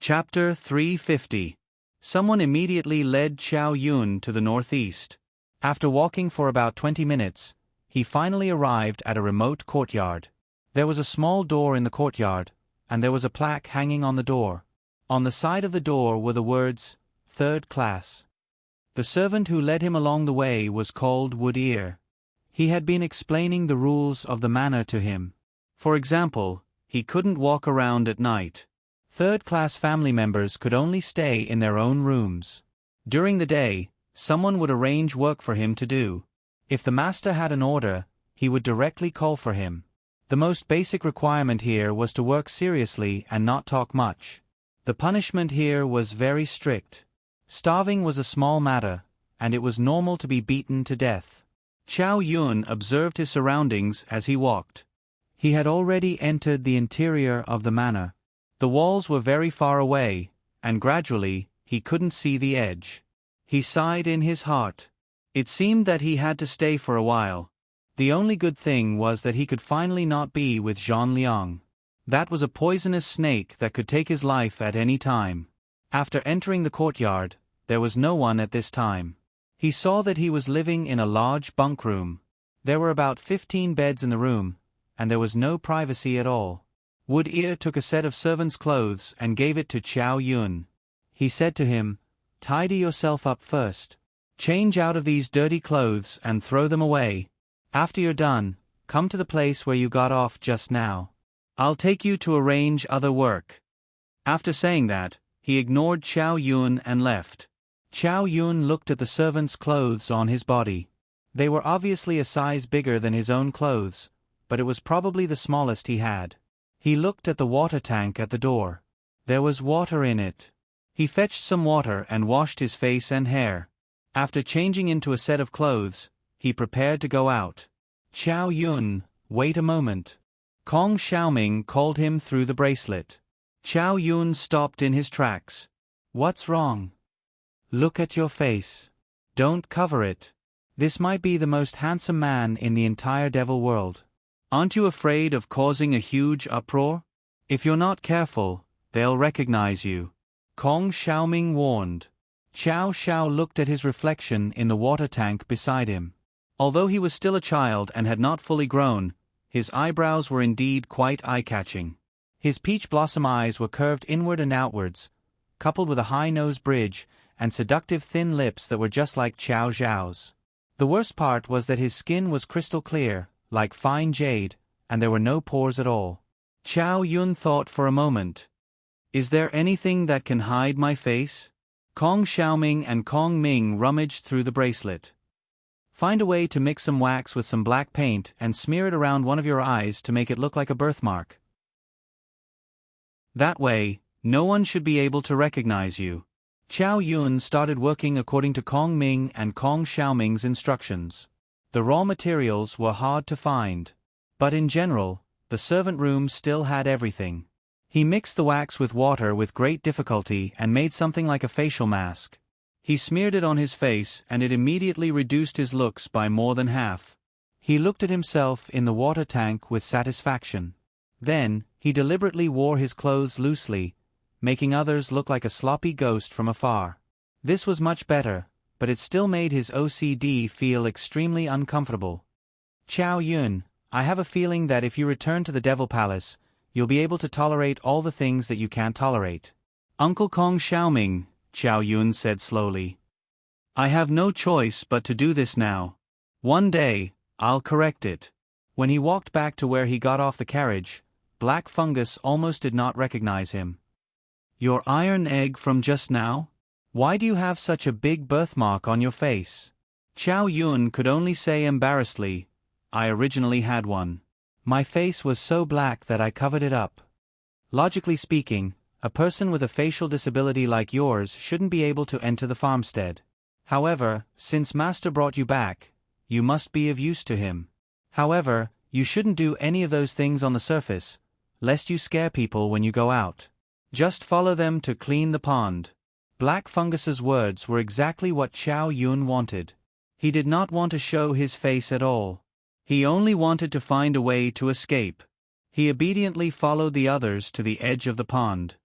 Chapter 350. Someone immediately led Chow Yun to the northeast. After walking for about 20 minutes, he finally arrived at a remote courtyard. There was a small door in the courtyard, and there was a plaque hanging on the door. On the side of the door were the words, "Third Class." The servant who led him along the way was called Wood Ear. He had been explaining the rules of the manor to him. For example, he couldn't walk around at night. Third-class family members could only stay in their own rooms. During the day, someone would arrange work for him to do. If the master had an order, he would directly call for him. The most basic requirement here was to work seriously and not talk much. The punishment here was very strict. Starving was a small matter, and it was normal to be beaten to death. Chow Yun observed his surroundings as he walked. He had already entered the interior of the manor. The walls were very far away, and gradually, he couldn't see the edge. He sighed in his heart. It seemed that he had to stay for a while. The only good thing was that he could finally not be with Zhang Liang. That was a poisonous snake that could take his life at any time. After entering the courtyard, there was no one at this time. He saw that he was living in a large bunk room. There were about 15 beds in the room, and there was no privacy at all. Wood Ear took a set of servant's clothes and gave it to Chow Yun. He said to him, "Tidy yourself up first. Change out of these dirty clothes and throw them away. After you're done, come to the place where you got off just now. I'll take you to arrange other work." After saying that, he ignored Chow Yun and left. Chow Yun looked at the servant's clothes on his body. They were obviously a size bigger than his own clothes, but it was probably the smallest he had. He looked at the water tank at the door. There was water in it. He fetched some water and washed his face and hair. After changing into a set of clothes, he prepared to go out. "Chow Yun, wait a moment." Kong Xiaoming called him through the bracelet. Chow Yun stopped in his tracks. "What's wrong? Look at your face. Don't cover it. This might be the most handsome man in the entire devil world. Aren't you afraid of causing a huge uproar? If you're not careful, they'll recognize you," Kong Xiaoming warned. Chow Xiao looked at his reflection in the water tank beside him. Although he was still a child and had not fully grown, his eyebrows were indeed quite eye-catching. His peach blossom eyes were curved inward and outwards, coupled with a high nose bridge and seductive thin lips that were just like Chow Xiao's. The worst part was that his skin was crystal clear, like fine jade, and there were no pores at all. Chow Yun thought for a moment. "Is there anything that can hide my face?" Kong Xiaoming and Kong Ming rummaged through the bracelet. "Find a way to mix some wax with some black paint and smear it around one of your eyes to make it look like a birthmark. That way, no one should be able to recognize you." Chow Yun started working according to Kong Ming and Kong Xiaoming's instructions. The raw materials were hard to find. But in general, the servant room still had everything. He mixed the wax with water with great difficulty and made something like a facial mask. He smeared it on his face and it immediately reduced his looks by more than half. He looked at himself in the water tank with satisfaction. Then, he deliberately wore his clothes loosely, making others look like a sloppy ghost from afar. This was much better, but it still made his OCD feel extremely uncomfortable. "Chow Yun, I have a feeling that if you return to the Devil Palace, you'll be able to tolerate all the things that you can't tolerate." "Uncle Kong Xiaoming," Chow Yun said slowly. "I have no choice but to do this now. One day, I'll correct it." When he walked back to where he got off the carriage, Black Fungus almost did not recognize him. "Your iron egg from just now? Why do you have such a big birthmark on your face?" Chow Yun could only say embarrassedly, "I originally had one. My face was so black that I covered it up. Logically speaking, a person with a facial disability like yours shouldn't be able to enter the farmstead. However, since Master brought you back, you must be of use to him. However, you shouldn't do any of those things on the surface, lest you scare people when you go out. Just follow them to clean the pond." Black Fungus's words were exactly what Chow Yun wanted. He did not want to show his face at all. He only wanted to find a way to escape. He obediently followed the others to the edge of the pond.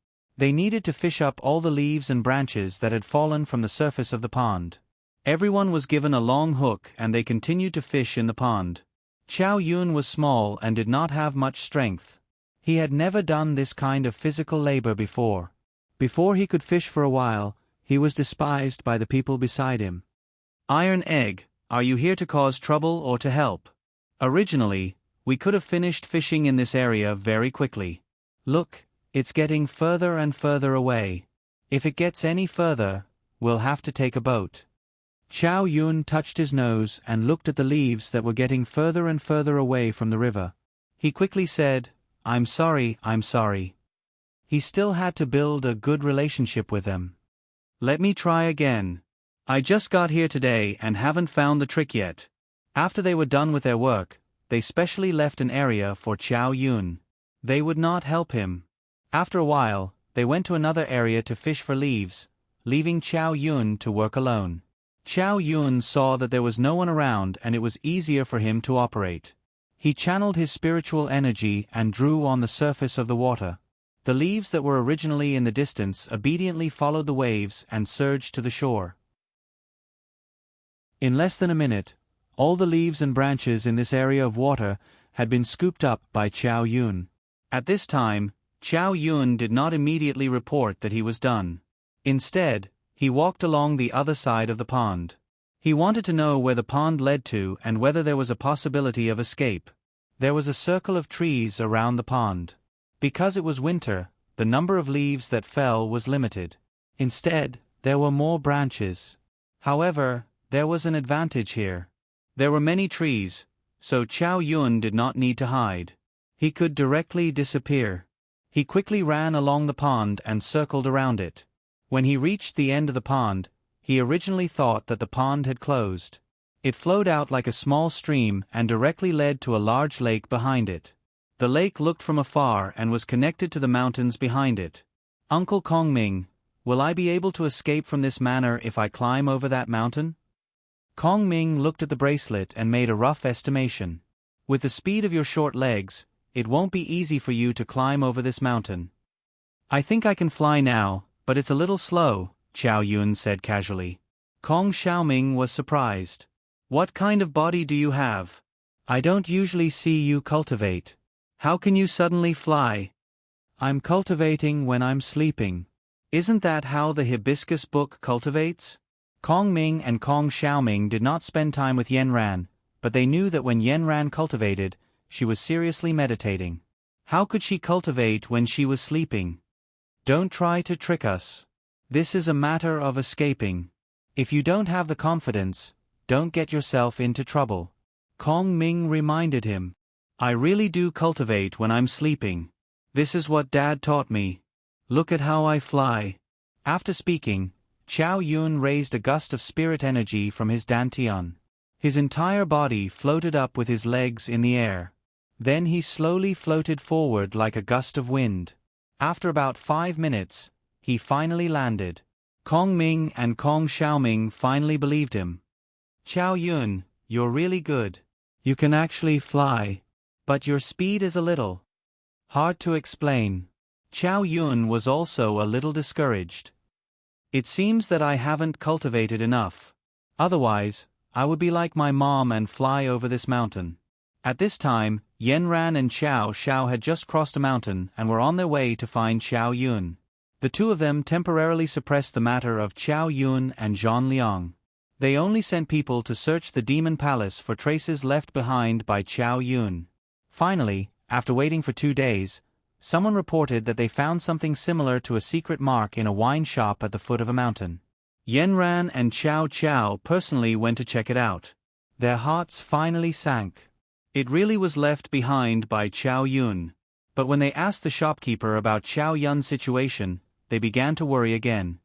They needed to fish up all the leaves and branches that had fallen from the surface of the pond. Everyone was given a long hook and they continued to fish in the pond. Chow Yun was small and did not have much strength. He had never done this kind of physical labor before. Before he could fish for a while, he was despised by the people beside him. "Iron Egg, are you here to cause trouble or to help? Originally, we could have finished fishing in this area very quickly. Look, it's getting further and further away. If it gets any further, we'll have to take a boat." Chow Yun touched his nose and looked at the leaves that were getting further and further away from the river. He quickly said, I'm sorry. He still had to build a good relationship with them. "Let me try again. I just got here today and haven't found the trick yet." After they were done with their work, they specially left an area for Chow Yun. They would not help him. After a while, they went to another area to fish for leaves, leaving Chow Yun to work alone. Chow Yun saw that there was no one around and it was easier for him to operate. He channeled his spiritual energy and drew on the surface of the water. The leaves that were originally in the distance obediently followed the waves and surged to the shore. In less than a minute, all the leaves and branches in this area of water had been scooped up by Chow Yun. At this time, Chow Yun did not immediately report that he was done. Instead, he walked along the other side of the pond. He wanted to know where the pond led to and whether there was a possibility of escape. There was a circle of trees around the pond. Because it was winter, the number of leaves that fell was limited. Instead, there were more branches. However, there was an advantage here. There were many trees, so Chow Yun did not need to hide. He could directly disappear. He quickly ran along the pond and circled around it. When he reached the end of the pond, he originally thought that the pond had closed. It flowed out like a small stream and directly led to a large lake behind it. The lake looked from afar and was connected to the mountains behind it. "Uncle Kong Ming, will I be able to escape from this manor if I climb over that mountain?" Kong Ming looked at the bracelet and made a rough estimation. "With the speed of your short legs, it won't be easy for you to climb over this mountain." "I think I can fly now, but it's a little slow," Chow Yun said casually. Kong Xiaoming was surprised. "What kind of body do you have? I don't usually see you cultivate. How can you suddenly fly?" "I'm cultivating when I'm sleeping. Isn't that how the hibiscus book cultivates?" Kong Ming and Kong Xiaoming did not spend time with Yanran, but they knew that when Yanran cultivated, she was seriously meditating. How could she cultivate when she was sleeping? "Don't try to trick us. This is a matter of escaping. If you don't have the confidence, don't get yourself into trouble." Kong Ming reminded him. "I really do cultivate when I'm sleeping. This is what Dad taught me. Look at how I fly." After speaking, Chow Yun raised a gust of spirit energy from his dantian. His entire body floated up with his legs in the air. Then he slowly floated forward like a gust of wind. After about 5 minutes, he finally landed. Kong Ming and Kong Xiaoming finally believed him. "Chow Yun, you're really good. You can actually fly. But your speed is a little hard to explain." Chow Yun was also a little discouraged. "It seems that I haven't cultivated enough. Otherwise, I would be like my mom and fly over this mountain." At this time, Yanran and Xiao Xiao had just crossed a mountain and were on their way to find Chow Yun. The two of them temporarily suppressed the matter of Chow Yun and Zhang Liang. They only sent people to search the demon palace for traces left behind by Chow Yun. Finally, after waiting for 2 days, someone reported that they found something similar to a secret mark in a wine shop at the foot of a mountain. Yanran and Chow Chow personally went to check it out. Their hearts finally sank. It really was left behind by Chow Yun. But when they asked the shopkeeper about Chow Yun's situation, they began to worry again.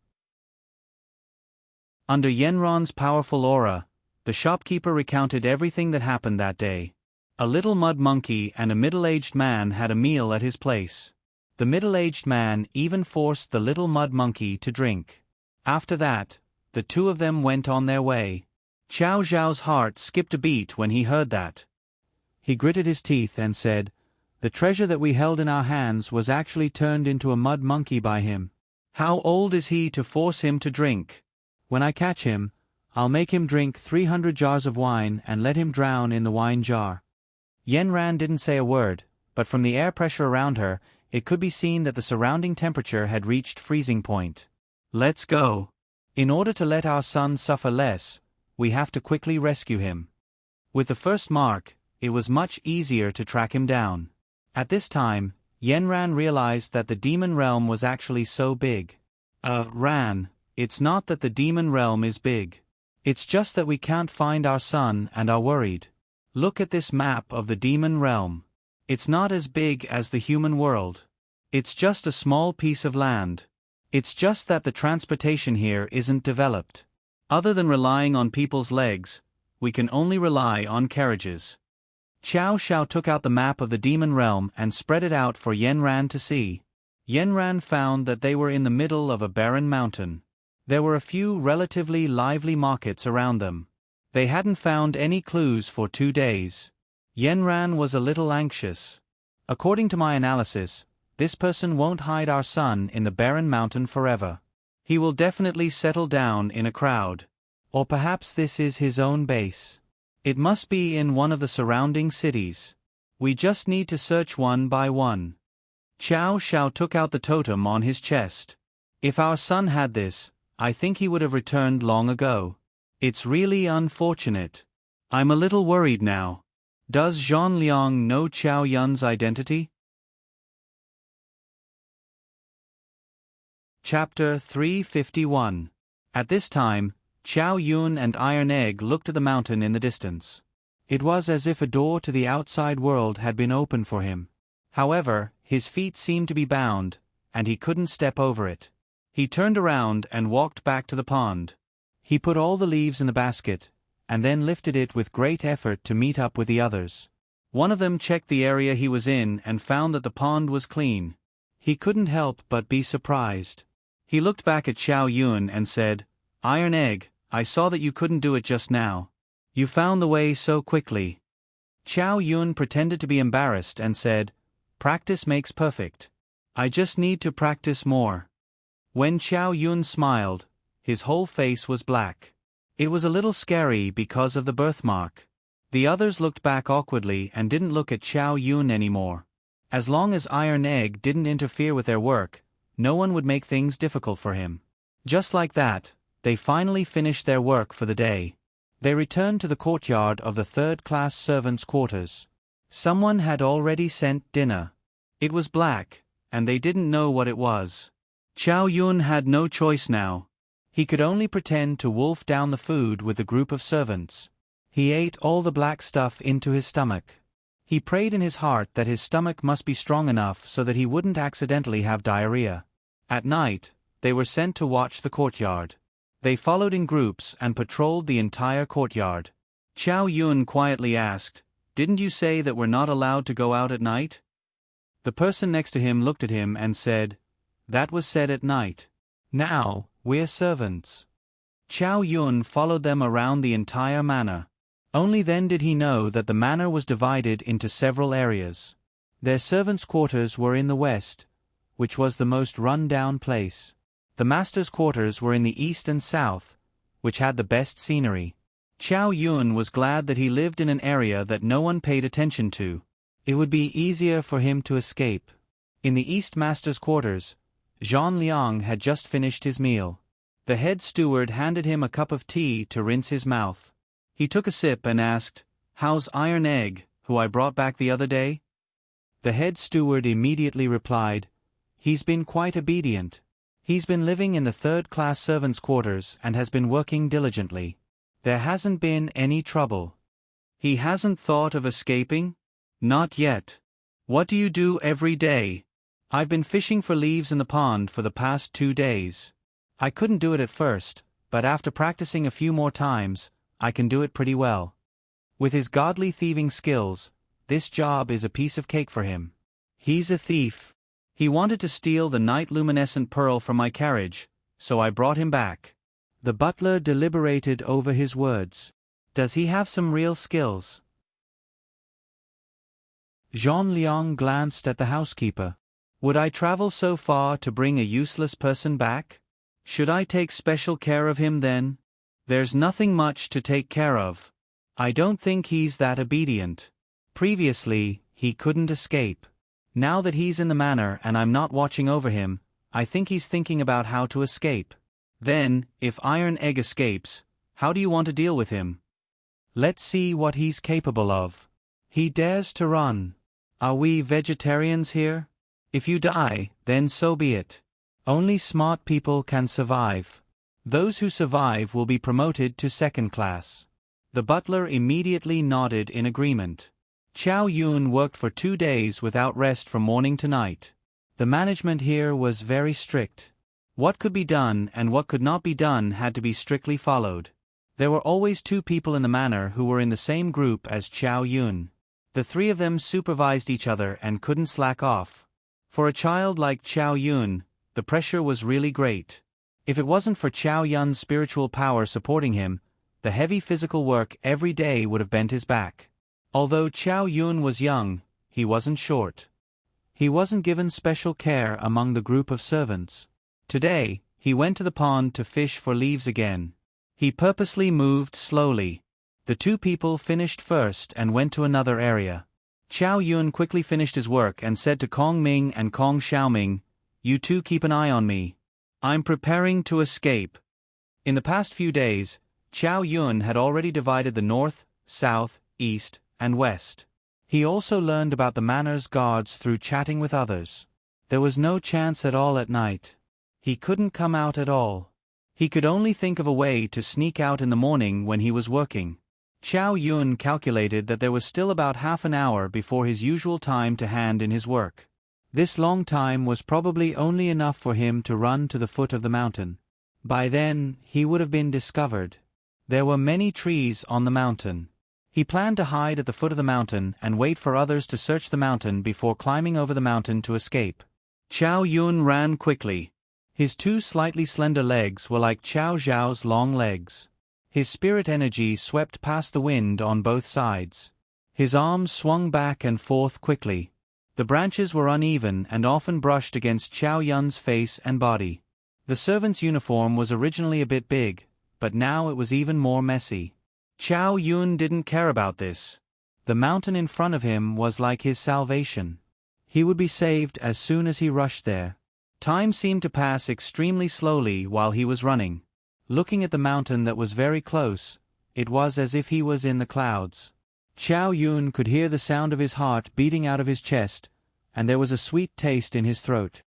Under Yanran's powerful aura, the shopkeeper recounted everything that happened that day. A little mud monkey and a middle-aged man had a meal at his place. The middle-aged man even forced the little mud monkey to drink. After that, the two of them went on their way. Chow Zhao's heart skipped a beat when he heard that. He gritted his teeth and said, The treasure that we held in our hands was actually turned into a mud monkey by him. How old is he to force him to drink? When I catch him, I'll make him drink 300 jars of wine and let him drown in the wine jar." Yenran didn't say a word, but from the air pressure around her, it could be seen that the surrounding temperature had reached freezing point. "Let's go. In order to let our son suffer less, we have to quickly rescue him." With the first mark, it was much easier to track him down. At this time, Yenran realized that the demon realm was actually so big. Ran, it's not that the demon realm is big. It's just that we can't find our son and are worried. Look at this map of the demon realm. It's not as big as the human world. It's just a small piece of land. It's just that the transportation here isn't developed. Other than relying on people's legs, we can only rely on carriages. Xiao Xiao took out the map of the demon realm and spread it out for Yenran to see. Yenran found that they were in the middle of a barren mountain. There were a few relatively lively markets around them. They hadn't found any clues for 2 days. Yenran was a little anxious. According to my analysis, this person won't hide our son in the barren mountain forever. He will definitely settle down in a crowd. Or perhaps this is his own base. It must be in one of the surrounding cities. We just need to search one by one. Xiao Xiao took out the totem on his chest. If our son had this, I think he would have returned long ago. It's really unfortunate. I'm a little worried now. Does Zhang Liang know Qiao Yun's identity? Chapter 351. At this time, Qiao Yun and Iron Egg looked at the mountain in the distance. It was as if a door to the outside world had been opened for him. However, his feet seemed to be bound, and he couldn't step over it. He turned around and walked back to the pond. He put all the leaves in the basket, and then lifted it with great effort to meet up with the others. One of them checked the area he was in and found that the pond was clean. He couldn't help but be surprised. He looked back at Xiao Yun and said, "Iron Egg, I saw that you couldn't do it just now. You found the way so quickly." Xiao Yun pretended to be embarrassed and said, "Practice makes perfect. I just need to practice more." When Xiao Yun smiled, his whole face was black. It was a little scary because of the birthmark. The others looked back awkwardly and didn't look at Xiao Yun anymore. As long as Iron Egg didn't interfere with their work, no one would make things difficult for him. Just like that, they finally finished their work for the day. They returned to the courtyard of the third-class servants' quarters. Someone had already sent dinner. It was black, and they didn't know what it was. Xiao Yun had no choice now. He could only pretend to wolf down the food with the group of servants. He ate all the black stuff into his stomach. He prayed in his heart that his stomach must be strong enough so that he wouldn't accidentally have diarrhea. At night, they were sent to watch the courtyard. They followed in groups and patrolled the entire courtyard. Xiao Yun quietly asked, "Didn't you say that we're not allowed to go out at night?" The person next to him looked at him and said, "That was said at night. Now, we're servants." Xiao Yun followed them around the entire manor. Only then did he know that the manor was divided into several areas. Their servants' quarters were in the west, which was the most run-down place. The master's quarters were in the east and south, which had the best scenery. Xiao Yun was glad that he lived in an area that no one paid attention to. It would be easier for him to escape. In the east master's quarters, Zhang Liang had just finished his meal. The head steward handed him a cup of tea to rinse his mouth. He took a sip and asked, "How's Iron Egg, who I brought back the other day?" The head steward immediately replied, "He's been quite obedient. He's been living in the third-class servants' quarters and has been working diligently. There hasn't been any trouble." "He hasn't thought of escaping?" "Not yet." "What do you do every day?" "I've been fishing for leaves in the pond for the past 2 days. I couldn't do it at first, but after practicing a few more times, I can do it pretty well. With his godly thieving skills, this job is a piece of cake for him. He's a thief. He wanted to steal the night-luminescent pearl from my carriage, so I brought him back." The butler deliberated over his words. "Does he have some real skills?" Jean Liang glanced at the housekeeper. Would I travel so far to bring a useless person back? Should I take special care of him then? There's nothing much to take care of. I don't think he's that obedient. Previously, he couldn't escape. Now that he's in the manor and I'm not watching over him, I think he's thinking about how to escape. Then, if Iron Egg escapes, how do you want to deal with him? Let's see what he's capable of. He dares to run. Are we vegetarians here? If you die, then so be it. Only smart people can survive. Those who survive will be promoted to second class. The butler immediately nodded in agreement. Chow Yun worked for 2 days without rest from morning to night. The management here was very strict. What could be done and what could not be done had to be strictly followed. There were always 2 people in the manor who were in the same group as Chow Yun. The 3 of them supervised each other and couldn't slack off. For a child like Chow Yun, the pressure was really great. If it wasn't for Chow Yun's spiritual power supporting him, the heavy physical work every day would have bent his back. Although Chow Yun was young, he wasn't short. He wasn't given special care among the group of servants. Today, he went to the pond to fish for leaves again. He purposely moved slowly. The 2 people finished first and went to another area. Chow Yun quickly finished his work and said to Kong Ming and Kong Xiaoming, "You 2 keep an eye on me. I'm preparing to escape." In the past few days, Chow Yun had already divided the north, south, east, and west. He also learned about the manor's guards through chatting with others. There was no chance at all at night. He couldn't come out at all. He could only think of a way to sneak out in the morning when he was working. Chow Yun calculated that there was still about half an hour before his usual time to hand in his work. This long time was probably only enough for him to run to the foot of the mountain. By then, he would have been discovered. There were many trees on the mountain. He planned to hide at the foot of the mountain and wait for others to search the mountain before climbing over the mountain to escape. Chow Yun ran quickly. His 2 slightly slender legs were like Chow Zhao's long legs. His spirit energy swept past the wind on both sides. His arms swung back and forth quickly. The branches were uneven and often brushed against Chow Yun's face and body. The servant's uniform was originally a bit big, but now it was even more messy. Chow Yun didn't care about this. The mountain in front of him was like his salvation. He would be saved as soon as he rushed there. Time seemed to pass extremely slowly while he was running. Looking at the mountain that was very close, it was as if he was in the clouds. Chow Yun could hear the sound of his heart beating out of his chest, and there was a sweet taste in his throat.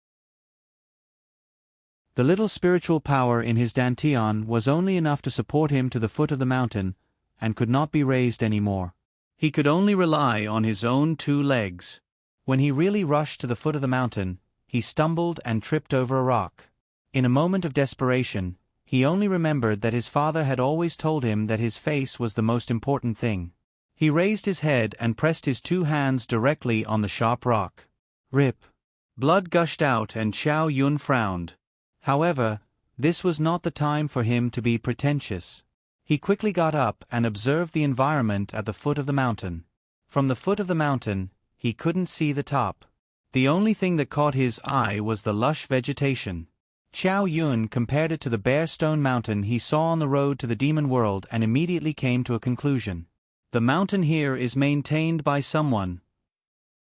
The little spiritual power in his dantian was only enough to support him to the foot of the mountain, and could not be raised any more. He could only rely on his own 2 legs. When he really rushed to the foot of the mountain, he stumbled and tripped over a rock. In a moment of desperation, he only remembered that his father had always told him that his face was the most important thing. He raised his head and pressed his 2 hands directly on the sharp rock. Rip! Blood gushed out and Chow Yun frowned. However, this was not the time for him to be pretentious. He quickly got up and observed the environment at the foot of the mountain. From the foot of the mountain, he couldn't see the top. The only thing that caught his eye was the lush vegetation. Chow Yun compared it to the bare stone mountain he saw on the road to the demon world and immediately came to a conclusion. The mountain here is maintained by someone.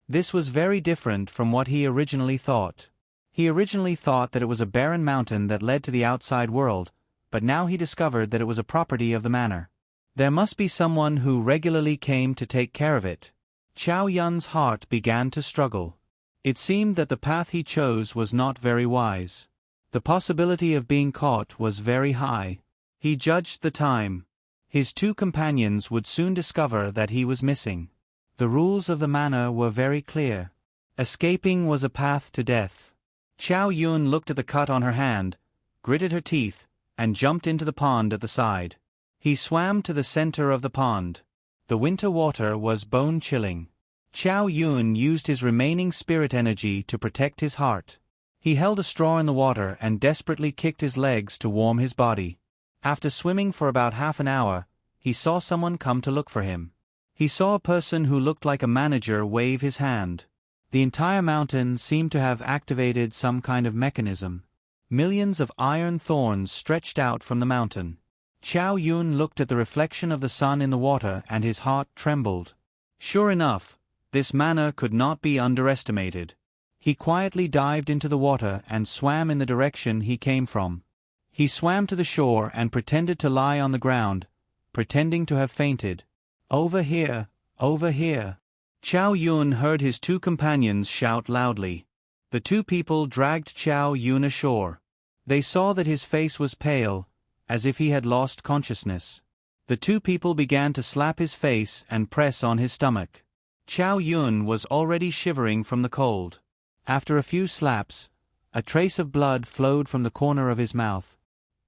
This was very different from what he originally thought. He originally thought that it was a barren mountain that led to the outside world, but now he discovered that it was a property of the manor. There must be someone who regularly came to take care of it. Chow Yun's heart began to struggle. It seemed that the path he chose was not very wise. The possibility of being caught was very high. He judged the time. His 2 companions would soon discover that he was missing. The rules of the manor were very clear. Escaping was a path to death. Chow Yun looked at the cut on her hand, gritted her teeth, and jumped into the pond at the side. He swam to the center of the pond. The winter water was bone-chilling. Chow Yun used his remaining spirit energy to protect his heart. He held a straw in the water and desperately kicked his legs to warm his body. After swimming for about half an hour, he saw someone come to look for him. He saw a person who looked like a manager wave his hand. The entire mountain seemed to have activated some kind of mechanism. Millions of iron thorns stretched out from the mountain. Chow Yun looked at the reflection of the sun in the water and his heart trembled. Sure enough, this manna could not be underestimated. He quietly dived into the water and swam in the direction he came from. He swam to the shore and pretended to lie on the ground, pretending to have fainted. Over here, over here. Chow Yun heard his two companions shout loudly. The two people dragged Chow Yun ashore. They saw that his face was pale, as if he had lost consciousness. The two people began to slap his face and press on his stomach. Chow Yun was already shivering from the cold. After a few slaps, a trace of blood flowed from the corner of his mouth.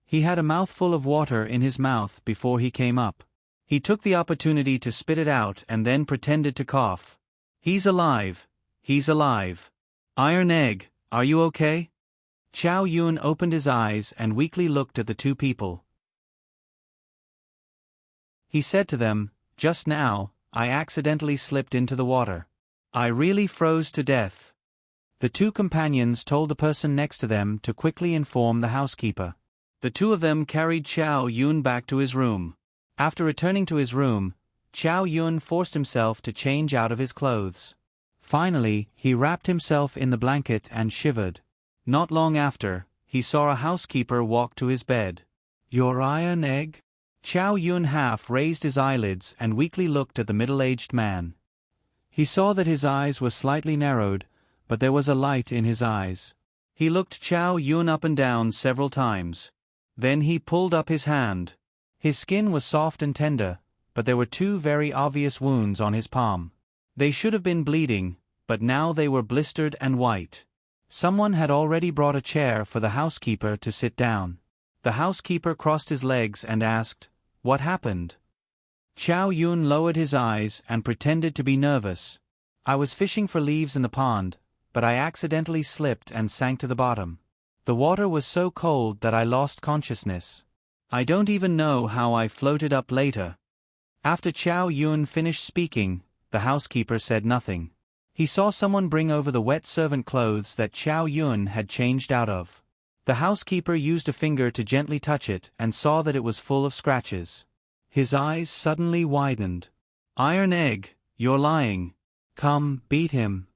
He had a mouthful of water in his mouth before he came up. He took the opportunity to spit it out and then pretended to cough. He's alive. He's alive. Iron Egg, are you okay? Chow Yun opened his eyes and weakly looked at the two people. He said to them, "Just now, I accidentally slipped into the water. I really froze to death." The two companions told the person next to them to quickly inform the housekeeper. The two of them carried Chow Yun back to his room. After returning to his room, Chow Yun forced himself to change out of his clothes. Finally, he wrapped himself in the blanket and shivered. Not long after, he saw a housekeeper walk to his bed. "Your Iron Egg?" Chow Yun half raised his eyelids and weakly looked at the middle-aged man. He saw that his eyes were slightly narrowed, but there was a light in his eyes. He looked Chow Yun up and down several times. Then he pulled up his hand. His skin was soft and tender, but there were two very obvious wounds on his palm. They should have been bleeding, but now they were blistered and white. Someone had already brought a chair for the housekeeper to sit down. The housekeeper crossed his legs and asked, "What happened?" Chow Yun lowered his eyes and pretended to be nervous. "I was fishing for leaves in the pond, but I accidentally slipped and sank to the bottom. The water was so cold that I lost consciousness. I don't even know how I floated up later." After Chow Yun finished speaking, the housekeeper said nothing. He saw someone bring over the wet servant clothes that Chow Yun had changed out of. The housekeeper used a finger to gently touch it and saw that it was full of scratches. His eyes suddenly widened. "Iron Egg, you're lying. Come, beat him."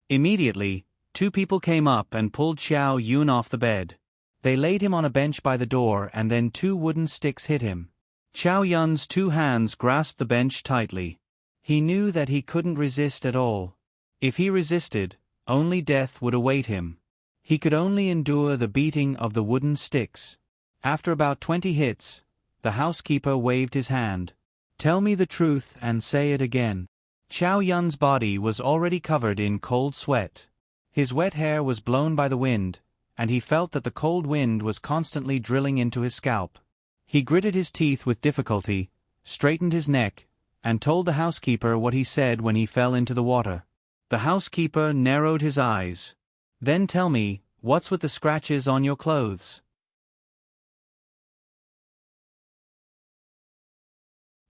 Immediately, two people came up and pulled Chow Yun off the bed. They laid him on a bench by the door and then two wooden sticks hit him. Chow Yun's two hands grasped the bench tightly. He knew that he couldn't resist at all. If he resisted, only death would await him. He could only endure the beating of the wooden sticks. After about 20 hits, the housekeeper waved his hand. "Tell me the truth and say it again." Chow Yun's body was already covered in cold sweat. His wet hair was blown by the wind, and he felt that the cold wind was constantly drilling into his scalp. He gritted his teeth with difficulty, straightened his neck, and told the housekeeper what he said when he fell into the water. The housekeeper narrowed his eyes. "Then tell me, what's with the scratches on your clothes?"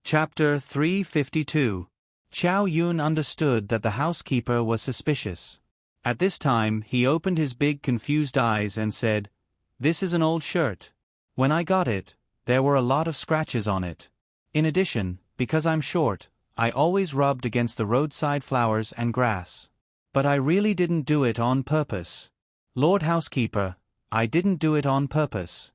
Chapter 352. Chow Yun understood that the housekeeper was suspicious. At this time, he opened his big confused eyes and said, "This is an old shirt. When I got it, there were a lot of scratches on it. In addition, because I'm short, I always rubbed against the roadside flowers and grass. But I really didn't do it on purpose. Lord Housekeeper, I didn't do it on purpose."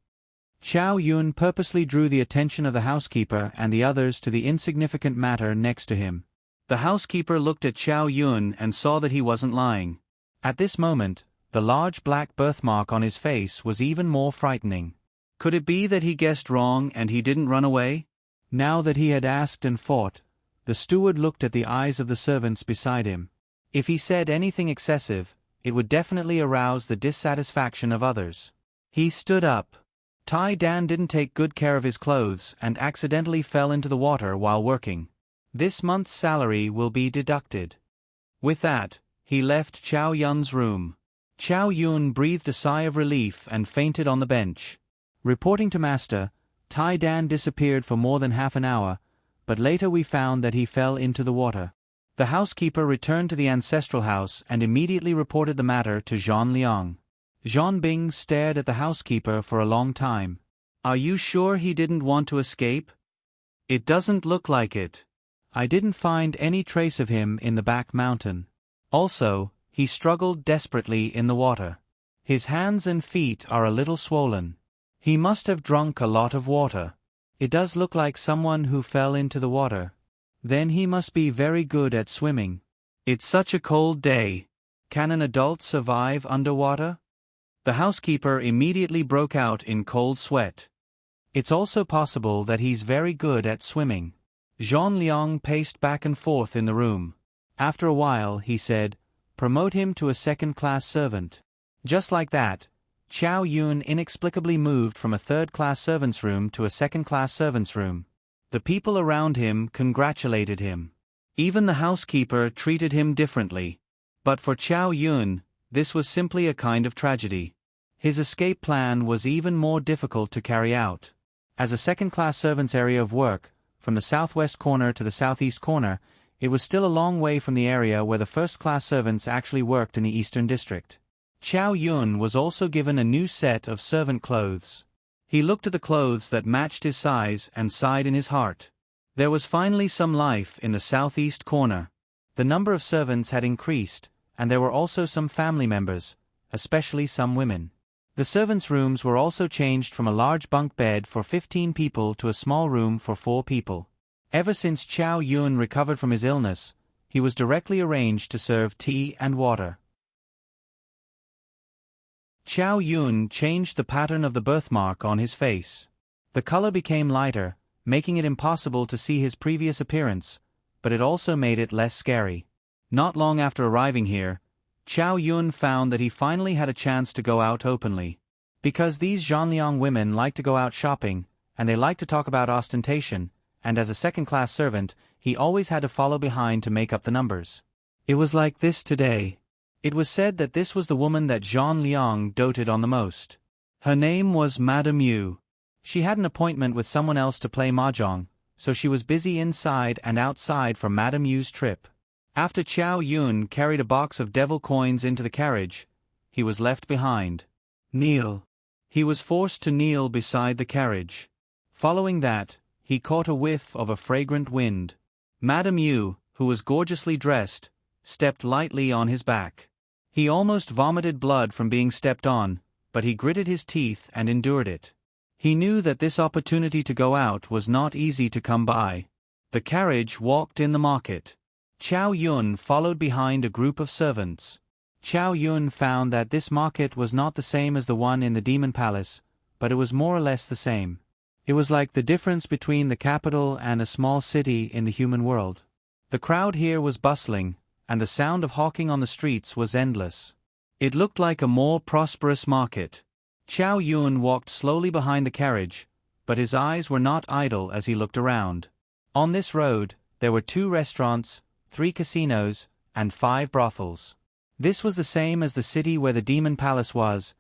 Chow Yun purposely drew the attention of the housekeeper and the others to the insignificant matter next to him. The housekeeper looked at Chow Yun and saw that he wasn't lying. At this moment, the large black birthmark on his face was even more frightening. Could it be that he guessed wrong and he didn't run away? Now that he had asked and fought, the steward looked at the eyes of the servants beside him. If he said anything excessive, it would definitely arouse the dissatisfaction of others. He stood up. Tai Dan didn't take good care of his clothes and accidentally fell into the water while working. This month's salary will be deducted. With that, he left Chow Yun's room. Chow Yun breathed a sigh of relief and fainted on the bench. Reporting to master, Tai Dan disappeared for more than half an hour, but later we found that he fell into the water. The housekeeper returned to the ancestral house and immediately reported the matter to Zhang Liang. Zhang Bing stared at the housekeeper for a long time. "Are you sure he didn't want to escape? It doesn't look like it. I didn't find any trace of him in the back mountain. Also, he struggled desperately in the water. His hands and feet are a little swollen. He must have drunk a lot of water. It does look like someone who fell into the water. Then he must be very good at swimming. It's such a cold day. Can an adult survive underwater?" The housekeeper immediately broke out in cold sweat. "It's also possible that he's very good at swimming." Zhang Liang paced back and forth in the room. After a while, he said, "Promote him to a second-class servant." Just like that, Chow Yun inexplicably moved from a third-class servant's room to a second-class servant's room. The people around him congratulated him. Even the housekeeper treated him differently. But for Chow Yun, this was simply a kind of tragedy. His escape plan was even more difficult to carry out. As a second-class servant's area of work, from the southwest corner to the southeast corner, it was still a long way from the area where the first-class servants actually worked in the eastern district. Chow Yun was also given a new set of servant clothes. He looked at the clothes that matched his size and sighed in his heart. There was finally some life in the southeast corner. The number of servants had increased, and there were also some family members, especially some women. The servants' rooms were also changed from a large bunk bed for 15 people to a small room for 4 people. Ever since Chow Yun recovered from his illness, he was directly arranged to serve tea and water. Chow Yun changed the pattern of the birthmark on his face. The color became lighter, making it impossible to see his previous appearance, but it also made it less scary. Not long after arriving here, Chow Yun found that he finally had a chance to go out openly. Because these Zhanliang women like to go out shopping, and they like to talk about ostentation, and as a second-class servant, he always had to follow behind to make up the numbers. It was like this today. It was said that this was the woman that Zhang Liang doted on the most. Her name was Madame Yu. She had an appointment with someone else to play mahjong, so she was busy inside and outside for Madame Yu's trip. After Chow Yun carried a box of devil coins into the carriage, he was left behind. Kneel. He was forced to kneel beside the carriage. Following that, he caught a whiff of a fragrant wind. Madame Yu, who was gorgeously dressed, stepped lightly on his back. He almost vomited blood from being stepped on, but he gritted his teeth and endured it. He knew that this opportunity to go out was not easy to come by. The carriage walked in the market. Chow Yun followed behind a group of servants. Chow Yun found that this market was not the same as the one in the Demon Palace, but it was more or less the same. It was like the difference between the capital and a small city in the human world. The crowd here was bustling, and the sound of hawking on the streets was endless. It looked like a more prosperous market. Chow Yun walked slowly behind the carriage, but his eyes were not idle as he looked around. On this road, there were 2 restaurants, 3 casinos, and 5 brothels. This was the same as the city where the Demon Palace was.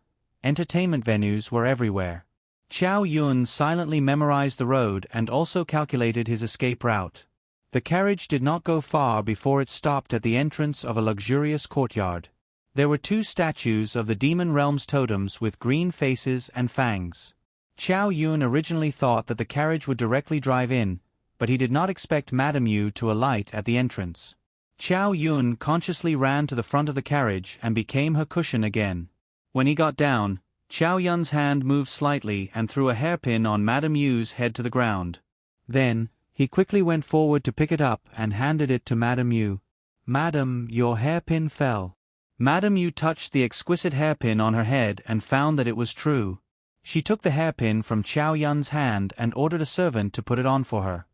Entertainment venues were everywhere. Chow Yun silently memorized the road and also calculated his escape route. The carriage did not go far before it stopped at the entrance of a luxurious courtyard. There were 2 statues of the Demon Realm's totems with green faces and fangs. Chow Yun originally thought that the carriage would directly drive in, but he did not expect Madame Yu to alight at the entrance. Chow Yun consciously ran to the front of the carriage and became her cushion again. When he got down, Chow Yun's hand moved slightly and threw a hairpin on Madame Yu's head to the ground. Then, he quickly went forward to pick it up and handed it to Madame Yu. "Madam, your hairpin fell." Madame Yu touched the exquisite hairpin on her head and found that it was true. She took the hairpin from Chow Yun's hand and ordered a servant to put it on for her.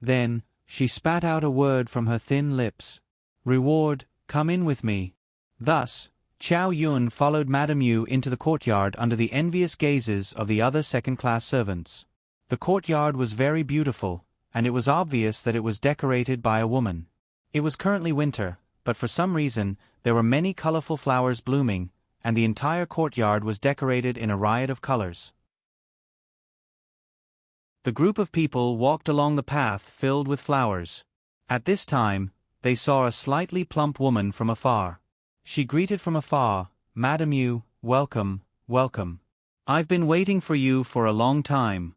Then, she spat out a word from her thin lips. "Reward, come in with me." Thus, Chow Yun followed Madame Yu into the courtyard under the envious gazes of the other second-class servants. The courtyard was very beautiful, and it was obvious that it was decorated by a woman. It was currently winter, but for some reason, there were many colorful flowers blooming, and the entire courtyard was decorated in a riot of colors. The group of people walked along the path filled with flowers. At this time, they saw a slightly plump woman from afar. She greeted from afar, "Madam Yu, welcome, welcome. I've been waiting for you for a long time.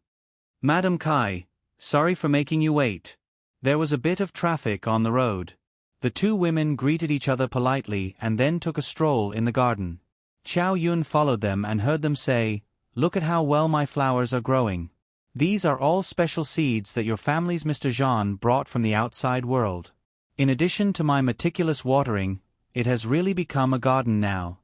Madam Kai, sorry for making you wait." There was a bit of traffic on the road. The two women greeted each other politely and then took a stroll in the garden. Chow Yun followed them and heard them say, "Look at how well my flowers are growing. These are all special seeds that your family's Mr. Jean brought from the outside world. In addition to my meticulous watering, it has really become a garden now.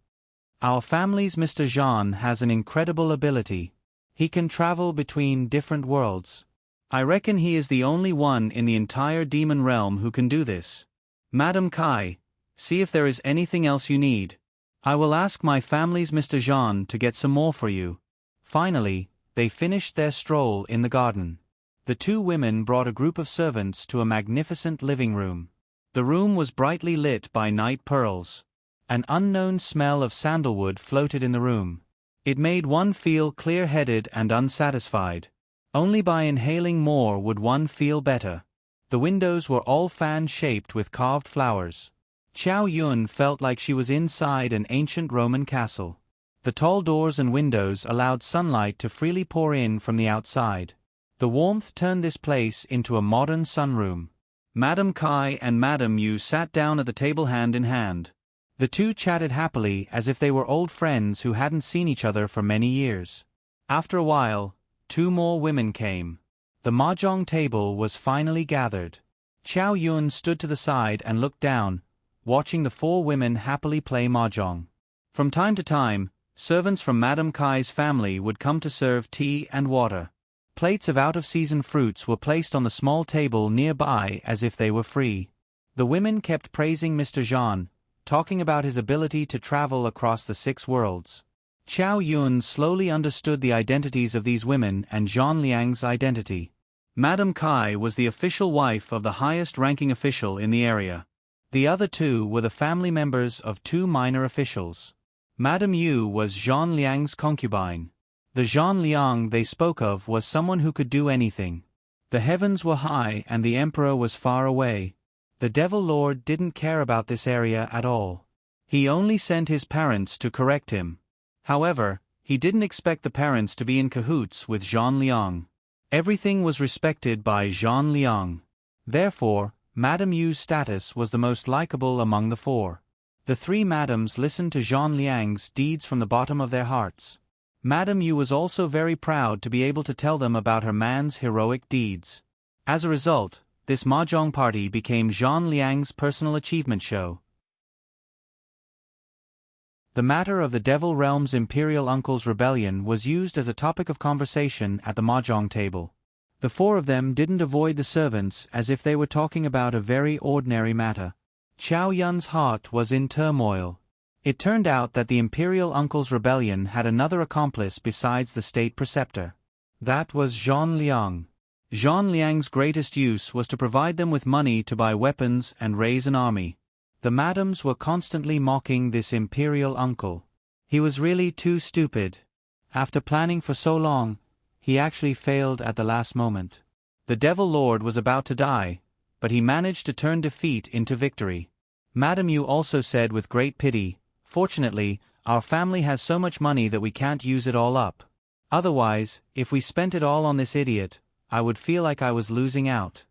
Our family's Mr. Jean has an incredible ability. He can travel between different worlds. I reckon he is the only one in the entire demon realm who can do this. Madam Kai, see if there is anything else you need. I will ask my family's Mr. Jean to get some more for you." Finally, they finished their stroll in the garden. The two women brought a group of servants to a magnificent living room. The room was brightly lit by night pearls. An unknown smell of sandalwood floated in the room. It made one feel clear-headed and unsatisfied. Only by inhaling more would one feel better. The windows were all fan-shaped with carved flowers. Chow Yun felt like she was inside an ancient Roman castle. The tall doors and windows allowed sunlight to freely pour in from the outside. The warmth turned this place into a modern sunroom. Madam Kai and Madam Yu sat down at the table hand in hand. The two chatted happily as if they were old friends who hadn't seen each other for many years. After a while, two more women came. The mahjong table was finally gathered. Chow Yun stood to the side and looked down, watching the four women happily play mahjong. From time to time, servants from Madam Kai's family would come to serve tea and water. Plates of out-of-season fruits were placed on the small table nearby as if they were free. The women kept praising Mr. Jean, talking about his ability to travel across the 6 worlds. Chow Yun slowly understood the identities of these women and Zhang Liang's identity. Madam Kai was the official wife of the highest-ranking official in the area. The other two were the family members of 2 minor officials. Madam Yu was Zhang Liang's concubine. The Zhang Liang they spoke of was someone who could do anything. The heavens were high and the emperor was far away. The Devil Lord didn't care about this area at all. He only sent his parents to correct him. However, he didn't expect the parents to be in cahoots with Zhang Liang. Everything was respected by Zhang Liang. Therefore, Madam Yu's status was the most likable among the 4. The 3 madams listened to Zhang Liang's deeds from the bottom of their hearts. Madam Yu was also very proud to be able to tell them about her man's heroic deeds. As a result, this mahjong party became Zhang Liang's personal achievement show. The matter of the Devil Realm's Imperial Uncle's rebellion was used as a topic of conversation at the mahjong table. The 4 of them didn't avoid the servants as if they were talking about a very ordinary matter. Chow Yun's heart was in turmoil. It turned out that the Imperial Uncle's rebellion had another accomplice besides the state preceptor. That was Zhang Liang. Zhang Liang's greatest use was to provide them with money to buy weapons and raise an army. The madams were constantly mocking this Imperial Uncle. He was really too stupid. After planning for so long, he actually failed at the last moment. The Devil Lord was about to die, but he managed to turn defeat into victory. Madam Yu also said with great pity, "Fortunately, our family has so much money that we can't use it all up. Otherwise, if we spent it all on this idiot, I would feel like I was losing out."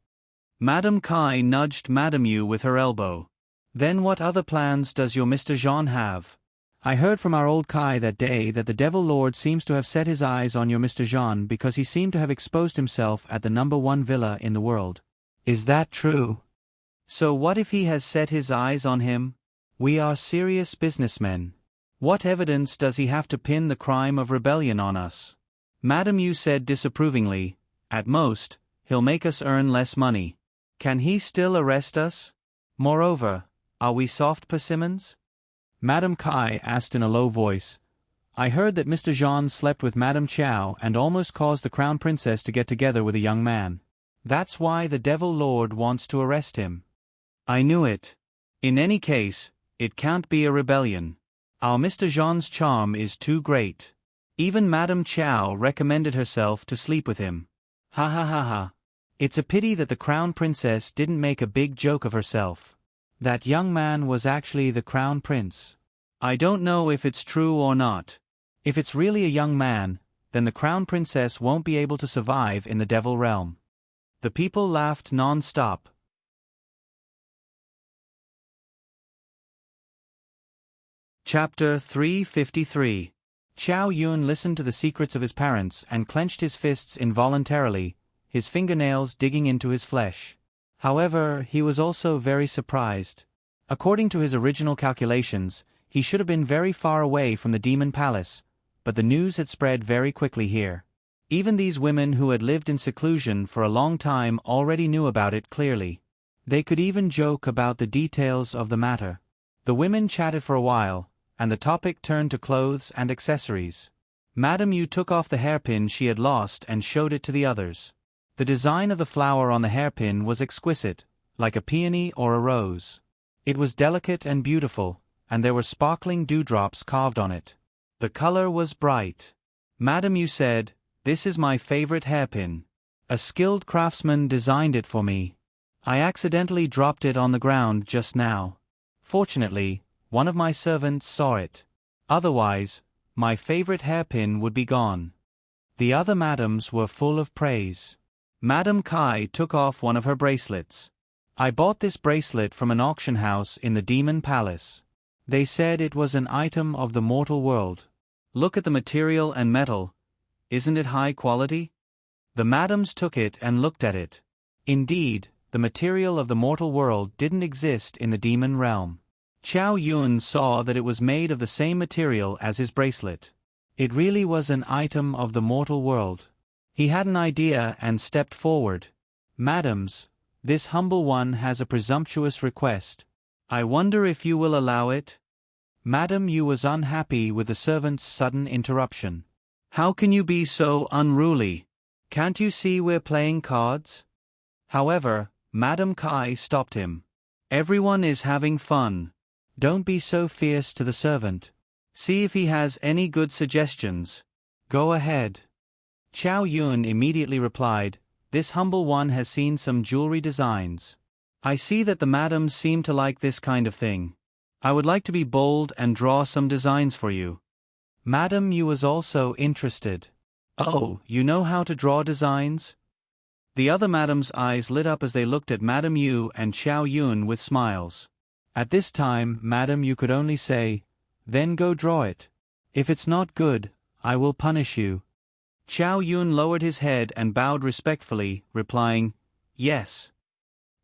Madam Kai nudged Madam Yu with her elbow. "Then what other plans does your Mr. Jean have? I heard from our old Kai that day that the Devil Lord seems to have set his eyes on your Mr. Jean because he seemed to have exposed himself at the #1 villa in the world. Is that true? So what if he has set his eyes on him? We are serious businessmen. What evidence does he have to pin the crime of rebellion on us?" Madam Yu said disapprovingly, "At most, he'll make us earn less money. Can he still arrest us? Moreover, are we soft persimmons?" Madam Kai asked in a low voice, "I heard that Mr. Jean slept with Madam Chow and almost caused the Crown Princess to get together with a young man. That's why the Devil Lord wants to arrest him." "I knew it. In any case, it can't be a rebellion. Our Mr. Jean's charm is too great. Even Madam Chow recommended herself to sleep with him. Ha ha ha ha. It's a pity that the crown princess didn't make a big joke of herself. That young man was actually the crown prince. I don't know if it's true or not. If it's really a young man, then the crown princess won't be able to survive in the devil realm. The people laughed non-stop. Chapter 353. Chow Yun listened to the secrets of his parents and clenched his fists involuntarily, his fingernails digging into his flesh. However, he was also very surprised. According to his original calculations, he should have been very far away from the demon palace, but the news had spread very quickly here. Even these women who had lived in seclusion for a long time already knew about it clearly. They could even joke about the details of the matter. The women chatted for a while, and the topic turned to clothes and accessories. Madame Yu took off the hairpin she had lost and showed it to the others. The design of the flower on the hairpin was exquisite, like a peony or a rose. It was delicate and beautiful, and there were sparkling dewdrops carved on it. The color was bright. Madame Yu said, "This is my favorite hairpin. A skilled craftsman designed it for me. I accidentally dropped it on the ground just now. Fortunately, one of my servants saw it. Otherwise, my favorite hairpin would be gone." The other madams were full of praise. Madame Kai took off one of her bracelets. "I bought this bracelet from an auction house in the Demon Palace. They said it was an item of the mortal world. Look at the material and metal. Isn't it high quality?" The madams took it and looked at it. Indeed, the material of the mortal world didn't exist in the demon realm. Chow Yun saw that it was made of the same material as his bracelet. It really was an item of the mortal world. He had an idea and stepped forward. "Madams, this humble one has a presumptuous request. I wonder if you will allow it?" Madame Yu was unhappy with the servant's sudden interruption. "How can you be so unruly? Can't you see we're playing cards?" However, Madame Kai stopped him. "Everyone is having fun. Don't be so fierce to the servant. See if he has any good suggestions. Go ahead." Chow Yun immediately replied, "This humble one has seen some jewelry designs. I see that the madams seem to like this kind of thing. I would like to be bold and draw some designs for you." Madame Yu was also interested. "Oh, you know how to draw designs?" The other madams' eyes lit up as they looked at Madame Yu and Chow Yun with smiles. At this time, Madame Yu could only say, "Then go draw it. If it's not good, I will punish you." Chow Yun lowered his head and bowed respectfully, replying, "Yes."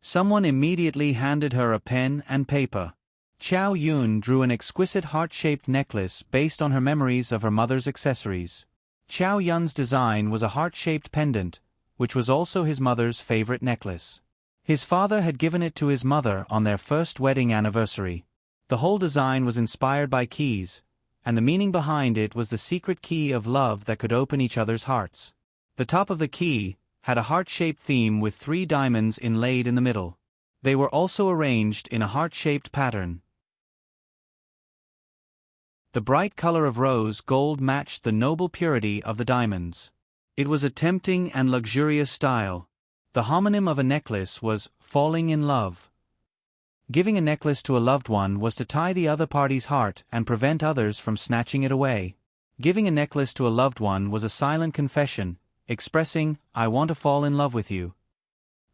Someone immediately handed her a pen and paper. Chow Yun drew an exquisite heart-shaped necklace based on her memories of her mother's accessories. Chow Yun's design was a heart-shaped pendant, which was also his mother's favorite necklace. His father had given it to his mother on their first wedding anniversary. The whole design was inspired by keys, and the meaning behind it was the secret key of love that could open each other's hearts. The top of the key had a heart-shaped theme with 3 diamonds inlaid in the middle. They were also arranged in a heart-shaped pattern. The bright color of rose gold matched the noble purity of the diamonds. It was a tempting and luxurious style. The homonym of a necklace was falling in love. Giving a necklace to a loved one was to tie the other party's heart and prevent others from snatching it away. Giving a necklace to a loved one was a silent confession, expressing, "I want to fall in love with you."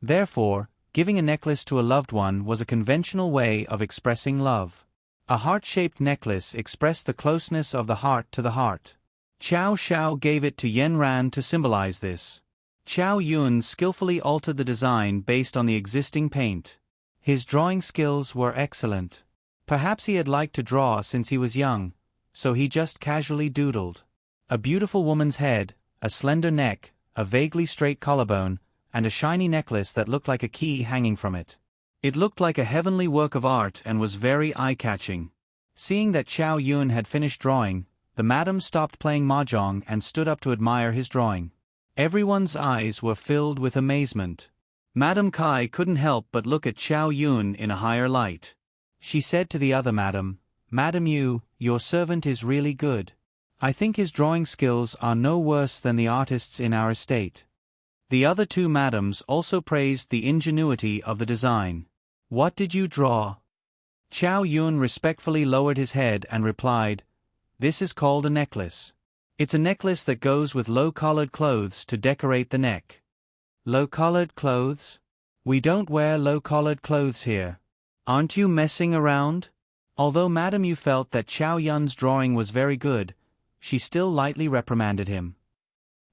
Therefore, giving a necklace to a loved one was a conventional way of expressing love. A heart-shaped necklace expressed the closeness of the heart to the heart. Chow Shao gave it to Yen Ran to symbolize this. Chow Yun skillfully altered the design based on the existing paint. His drawing skills were excellent. Perhaps he had liked to draw since he was young, so he just casually doodled. A beautiful woman's head, a slender neck, a vaguely straight collarbone, and a shiny necklace that looked like a key hanging from it. It looked like a heavenly work of art and was very eye-catching. Seeing that Chow Yun had finished drawing, the madam stopped playing mahjong and stood up to admire his drawing. Everyone's eyes were filled with amazement. Madame Kai couldn't help but look at Chow Yun in a higher light. She said to the other madam, "Madame Yu, your servant is really good. I think his drawing skills are no worse than the artists in our estate." The other two madams also praised the ingenuity of the design. "What did you draw?" Chow Yun respectfully lowered his head and replied, "This is called a necklace. It's a necklace that goes with low-collared clothes to decorate the neck." "Low-collared clothes? We don't wear low-collared clothes here. Aren't you messing around?" Although Madame Yu felt that Chow Yun's drawing was very good, she still lightly reprimanded him.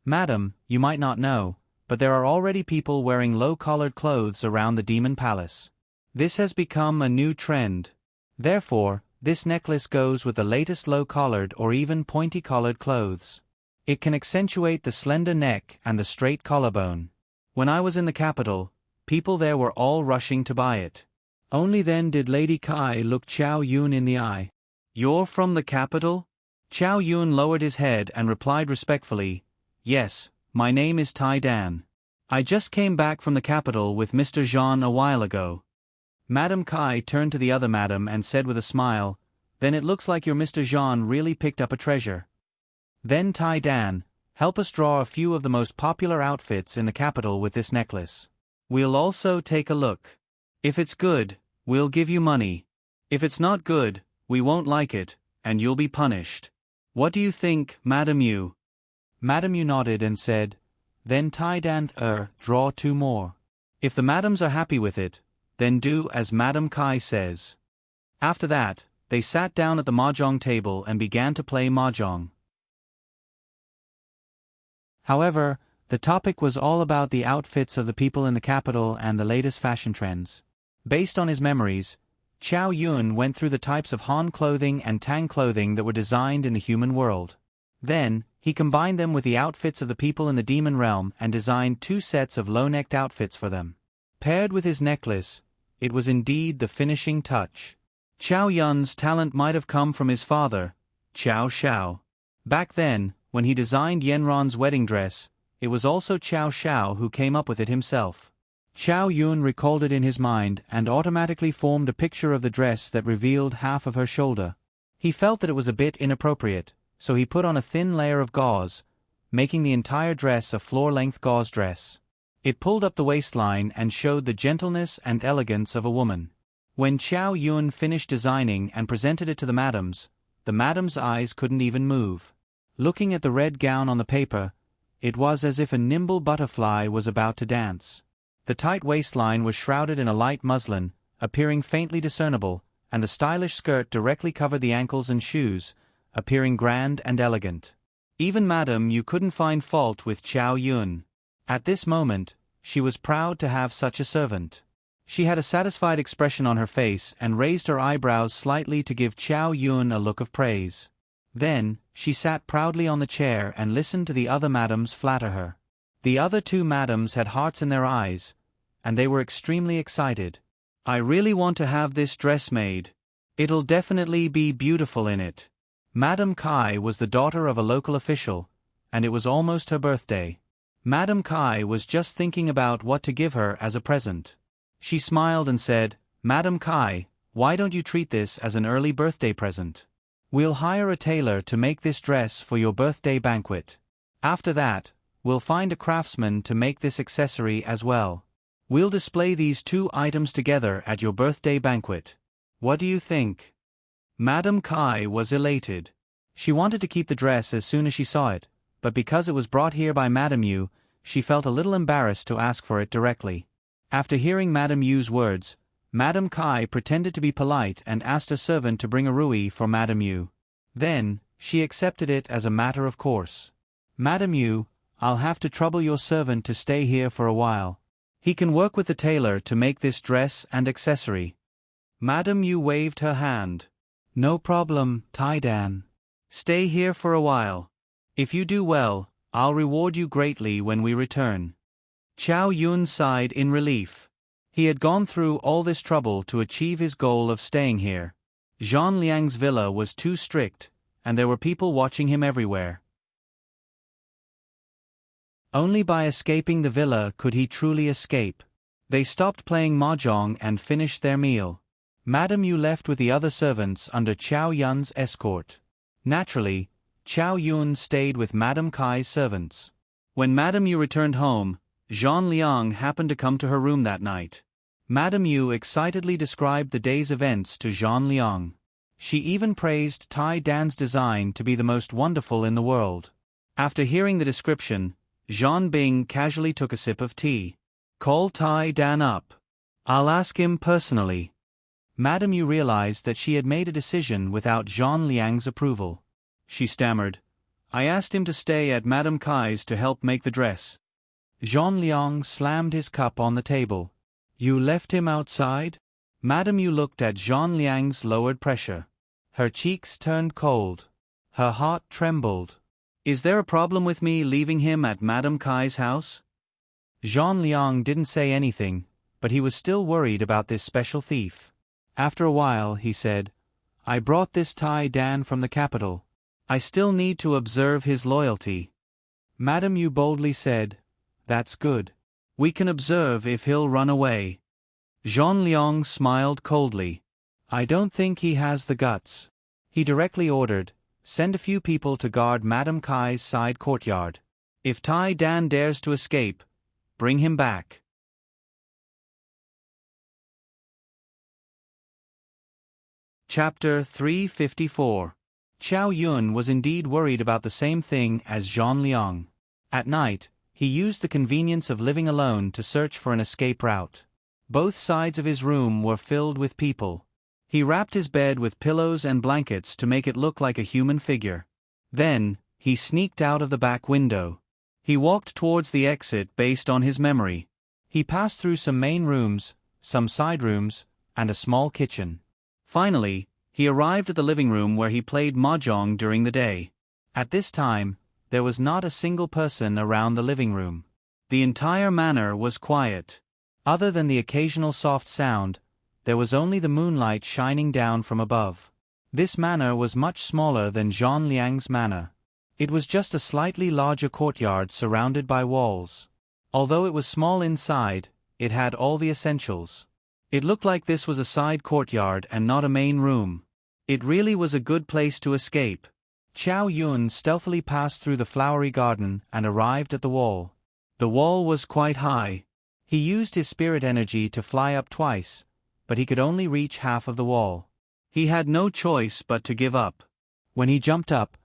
"Madam, you might not know, but there are already people wearing low-collared clothes around the Demon Palace. This has become a new trend. Therefore, this necklace goes with the latest low-collared or even pointy-collared clothes. It can accentuate the slender neck and the straight collarbone. When I was in the capital, people there were all rushing to buy it." Only then did Lady Kai look Chow Yun in the eye. "You're from the capital?" Chow Yun lowered his head and replied respectfully, "Yes, my name is Tai Dan. I just came back from the capital with Mr. Jean a while ago." Madame Kai turned to the other madam and said with a smile, "Then it looks like your Mr. Jean really picked up a treasure. Then Tai Dan, help us draw a few of the most popular outfits in the capital with this necklace. We'll also take a look. If it's good, we'll give you money. If it's not good, we won't like it, and you'll be punished. What do you think, Madame Yu?" Madame Yu nodded and said, "Then Tai Dan, draw 2 more. If the madams are happy with it, then do as Madame Kai says." After that, they sat down at the mahjong table and began to play mahjong. However, the topic was all about the outfits of the people in the capital and the latest fashion trends. Based on his memories, Chow Yun went through the types of Han clothing and Tang clothing that were designed in the human world. Then, he combined them with the outfits of the people in the demon realm and designed 2 sets of low-necked outfits for them. Paired with his necklace, it was indeed the finishing touch. Chow Yun's talent might have come from his father, Chow Shao. Back then, when he designed Yanron's wedding dress, it was also Chow Shao who came up with it himself. Chow Yun recalled it in his mind and automatically formed a picture of the dress that revealed half of her shoulder. He felt that it was a bit inappropriate, so he put on a thin layer of gauze, making the entire dress a floor-length gauze dress. It pulled up the waistline and showed the gentleness and elegance of a woman. When Chow Yun finished designing and presented it to the madams' eyes couldn't even move. Looking at the red gown on the paper, it was as if a nimble butterfly was about to dance. The tight waistline was shrouded in a light muslin, appearing faintly discernible, and the stylish skirt directly covered the ankles and shoes, appearing grand and elegant. Even Madame Yu couldn't find fault with Chow Yun. At this moment, she was proud to have such a servant. She had a satisfied expression on her face and raised her eyebrows slightly to give Chow Yun a look of praise. Then, she sat proudly on the chair and listened to the other madams flatter her. The other 2 madams had hearts in their eyes, and they were extremely excited. "I really want to have this dress made. It'll definitely be beautiful in it." Madame Kai was the daughter of a local official, and it was almost her birthday. Madame Kai was just thinking about what to give her as a present. She smiled and said, "Madame Kai, why don't you treat this as an early birthday present? We'll hire a tailor to make this dress for your birthday banquet. After that, we'll find a craftsman to make this accessory as well. We'll display these 2 items together at your birthday banquet. What do you think?" Madame Kai was elated. She wanted to keep the dress as soon as she saw it, but because it was brought here by Madame Yu, she felt a little embarrassed to ask for it directly. After hearing Madame Yu's words, Madame Kai pretended to be polite and asked a servant to bring a rui for Madame Yu. Then, she accepted it as a matter of course. "Madame Yu, I'll have to trouble your servant to stay here for a while. He can work with the tailor to make this dress and accessory." Madame Yu waved her hand. "No problem, Tai Dan. Stay here for a while. If you do well, I'll reward you greatly when we return." Chow Yun sighed in relief. He had gone through all this trouble to achieve his goal of staying here. Zhang Liang's villa was too strict, and there were people watching him everywhere. Only by escaping the villa could he truly escape. They stopped playing mahjong and finished their meal. Madame Yu left with the other servants under Chow Yun's escort. Naturally, Chow Yun stayed with Madame Kai's servants. When Madame Yu returned home, Zhang Liang happened to come to her room that night. Madame Yu excitedly described the day's events to Zhang Liang. She even praised Tai Dan's design to be the most wonderful in the world. After hearing the description, Zhan Bing casually took a sip of tea. "Call Tai Dan up. I'll ask him personally." Madame Yu realized that she had made a decision without Zhang Liang's approval. She stammered, "I asked him to stay at Madame Kai's to help make the dress." Zhang Liang slammed his cup on the table. "You left him outside?" Madame Yu looked at Zhang Liang's lowered pressure. Her cheeks turned cold. Her heart trembled. "Is there a problem with me leaving him at Madame Kai's house?" Zhang Liang didn't say anything, but he was still worried about this special thief. After a while, he said, "I brought this Tai Dan from the capital. I still need to observe his loyalty." Madame Yu boldly said, "That's good. We can observe if he'll run away." Zhang Liang smiled coldly. "I don't think he has the guts." He directly ordered, "Send a few people to guard Madame Kai's side courtyard. If Tai Dan dares to escape, bring him back." Chapter 354. Chao Yun was indeed worried about the same thing as Zhang Liang. At night, he used the convenience of living alone to search for an escape route. Both sides of his room were filled with people. He wrapped his bed with pillows and blankets to make it look like a human figure. Then, he sneaked out of the back window. He walked towards the exit based on his memory. He passed through some main rooms, some side rooms, and a small kitchen. Finally, he arrived at the living room where he played mahjong during the day. At this time, there was not a single person around the living room. The entire manor was quiet. Other than the occasional soft sound, there was only the moonlight shining down from above. This manor was much smaller than Zhang Liang's manor. It was just a slightly larger courtyard surrounded by walls. Although it was small inside, it had all the essentials. It looked like this was a side courtyard and not a main room. It really was a good place to escape. Chao Yun stealthily passed through the flowery garden and arrived at the wall. The wall was quite high. He used his spirit energy to fly up twice, but he could only reach half of the wall. He had no choice but to give up. When he jumped up,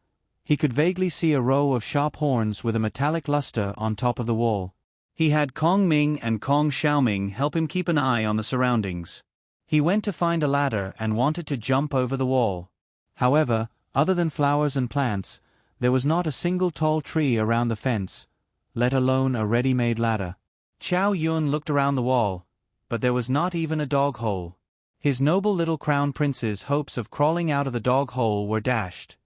he could vaguely see a row of sharp horns with a metallic luster on top of the wall. He had Kong Ming and Kong Xiaoming help him keep an eye on the surroundings. He went to find a ladder and wanted to jump over the wall. However, other than flowers and plants, there was not a single tall tree around the fence, let alone a ready-made ladder. Chao Yun looked around the wall, but there was not even a dog hole. His noble little crown prince's hopes of crawling out of the dog hole were dashed.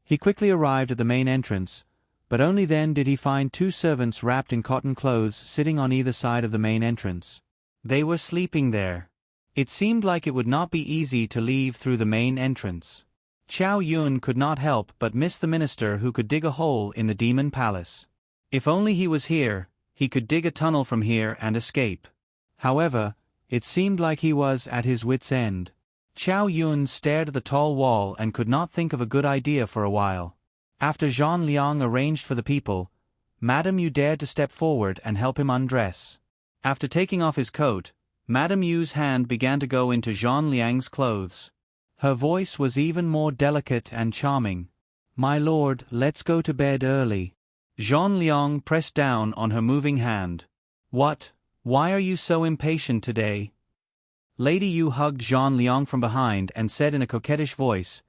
He quickly arrived at the main entrance, but only then did he find two servants wrapped in cotton clothes sitting on either side of the main entrance. They were sleeping there. It seemed like it would not be easy to leave through the main entrance. Chao Yun could not help but miss the minister who could dig a hole in the demon palace. If only he was here, he could dig a tunnel from here and escape. However, it seemed like he was at his wit's end. Chao Yun stared at the tall wall and could not think of a good idea for a while. After Zhang Liang arranged for the people, Madame Yu dared to step forward and help him undress. After taking off his coat, Madame Yu's hand began to go into Zhang Liang's clothes. Her voice was even more delicate and charming. "My lord, let's go to bed early." Zhang Liang pressed down on her moving hand. "What? Why are you so impatient today?" Lady Yu hugged Zhang Liang from behind and said in a coquettish voice,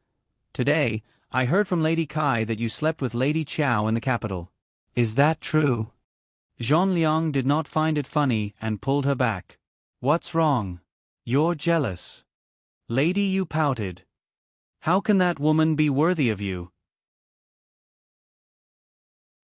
"Today, I heard from Lady Kai that you slept with Lady Chao in the capital. Is that true?" Zhang Liang did not find it funny and pulled her back. "What's wrong? You're jealous." Lady Yu pouted. "How can that woman be worthy of you?"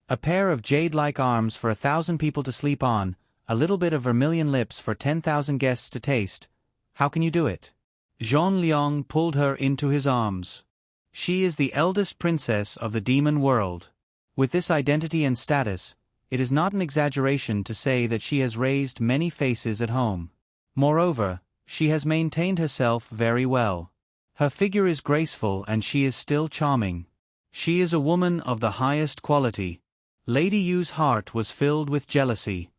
A pair of jade-like arms for 1,000 people to sleep on, a little bit of vermilion lips for 10,000 guests to taste. How can you do it? Zhang Liang pulled her into his arms. She is the eldest princess of the demon world. With this identity and status, it is not an exaggeration to say that she has raised many faces at home. Moreover, she has maintained herself very well. Her figure is graceful and she is still charming. She is a woman of the highest quality. Lady Yu's heart was filled with jealousy.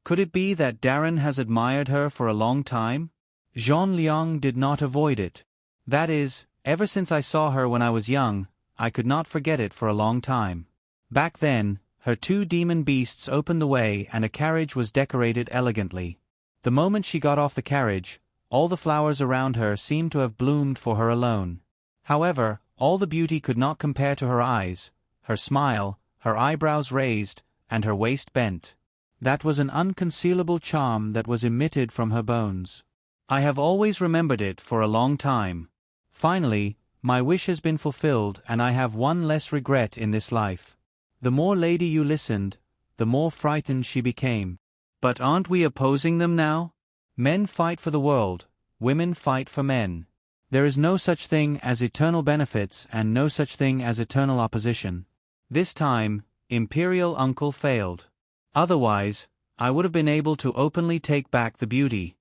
Could it be that Darren has admired her for a long time? Zhang Liang did not avoid it. That is, ever since I saw her when I was young, I could not forget it for a long time. Back then, her two demon beasts opened the way and a carriage was decorated elegantly. The moment she got off the carriage, all the flowers around her seemed to have bloomed for her alone. However, all the beauty could not compare to her eyes, her smile, her eyebrows raised, and her waist bent. That was an unconcealable charm that was emitted from her bones. I have always remembered it for a long time. Finally, my wish has been fulfilled and I have one less regret in this life. The more Lady Yu listened, the more frightened she became. But aren't we opposing them now? Men fight for the world, women fight for men. There is no such thing as eternal benefits and no such thing as eternal opposition. This time, Imperial Uncle failed. Otherwise, I would have been able to openly take back the beauty.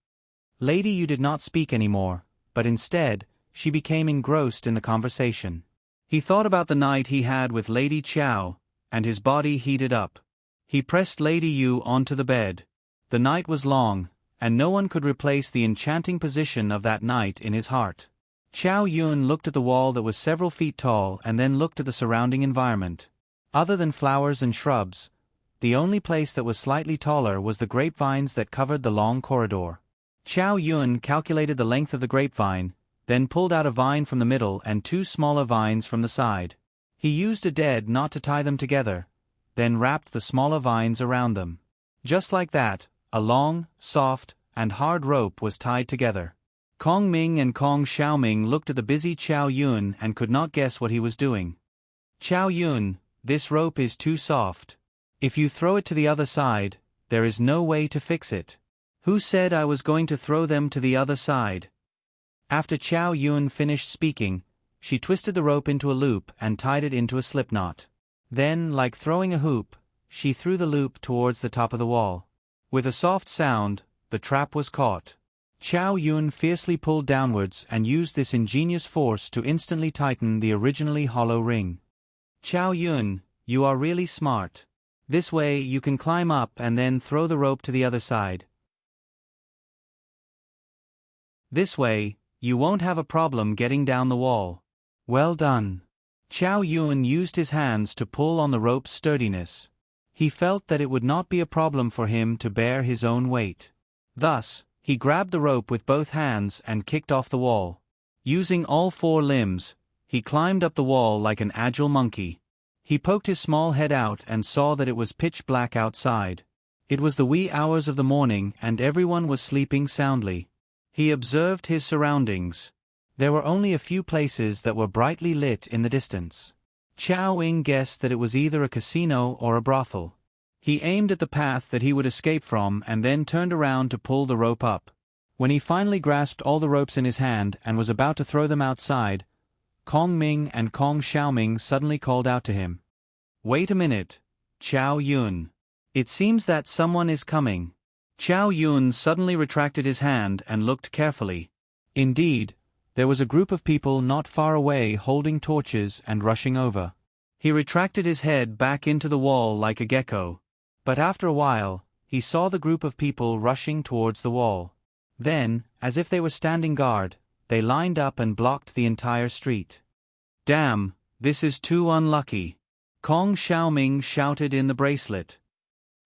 Lady Yu did not speak anymore, but instead, she became engrossed in the conversation. He thought about the night he had with Lady Qiao, and his body heated up. He pressed Lady Yu onto the bed. The night was long, and no one could replace the enchanting position of that night in his heart. Qiao Yun looked at the wall that was several feet tall and then looked at the surrounding environment. Other than flowers and shrubs, the only place that was slightly taller was the grapevines that covered the long corridor. Qiao Yun calculated the length of the grapevine, then pulled out a vine from the middle and two smaller vines from the side. He used a dead knot to tie them together, then wrapped the smaller vines around them. Just like that, a long, soft, and hard rope was tied together. Kong Ming and Kong Xiaoming looked at the busy Qiao Yun and could not guess what he was doing. Qiao Yun, this rope is too soft. If you throw it to the other side, there is no way to fix it. Who said I was going to throw them to the other side? After Qiao Yun finished speaking, she twisted the rope into a loop and tied it into a slip knot. Then, like throwing a hoop, she threw the loop towards the top of the wall. With a soft sound, the trap was caught. Qiao Yun fiercely pulled downwards and used this ingenious force to instantly tighten the originally hollow ring. Qiao Yun, you are really smart. This way you can climb up and then throw the rope to the other side. This way, you won't have a problem getting down the wall. Well done. Qiao Yun used his hands to pull on the rope's sturdiness. He felt that it would not be a problem for him to bear his own weight. Thus, he grabbed the rope with both hands and kicked off the wall. Using all four limbs, he climbed up the wall like an agile monkey. He poked his small head out and saw that it was pitch black outside. It was the wee hours of the morning and everyone was sleeping soundly. He observed his surroundings. There were only a few places that were brightly lit in the distance. Qiao Ying guessed that it was either a casino or a brothel. He aimed at the path that he would escape from and then turned around to pull the rope up. When he finally grasped all the ropes in his hand and was about to throw them outside, Kong Ming and Kong Xiaoming suddenly called out to him. Wait a minute, Qiao Yun. It seems that someone is coming. Qiao Yun suddenly retracted his hand and looked carefully. Indeed, there was a group of people not far away holding torches and rushing over. He retracted his head back into the wall like a gecko. But after a while, he saw the group of people rushing towards the wall. Then, as if they were standing guard, they lined up and blocked the entire street. Damn, this is too unlucky. Kong Xiaoming shouted in the bracelet.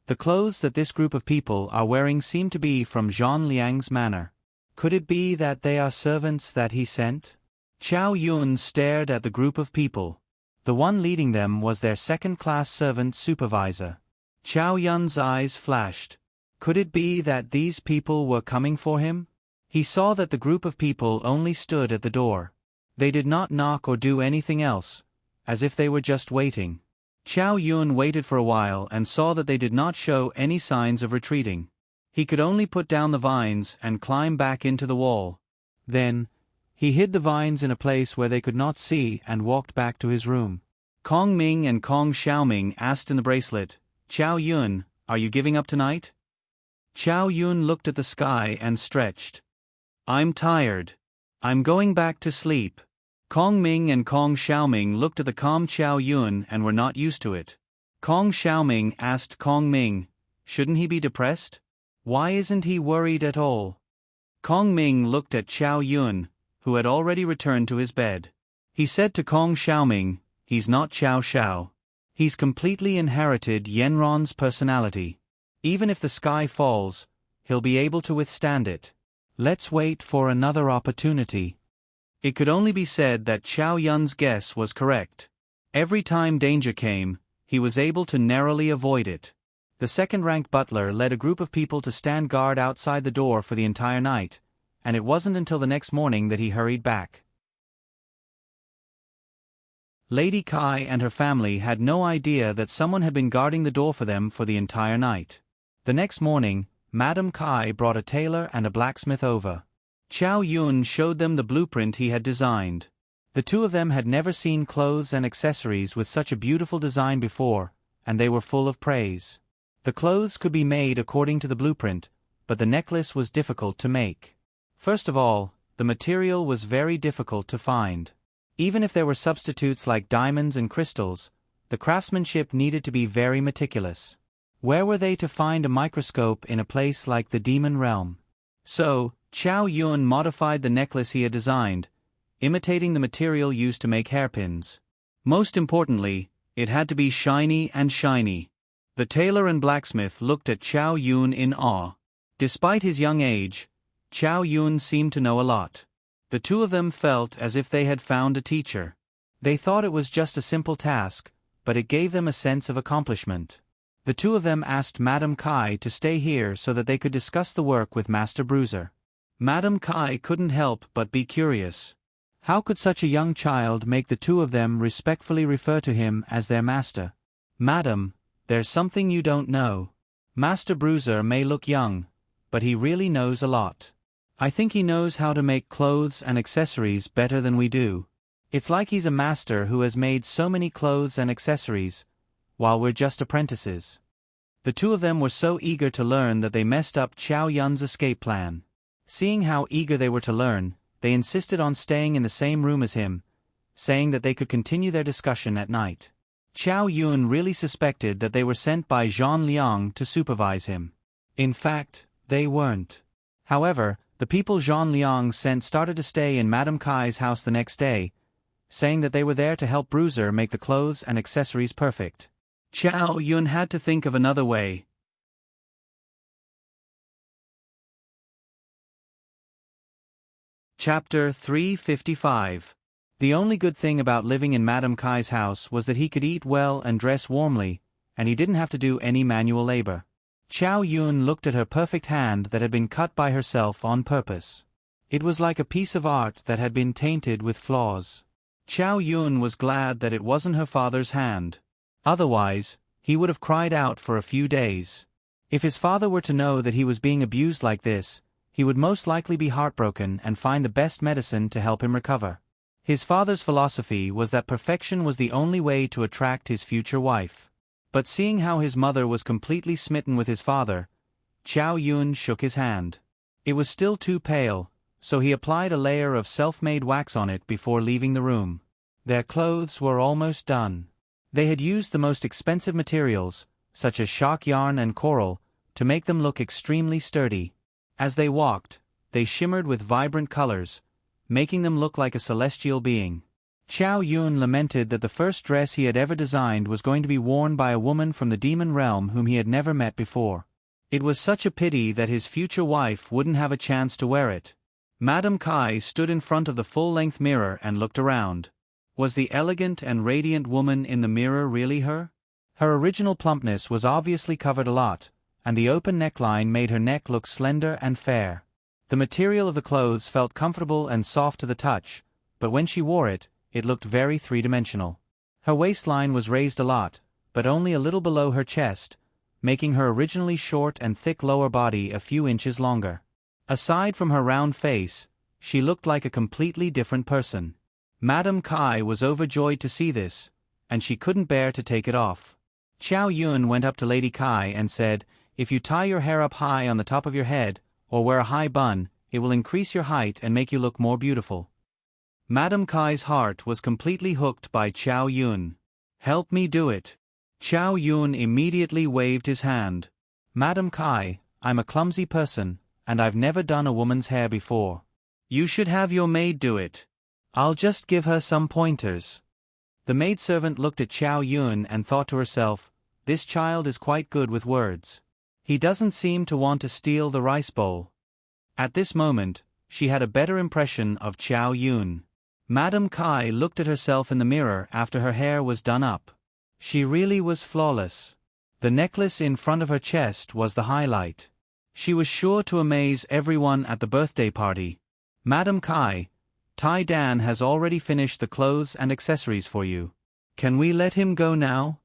The clothes that this group of people are wearing seem to be from Zhang Liang's manor. Could it be that they are servants that he sent? Qiao Yun stared at the group of people. The one leading them was their second-class servant supervisor. Qiao Yun's eyes flashed. Could it be that these people were coming for him? He saw that the group of people only stood at the door. They did not knock or do anything else, as if they were just waiting. Qiao Yun waited for a while and saw that they did not show any signs of retreating. He could only put down the vines and climb back into the wall. Then, he hid the vines in a place where they could not see and walked back to his room. Kong Ming and Kong Xiaoming asked in the bracelet, Qiao Yun, are you giving up tonight? Qiao Yun looked at the sky and stretched. I'm tired. I'm going back to sleep. Kong Ming and Kong Xiaoming looked at the calm Qiao Yun and were not used to it. Kong Xiaoming asked Kong Ming, shouldn't he be depressed? Why isn't he worried at all? Kong Ming looked at Chow Yun, who had already returned to his bed. He said to Kong Xiaoming, "He's not Xiao Xiao. He's completely inherited Yanron's personality. Even if the sky falls, he'll be able to withstand it. Let's wait for another opportunity." It could only be said that Chow Yun's guess was correct. Every time danger came, he was able to narrowly avoid it. The second-rank butler led a group of people to stand guard outside the door for the entire night, and it wasn't until the next morning that he hurried back. Lady Kai and her family had no idea that someone had been guarding the door for them for the entire night. The next morning, Madame Kai brought a tailor and a blacksmith over. Chow Yun showed them the blueprint he had designed. The two of them had never seen clothes and accessories with such a beautiful design before, and they were full of praise. The clothes could be made according to the blueprint, but the necklace was difficult to make. First of all, the material was very difficult to find. Even if there were substitutes like diamonds and crystals, the craftsmanship needed to be very meticulous. Where were they to find a microscope in a place like the Demon Realm? So, Chow Yun modified the necklace he had designed, imitating the material used to make hairpins. Most importantly, it had to be shiny and shiny. The tailor and blacksmith looked at Chow Yun in awe. Despite his young age, Chow Yun seemed to know a lot. The two of them felt as if they had found a teacher. They thought it was just a simple task, but it gave them a sense of accomplishment. The two of them asked Madame Kai to stay here so that they could discuss the work with Master Bruiser. Madame Kai couldn't help but be curious. How could such a young child make the two of them respectfully refer to him as their master? "Madam, there's something you don't know. Master Bruiser may look young, but he really knows a lot. I think he knows how to make clothes and accessories better than we do. It's like he's a master who has made so many clothes and accessories, while we're just apprentices." The two of them were so eager to learn that they messed up Chow Yun's escape plan. Seeing how eager they were to learn, they insisted on staying in the same room as him, saying that they could continue their discussion at night. Chow Yun really suspected that they were sent by Zhang Liang to supervise him. In fact, they weren't. However, the people Zhang Liang sent started to stay in Madame Kai's house the next day, saying that they were there to help Bruiser make the clothes and accessories perfect. Chow Yun had to think of another way. Chapter 355. The only good thing about living in Madame Kai's house was that he could eat well and dress warmly, and he didn't have to do any manual labor. Chow Yun looked at her perfect hand that had been cut by herself on purpose. It was like a piece of art that had been tainted with flaws. Chow Yun was glad that it wasn't her father's hand. Otherwise, he would have cried out for a few days. If his father were to know that he was being abused like this, he would most likely be heartbroken and find the best medicine to help him recover. His father's philosophy was that perfection was the only way to attract his future wife. But seeing how his mother was completely smitten with his father, Chow Yun shook his hand. It was still too pale, so he applied a layer of self-made wax on it before leaving the room. Their clothes were almost done. They had used the most expensive materials, such as shark yarn and coral, to make them look extremely sturdy. As they walked, they shimmered with vibrant colors, making them look like a celestial being. Chow Yun lamented that the first dress he had ever designed was going to be worn by a woman from the demon realm whom he had never met before. It was such a pity that his future wife wouldn't have a chance to wear it. Madame Kai stood in front of the full-length mirror and looked around. Was the elegant and radiant woman in the mirror really her? Her original plumpness was obviously covered a lot, and the open neckline made her neck look slender and fair. The material of the clothes felt comfortable and soft to the touch, but when she wore it, it looked very three-dimensional. Her waistline was raised a lot, but only a little below her chest, making her originally short and thick lower body a few inches longer. Aside from her round face, she looked like a completely different person. Madame Kai was overjoyed to see this, and she couldn't bear to take it off. Chow Yun went up to Lady Kai and said, "If you tie your hair up high on the top of your head, or wear a high bun, it will increase your height and make you look more beautiful." Madame Kai's heart was completely hooked by Chow Yun. "Help me do it." Chow Yun immediately waved his hand. "Madame Kai, I'm a clumsy person, and I've never done a woman's hair before. You should have your maid do it. I'll just give her some pointers." The maidservant looked at Chow Yun and thought to herself, "This child is quite good with words. He doesn't seem to want to steal the rice bowl." At this moment, she had a better impression of Chow Yun. Madame Kai looked at herself in the mirror after her hair was done up. She really was flawless. The necklace in front of her chest was the highlight. She was sure to amaze everyone at the birthday party. "Madame Kai, Tai Dan has already finished the clothes and accessories for you. Can we let him go now?"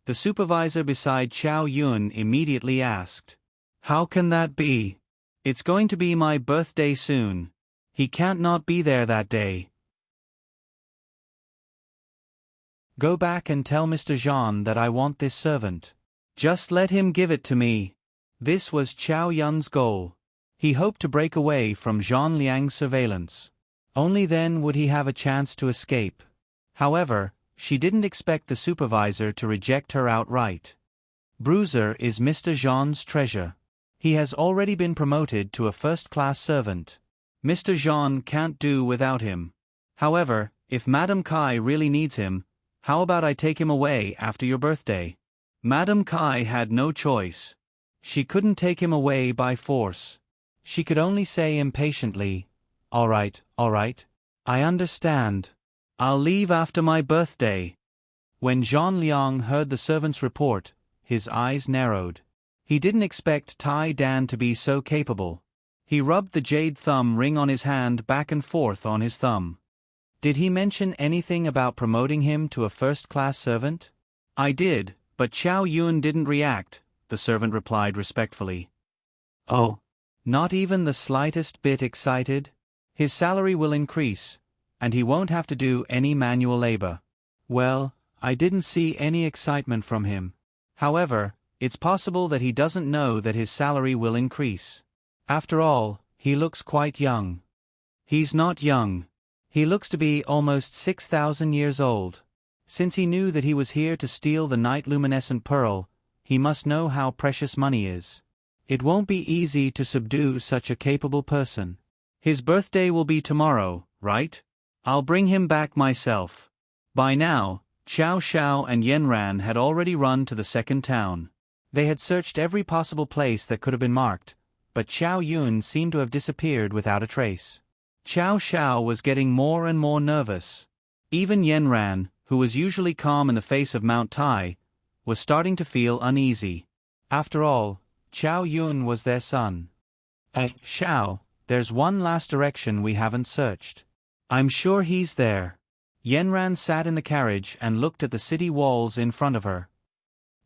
The supervisor beside Chow Yun immediately asked. "How can that be? It's going to be my birthday soon. He can't not be there that day." "Go back and tell Mr. Jean that I want this servant. Just let him give it to me." This was Chow Yun's goal. He hoped to break away from Zhang Liang's surveillance. Only then would he have a chance to escape. However, she didn't expect the supervisor to reject her outright. Bruiser is Mr. Jean's treasure. He has already been promoted to a first-class servant. Mr. Jean can't do without him. However, if Madame Kai really needs him, how about I take him away after your birthday? Madame Kai had no choice. She couldn't take him away by force. She could only say impatiently, all right, I understand. I'll leave after my birthday." When Zhang Liang heard the servant's report, his eyes narrowed. He didn't expect Tai Dan to be so capable. He rubbed the jade thumb ring on his hand back and forth on his thumb. "Did he mention anything about promoting him to a first-class servant?" "I did, but Chow Yun didn't react," the servant replied respectfully. "Oh, not even the slightest bit excited? His salary will increase, and he won't have to do any manual labor." "Well, I didn't see any excitement from him. However, it's possible that he doesn't know that his salary will increase. After all, he looks quite young." "He's not young. He looks to be almost 6,000 years old. Since he knew that he was here to steal the night luminescent pearl, he must know how precious money is. It won't be easy to subdue such a capable person. His birthday will be tomorrow, right? I'll bring him back myself." By now, Chow Shao and Yenran had already run to the second town. They had searched every possible place that could have been marked, but Chow Yun seemed to have disappeared without a trace. Chow Shao was getting more and more nervous. Even Yenran, who was usually calm in the face of Mount Tai, was starting to feel uneasy. After all, Chow Yun was their son. Shao, there's one last direction we haven't searched. I'm sure he's there." Yenran sat in the carriage and looked at the city walls in front of her.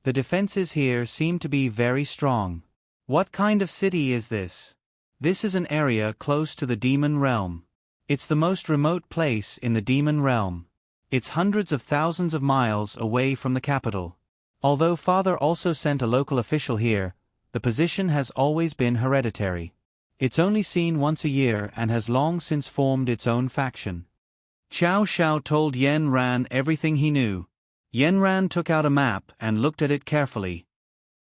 The defenses here seem to be very strong. What kind of city is this? This is an area close to the demon realm. It's the most remote place in the demon realm. It's hundreds of thousands of miles away from the capital. Although father also sent a local official here, the position has always been hereditary. It's only seen once a year and has long since formed its own faction. Chow Shao told Yenran everything he knew. Yenran took out a map and looked at it carefully.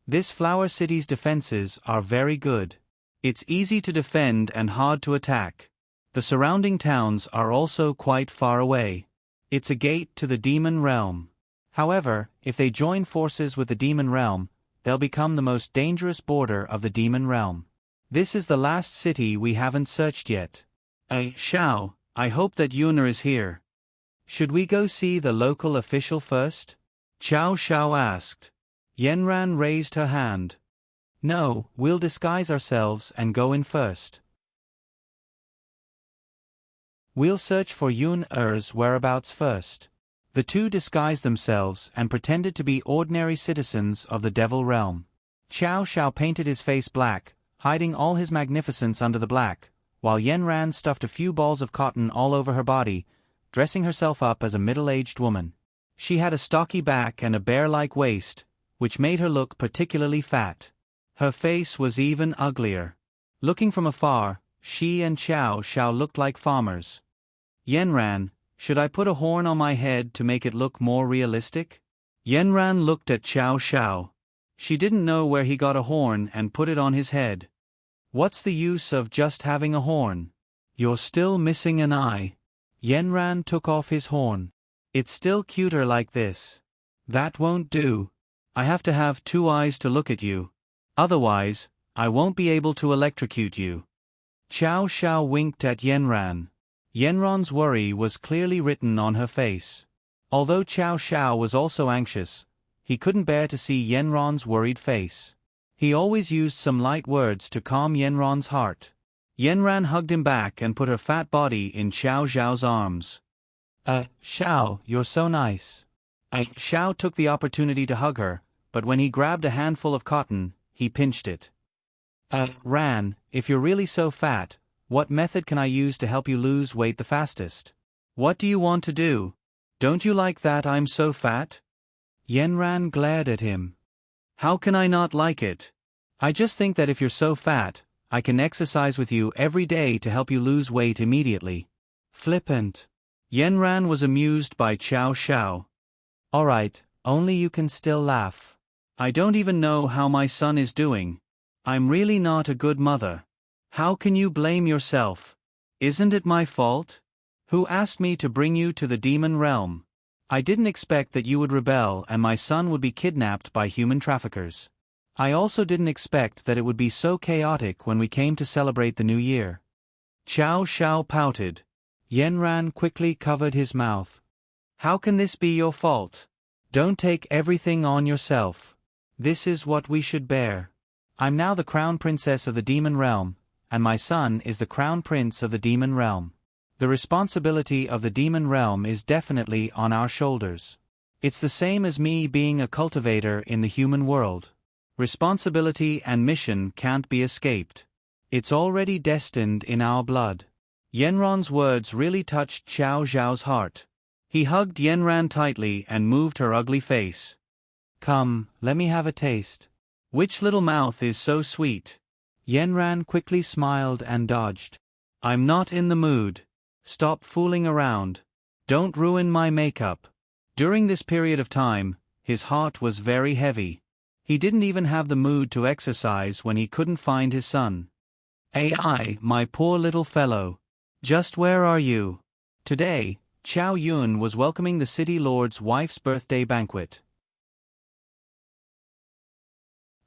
This flower city's defenses are very good. It's easy to defend and hard to attack. The surrounding towns are also quite far away. It's a gate to the demon realm. However, if they join forces with the demon realm, they'll become the most dangerous border of the demon realm. This is the last city we haven't searched yet. Shao, I hope that Yuner is here. Should we go see the local official first? Chow Shao asked. Yenran raised her hand. No, we'll disguise ourselves and go in first. We'll search for Yun Er's whereabouts first. The two disguised themselves and pretended to be ordinary citizens of the Devil Realm. Chow Shao painted his face black, hiding all his magnificence under the black, while Yenran stuffed a few balls of cotton all over her body, dressing herself up as a middle-aged woman. She had a stocky back and a bear-like waist, which made her look particularly fat. Her face was even uglier. Looking from afar, she and Chow Shao looked like farmers. Yenran, should I put a horn on my head to make it look more realistic? Yenran looked at Chow Shao. She didn't know where he got a horn and put it on his head. What's the use of just having a horn? You're still missing an eye. Yenran took off his horn. It's still cuter like this. That won't do. I have to have 2 eyes to look at you. Otherwise, I won't be able to electrocute you. Xiao Xiao winked at Yenran. Yenran's worry was clearly written on her face. Although Xiao Xiao was also anxious, he couldn't bear to see Yenran's worried face. He always used some light words to calm Yenran's heart. Yenran hugged him back and put her fat body in Xiao Xiao's arms. Xiao, you're so nice. Xiao took the opportunity to hug her, but when he grabbed a handful of cotton, he pinched it. Ran, if you're really so fat, what method can I use to help you lose weight the fastest? What do you want to do? Don't you like that I'm so fat? Yenran glared at him. How can I not like it? I just think that if you're so fat, I can exercise with you every day to help you lose weight immediately. Flippant. Yenran was amused by Xiao Xiao. Alright, only you can still laugh. I don't even know how my son is doing. I'm really not a good mother. How can you blame yourself? Isn't it my fault? Who asked me to bring you to the demon realm? I didn't expect that you would rebel and my son would be kidnapped by human traffickers. I also didn't expect that it would be so chaotic when we came to celebrate the new year. Xiao Xiao pouted. Yenran quickly covered his mouth. How can this be your fault? Don't take everything on yourself. This is what we should bear. I'm now the crown princess of the demon realm, and my son is the crown prince of the demon realm. The responsibility of the demon realm is definitely on our shoulders. It's the same as me being a cultivator in the human world. Responsibility and mission can't be escaped. It's already destined in our blood. Yenran's words really touched Xiao Xiao's heart. He hugged Yenran tightly and moved her ugly face. Come, let me have a taste. Which little mouth is so sweet? Yenran quickly smiled and dodged. I'm not in the mood. Stop fooling around. Don't ruin my makeup. During this period of time, his heart was very heavy. He didn't even have the mood to exercise when he couldn't find his son. AI, my poor little fellow. Just where are you? Today, Qiao Yun was welcoming the city lord's wife's birthday banquet.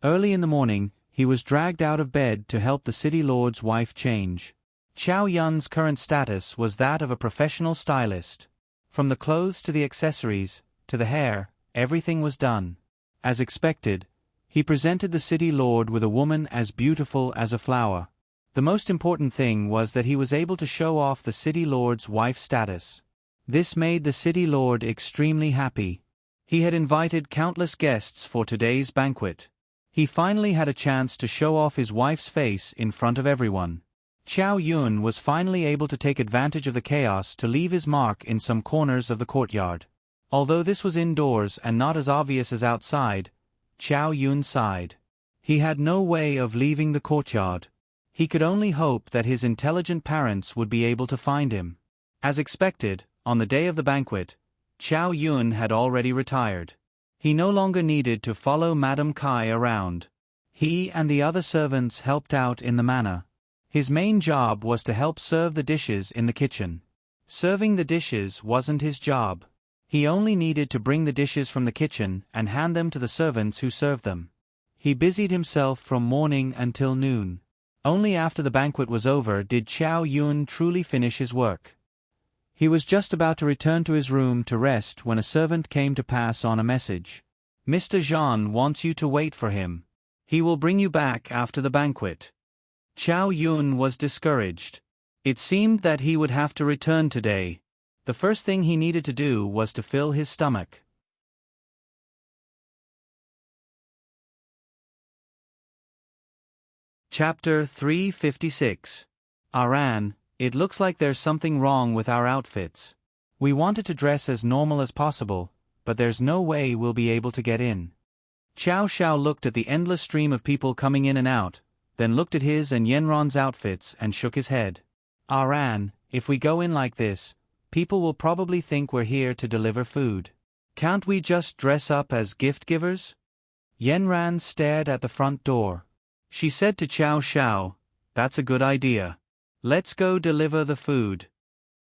Early in the morning, he was dragged out of bed to help the city lord's wife change. Qiao Yun's current status was that of a professional stylist. From the clothes to the accessories, to the hair, everything was done. As expected, he presented the city lord with a woman as beautiful as a flower. The most important thing was that he was able to show off the city lord's wife's status. This made the city lord extremely happy. He had invited countless guests for today's banquet. He finally had a chance to show off his wife's face in front of everyone. Qiao Yun was finally able to take advantage of the chaos to leave his mark in some corners of the courtyard. Although this was indoors and not as obvious as outside, Qiao Yun sighed. He had no way of leaving the courtyard. He could only hope that his intelligent parents would be able to find him. As expected, on the day of the banquet, Qiao Yun had already retired. He no longer needed to follow Madame Kai around. He and the other servants helped out in the manor. His main job was to help serve the dishes in the kitchen. Serving the dishes wasn't his job. He only needed to bring the dishes from the kitchen and hand them to the servants who served them. He busied himself from morning until noon. Only after the banquet was over did Qiao Yun truly finish his work. He was just about to return to his room to rest when a servant came to pass on a message. Mr. Zhang wants you to wait for him. He will bring you back after the banquet. Qiao Yun was discouraged. It seemed that he would have to return today. The first thing he needed to do was to fill his stomach. Chapter 356. Aran, it looks like there's something wrong with our outfits. We wanted to dress as normal as possible, but there's no way we'll be able to get in. Xiao Xiao looked at the endless stream of people coming in and out, then looked at his and Yenron's outfits and shook his head. Aran, if we go in like this, people will probably think we're here to deliver food. Can't we just dress up as gift givers? Yanran stared at the front door. She said to Chow Shao, "That's a good idea. Let's go deliver the food."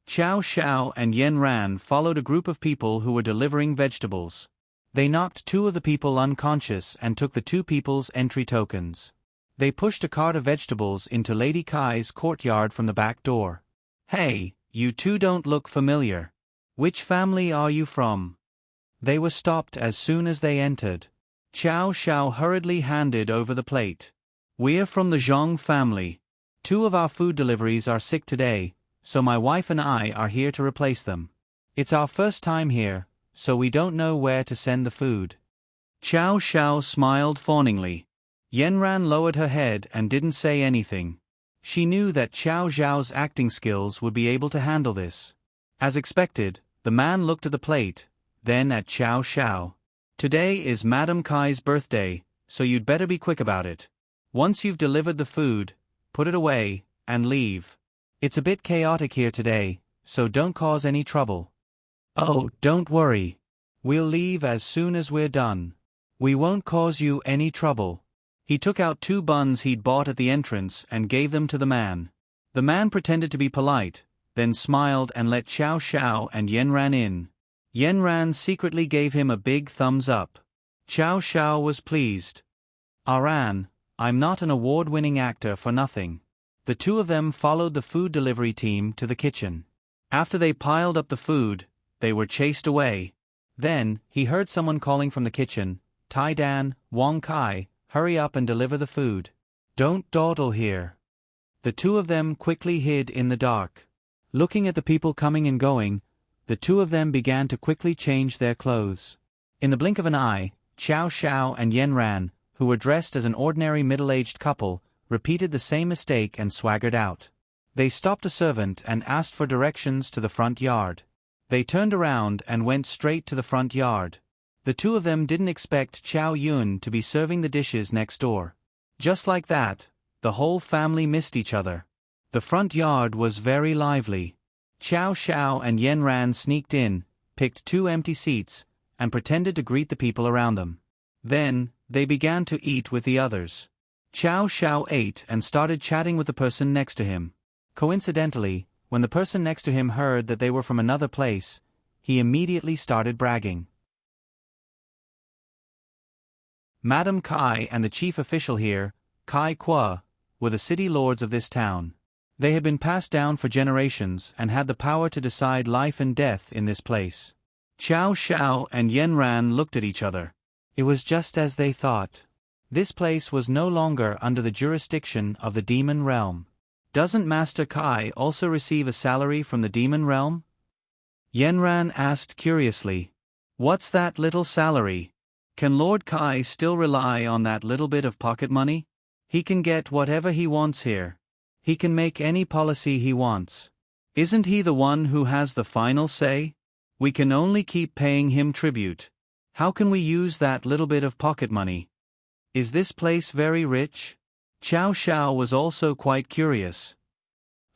Chow Shao and Yanran followed a group of people who were delivering vegetables. They knocked 2 of the people unconscious and took the 2 people's entry tokens. They pushed a cart of vegetables into Lady Kai's courtyard from the back door. "Hey, you 2 don't look familiar. Which family are you from?" They were stopped as soon as they entered. Chow Shao hurriedly handed over the plate. "We're from the Zhang family. 2 of our food deliveries are sick today, so my wife and I are here to replace them. It's our first time here, so we don't know where to send the food." Chow Shao smiled fawningly. Yanran lowered her head and didn't say anything. She knew that Chow Zhao's acting skills would be able to handle this. As expected, the man looked at the plate, then at Chow Shao. "Today is Madam Kai's birthday, so you'd better be quick about it. Once you've delivered the food, put it away, and leave. It's a bit chaotic here today, so don't cause any trouble." "Oh, don't worry. We'll leave as soon as we're done. We won't cause you any trouble." He took out 2 buns he'd bought at the entrance and gave them to the man. The man pretended to be polite, then smiled and let Chow Shao and Yanran in. Yanran secretly gave him a big thumbs up. Chow Shao was pleased. "Aran, I'm not an award-winning actor for nothing." The 2 of them followed the food delivery team to the kitchen. After they piled up the food, they were chased away. Then, he heard someone calling from the kitchen, "Tai Dan, Wong Kai, hurry up and deliver the food. Don't dawdle here." The 2 of them quickly hid in the dark. Looking at the people coming and going, the 2 of them began to quickly change their clothes. In the blink of an eye, Chow Shao and Yanran, who were dressed as an ordinary middle-aged couple, repeated the same mistake and swaggered out. They stopped a servant and asked for directions to the front yard. They turned around and went straight to the front yard. The 2 of them didn't expect Chow Yun to be serving the dishes next door. Just like that, the whole family missed each other. The front yard was very lively. Chow Shao and Yanran sneaked in, picked 2 empty seats, and pretended to greet the people around them. Then, they began to eat with the others. Chow Shao ate and started chatting with the person next to him. Coincidentally, when the person next to him heard that they were from another place, he immediately started bragging. Madam Kai and the chief official here, Kai Kwa, were the city lords of this town. They had been passed down for generations and had the power to decide life and death in this place. Chow Shao and Yanran looked at each other. It was just as they thought. This place was no longer under the jurisdiction of the demon realm. Doesn't Master Kai also receive a salary from the demon realm? Yanran asked curiously. What's that little salary? Can Lord Kai still rely on that little bit of pocket money? He can get whatever he wants here. He can make any policy he wants. Isn't he the one who has the final say? We can only keep paying him tribute. How can we use that little bit of pocket money? Is this place very rich? Chow Shao was also quite curious.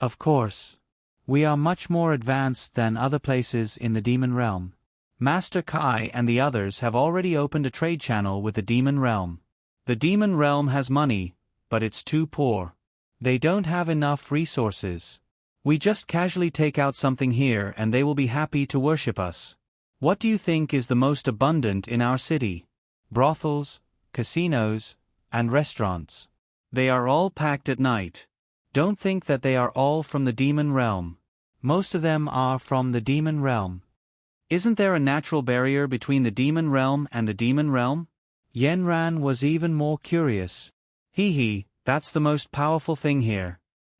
Of course. We are much more advanced than other places in the demon realm. Master Kai and the others have already opened a trade channel with the demon realm. The demon realm has money, but it's too poor. They don't have enough resources. We just casually take out something here and they will be happy to worship us. What do you think is the most abundant in our city? Brothels, casinos, and restaurants. They are all packed at night. Don't think that they are all from the demon realm. Most of them are from the demon realm. Isn't there a natural barrier between the demon realm and the demon realm? Yanran was even more curious. That's the most powerful thing here.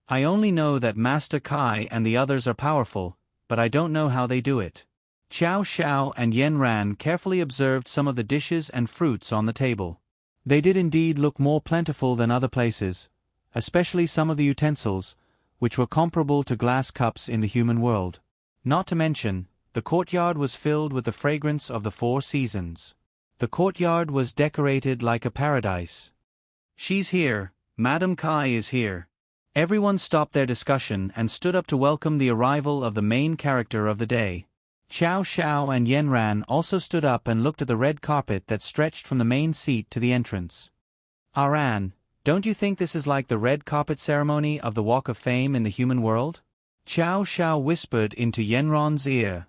I only know that Master Kai and the others are powerful, but I don't know how they do it. Chow Shao and Yanran carefully observed some of the dishes and fruits on the table. They did indeed look more plentiful than other places, especially some of the utensils, which were comparable to glass cups in the human world. Not to mention, the courtyard was filled with the fragrance of the 4 seasons. The courtyard was decorated like a paradise. She's here, Madam Kai is here. Everyone stopped their discussion and stood up to welcome the arrival of the main character of the day. Xiao Xiao and Yanran also stood up and looked at the red carpet that stretched from the main seat to the entrance. Aran, don't you think this is like the red carpet ceremony of the Walk of Fame in the human world? Xiao Xiao whispered into Yanran's ear.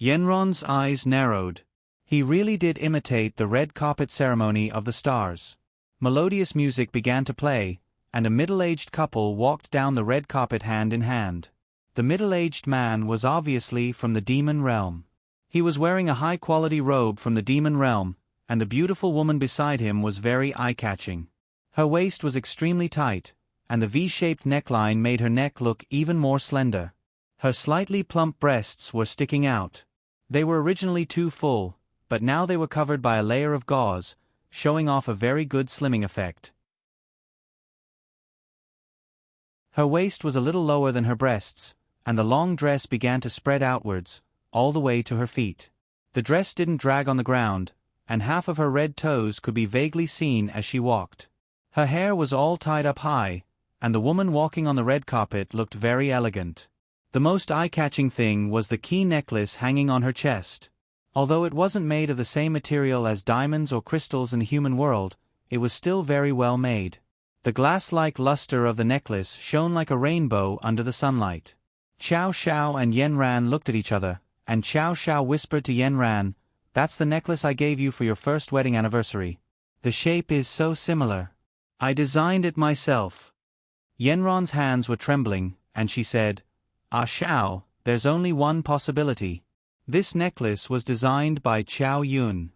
Yanran's eyes narrowed. He really did imitate the red carpet ceremony of the stars. Melodious music began to play, and a middle-aged couple walked down the red carpet hand in hand. The middle-aged man was obviously from the demon realm. He was wearing a high-quality robe from the demon realm, and the beautiful woman beside him was very eye-catching. Her waist was extremely tight, and the V-shaped neckline made her neck look even more slender. Her slightly plump breasts were sticking out. They were originally too full, but now they were covered by a layer of gauze, showing off a very good slimming effect. Her waist was a little lower than her breasts, and the long dress began to spread outwards, all the way to her feet. The dress didn't drag on the ground, and half of her red toes could be vaguely seen as she walked. Her hair was all tied up high, and the woman walking on the red carpet looked very elegant. The most eye-catching thing was the key necklace hanging on her chest. Although it wasn't made of the same material as diamonds or crystals in the human world, it was still very well made. The glass-like luster of the necklace shone like a rainbow under the sunlight. Xiao Xiao and Yanran looked at each other, and Xiao Xiao whispered to Yanran, "That's the necklace I gave you for your first wedding anniversary. The shape is so similar. I designed it myself." Yanran's hands were trembling, and she said, "Ah Xiao, there's only one possibility. This necklace was designed by Xiao Yun."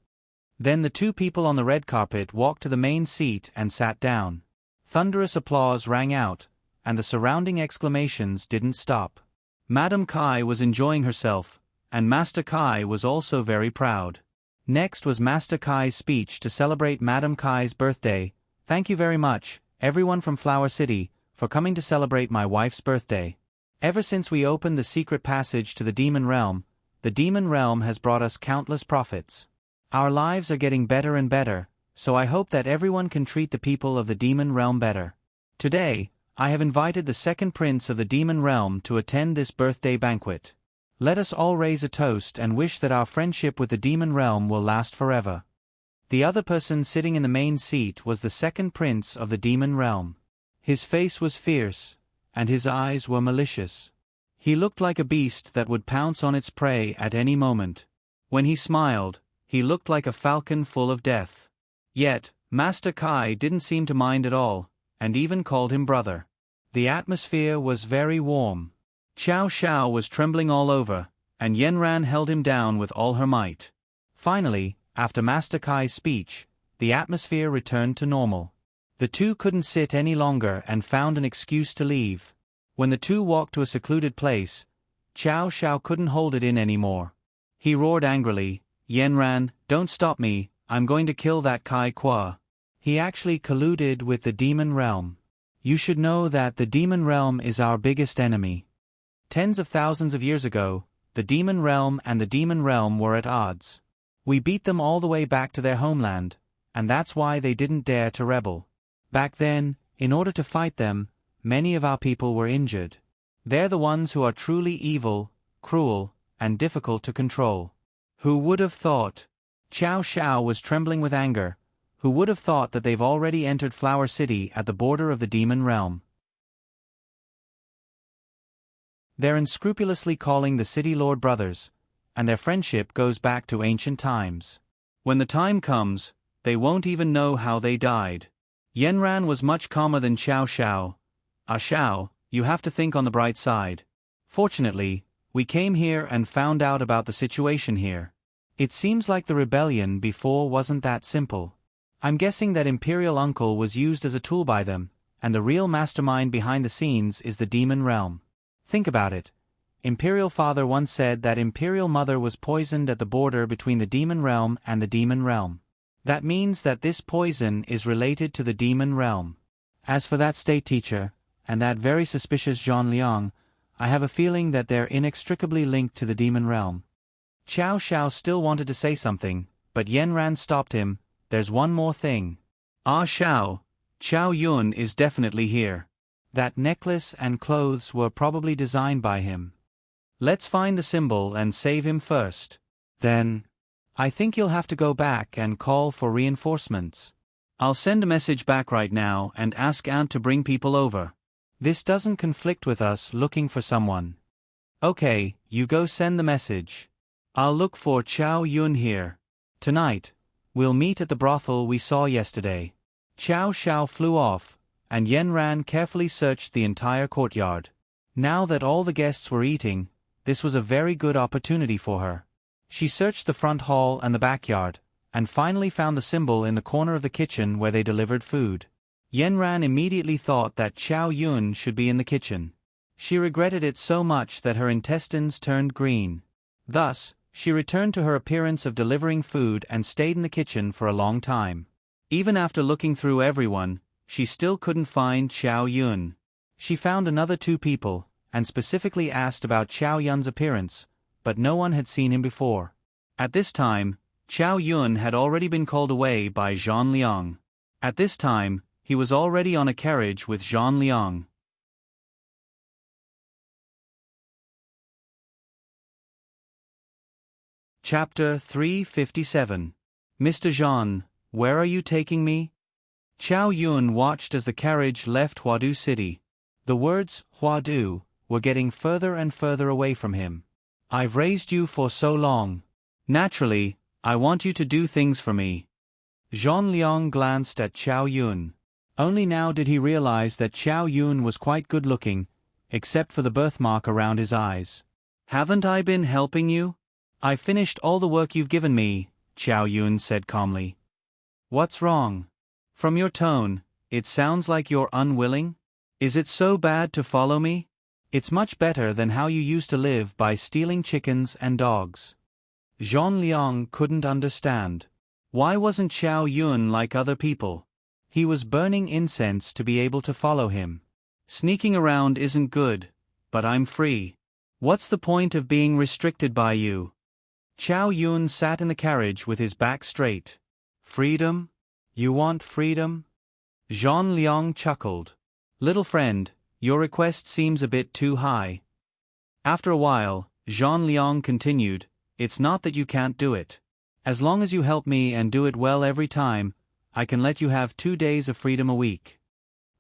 Then the two people on the red carpet walked to the main seat and sat down. Thunderous applause rang out, and the surrounding exclamations didn't stop. Madame Kai was enjoying herself, and Master Kai was also very proud. Next was Master Kai's speech to celebrate Madame Kai's birthday. "Thank you very much, everyone from Flower City, for coming to celebrate my wife's birthday. Ever since we opened the secret passage to the demon realm has brought us countless profits. Our lives are getting better and better, so I hope that everyone can treat the people of the demon realm better. Today, I have invited the second prince of the demon realm to attend this birthday banquet. Let us all raise a toast and wish that our friendship with the demon realm will last forever." The other person sitting in the main seat was the second prince of the demon realm. His face was fierce, and his eyes were malicious. He looked like a beast that would pounce on its prey at any moment. When he smiled, he looked like a falcon full of death. Yet, Master Kai didn't seem to mind at all, and even called him brother. The atmosphere was very warm. Xiao Xiao was trembling all over, and Yanran held him down with all her might. Finally, after Master Kai's speech, the atmosphere returned to normal. The two couldn't sit any longer and found an excuse to leave. When the two walked to a secluded place, Xiao Xiao couldn't hold it in anymore. He roared angrily, "Yanran, don't stop me, I'm going to kill that Kai Kwa. He actually colluded with the demon realm. You should know that the demon realm is our biggest enemy. Tens of thousands of years ago, the demon realm and the demon realm were at odds. We beat them all the way back to their homeland, and that's why they didn't dare to rebel. Back then, in order to fight them, many of our people were injured. They're the ones who are truly evil, cruel, and difficult to control. Who would have thought?" Xiao Xiao was trembling with anger. Who would have thought that they've already entered Flower City at the border of the demon realm? They're unscrupulously calling the City Lord brothers, and their friendship goes back to ancient times. When the time comes, they won't even know how they died. Yanran was much calmer than Xiao Xiao. "Ah Xiao, you have to think on the bright side. Fortunately, we came here and found out about the situation here. It seems like the rebellion before wasn't that simple. I'm guessing that Imperial Uncle was used as a tool by them, and the real mastermind behind the scenes is the demon realm. Think about it. Imperial Father once said that Imperial Mother was poisoned at the border between the demon realm and the demon realm. That means that this poison is related to the demon realm. As for that state teacher, and that very suspicious Zhang Liang, I have a feeling that they're inextricably linked to the demon realm." Xiao Xiao still wanted to say something, but Yanran stopped him. "There's one more thing. Ah Xiao, Xiao Yun is definitely here. That necklace and clothes were probably designed by him." Let's find the symbol and save him first. Then, I think you'll have to go back and call for reinforcements. I'll send a message back right now and ask Aunt to bring people over. This doesn't conflict with us looking for someone. Okay, you go send the message. I'll look for Chow Yun here. Tonight, we'll meet at the brothel we saw yesterday. Chow Xiao flew off, and Yen Ran carefully searched the entire courtyard. Now that all the guests were eating, this was a very good opportunity for her. She searched the front hall and the backyard, and finally found the symbol in the corner of the kitchen where they delivered food. Yen Ran immediately thought that Chow Yun should be in the kitchen. She regretted it so much that her intestines turned green. Thus, she returned to her appearance of delivering food and stayed in the kitchen for a long time. Even after looking through everyone, she still couldn't find Chow Yun. She found another 2 people, and specifically asked about Chow Yun's appearance, but no one had seen him before. At this time, Chow Yun had already been called away by Zhang Liang. At this time, he was already on a carriage with Zhang Liang. Chapter 357. Mr. Zhang, where are you taking me? Chow Yun watched as the carriage left Huadu City. The words, Huadu, were getting further and further away from him. I've raised you for so long. Naturally, I want you to do things for me. Zhang Liang glanced at Chow Yun. Only now did he realize that Chow Yun was quite good-looking, except for the birthmark around his eyes. Haven't I been helping you? I finished all the work you've given me, Chow Yun said calmly. What's wrong? From your tone, it sounds like you're unwilling. Is it so bad to follow me? It's much better than how you used to live by stealing chickens and dogs. Zhang Liang couldn't understand. Why wasn't Chow Yun like other people? He was burning incense to be able to follow him. Sneaking around isn't good, but I'm free. What's the point of being restricted by you? Chow Yun sat in the carriage with his back straight. Freedom? You want freedom? Zhang Liang chuckled. Little friend, your request seems a bit too high. After a while, Zhang Liang continued, it's not that you can't do it. As long as you help me and do it well every time, I can let you have 2 days of freedom a week.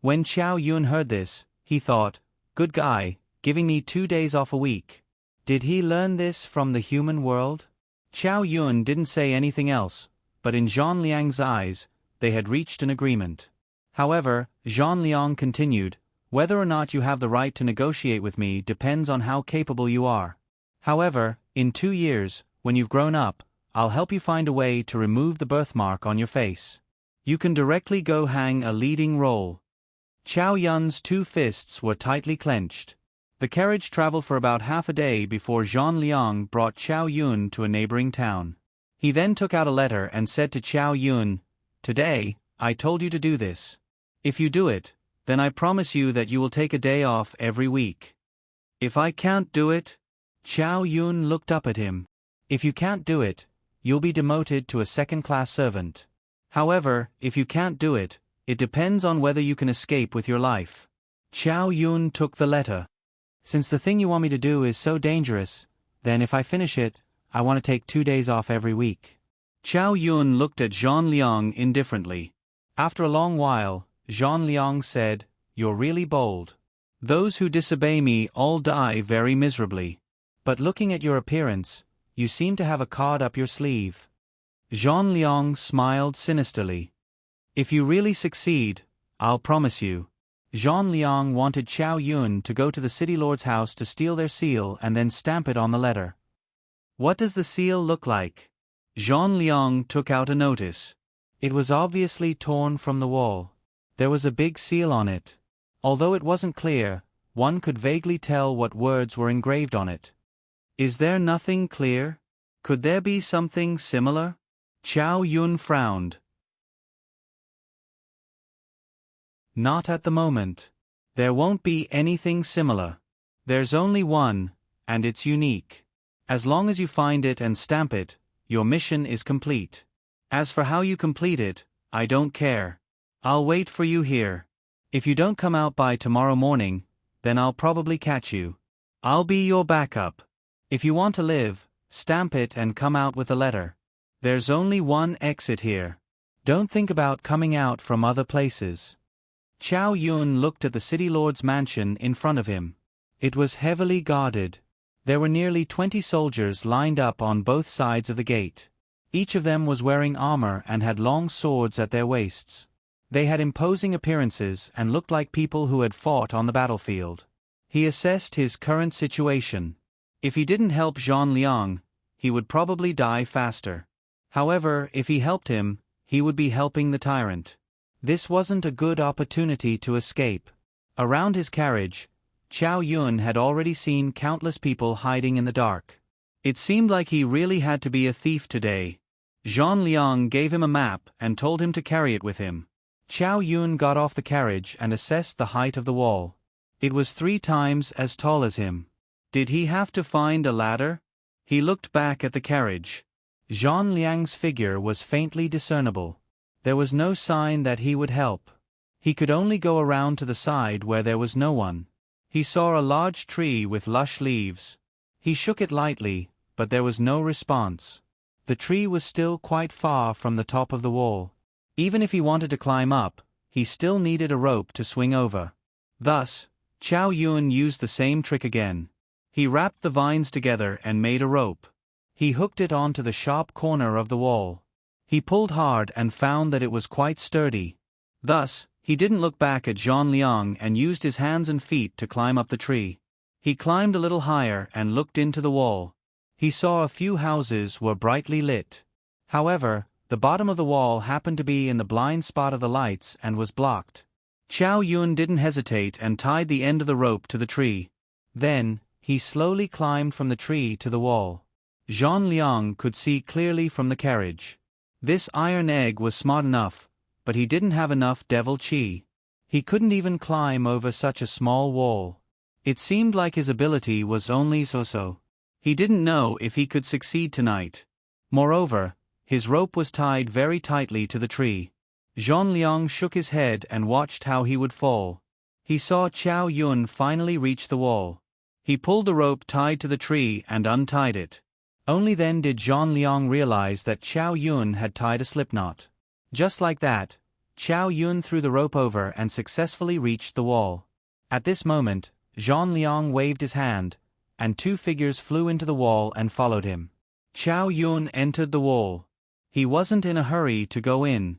When Chow Yun heard this, he thought, good guy, giving me 2 days off a week. Did he learn this from the human world? Chow Yun didn't say anything else, but in Zhang Liang's eyes, they had reached an agreement. However, Zhang Liang continued, whether or not you have the right to negotiate with me depends on how capable you are. However, in 2 years, when you've grown up, I'll help you find a way to remove the birthmark on your face. You can directly go hang a leading role. Chow Yun's 2 fists were tightly clenched. The carriage traveled for about half a day before Zhang Liang brought Chow Yun to a neighboring town. He then took out a letter and said to Chow Yun, today, I told you to do this. If you do it, then I promise you that you will take a day off every week. If I can't do it? Chow Yun looked up at him. If you can't do it, you'll be demoted to a second-class servant. However, if you can't do it, it depends on whether you can escape with your life. Chow Yun took the letter. Since the thing you want me to do is so dangerous, then if I finish it, I want to take 2 days off every week. Chow Yun looked at Zhang Liang indifferently. After a long while, Zhang Liang said, you're really bold. Those who disobey me all die very miserably. But looking at your appearance, you seem to have a card up your sleeve. Zhang Liang smiled sinisterly. If you really succeed, I'll promise you. Zhang Liang wanted Chow Yun to go to the city lord's house to steal their seal and then stamp it on the letter. What does the seal look like? Zhang Liang took out a notice. It was obviously torn from the wall. There was a big seal on it. Although it wasn't clear, one could vaguely tell what words were engraved on it. Is there nothing clear? Could there be something similar? Chow Yun frowned. Not at the moment. There won't be anything similar. There's only one, and it's unique. As long as you find it and stamp it, your mission is complete. As for how you complete it, I don't care. I'll wait for you here. If you don't come out by tomorrow morning, then I'll probably catch you. I'll be your backup. If you want to live, stamp it and come out with a letter. There's only one exit here. Don't think about coming out from other places. Chow Yun looked at the city lord's mansion in front of him. It was heavily guarded. There were nearly 20 soldiers lined up on both sides of the gate. Each of them was wearing armor and had long swords at their waists. They had imposing appearances and looked like people who had fought on the battlefield. He assessed his current situation. If he didn't help Zhang Liang, he would probably die faster. However, if he helped him, he would be helping the tyrant. This wasn't a good opportunity to escape. Around his carriage, Chow Yun had already seen countless people hiding in the dark. It seemed like he really had to be a thief today. Zhang Liang gave him a map and told him to carry it with him. Chow Yun got off the carriage and assessed the height of the wall. It was 3 times as tall as him. Did he have to find a ladder? He looked back at the carriage. Zhang Liang's figure was faintly discernible. There was no sign that he would help. He could only go around to the side where there was no one. He saw a large tree with lush leaves. He shook it lightly, but there was no response. The tree was still quite far from the top of the wall. Even if he wanted to climb up, he still needed a rope to swing over. Thus, Chow Yun used the same trick again. He wrapped the vines together and made a rope. He hooked it onto the sharp corner of the wall. He pulled hard and found that it was quite sturdy. Thus, he didn't look back at Zhang Liang and used his hands and feet to climb up the tree. He climbed a little higher and looked into the wall. He saw a few houses were brightly lit. However, the bottom of the wall happened to be in the blind spot of the lights and was blocked. Chow Yun didn't hesitate and tied the end of the rope to the tree. Then, he slowly climbed from the tree to the wall. Zhang Liang could see clearly from the carriage. This iron egg was smart enough, but he didn't have enough devil chi. He couldn't even climb over such a small wall. It seemed like his ability was only so-so. He didn't know if he could succeed tonight. Moreover, his rope was tied very tightly to the tree. Zhang Liang shook his head and watched how he would fall. He saw Chow Yun finally reach the wall. He pulled the rope tied to the tree and untied it. Only then did Zhang Liang realize that Chow Yun had tied a slipknot. Just like that, Chow Yun threw the rope over and successfully reached the wall. At this moment, Zhang Liang waved his hand, and 2 figures flew into the wall and followed him. Chow Yun entered the wall. He wasn't in a hurry to go in.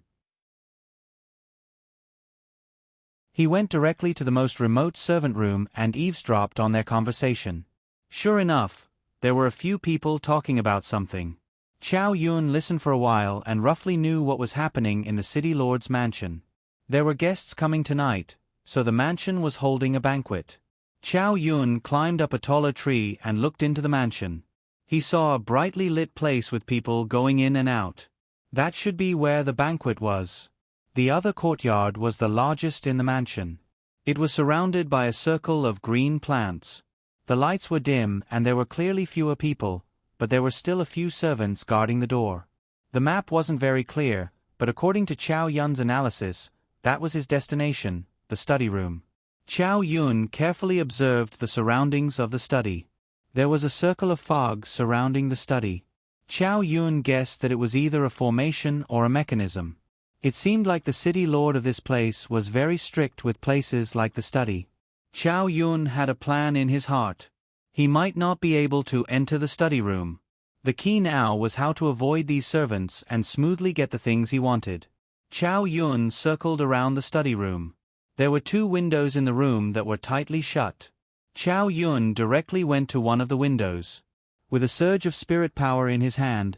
He went directly to the most remote servant room and eavesdropped on their conversation. Sure enough, there were a few people talking about something. Chow Yun listened for a while and roughly knew what was happening in the city lord's mansion. There were guests coming tonight, so the mansion was holding a banquet. Chow Yun climbed up a taller tree and looked into the mansion. He saw a brightly lit place with people going in and out. That should be where the banquet was. The other courtyard was the largest in the mansion. It was surrounded by a circle of green plants. The lights were dim and there were clearly fewer people, but there were still a few servants guarding the door. The map wasn't very clear, but according to Chow Yun's analysis, that was his destination, the study room. Chow Yun carefully observed the surroundings of the study. There was a circle of fog surrounding the study. Chow Yun guessed that it was either a formation or a mechanism. It seemed like the city lord of this place was very strict with places like the study. Chow Yun had a plan in his heart. He might not be able to enter the study room. The key now was how to avoid these servants and smoothly get the things he wanted. Chow Yun circled around the study room. There were 2 windows in the room that were tightly shut. Chow Yun directly went to one of the windows. With a surge of spirit power in his hand,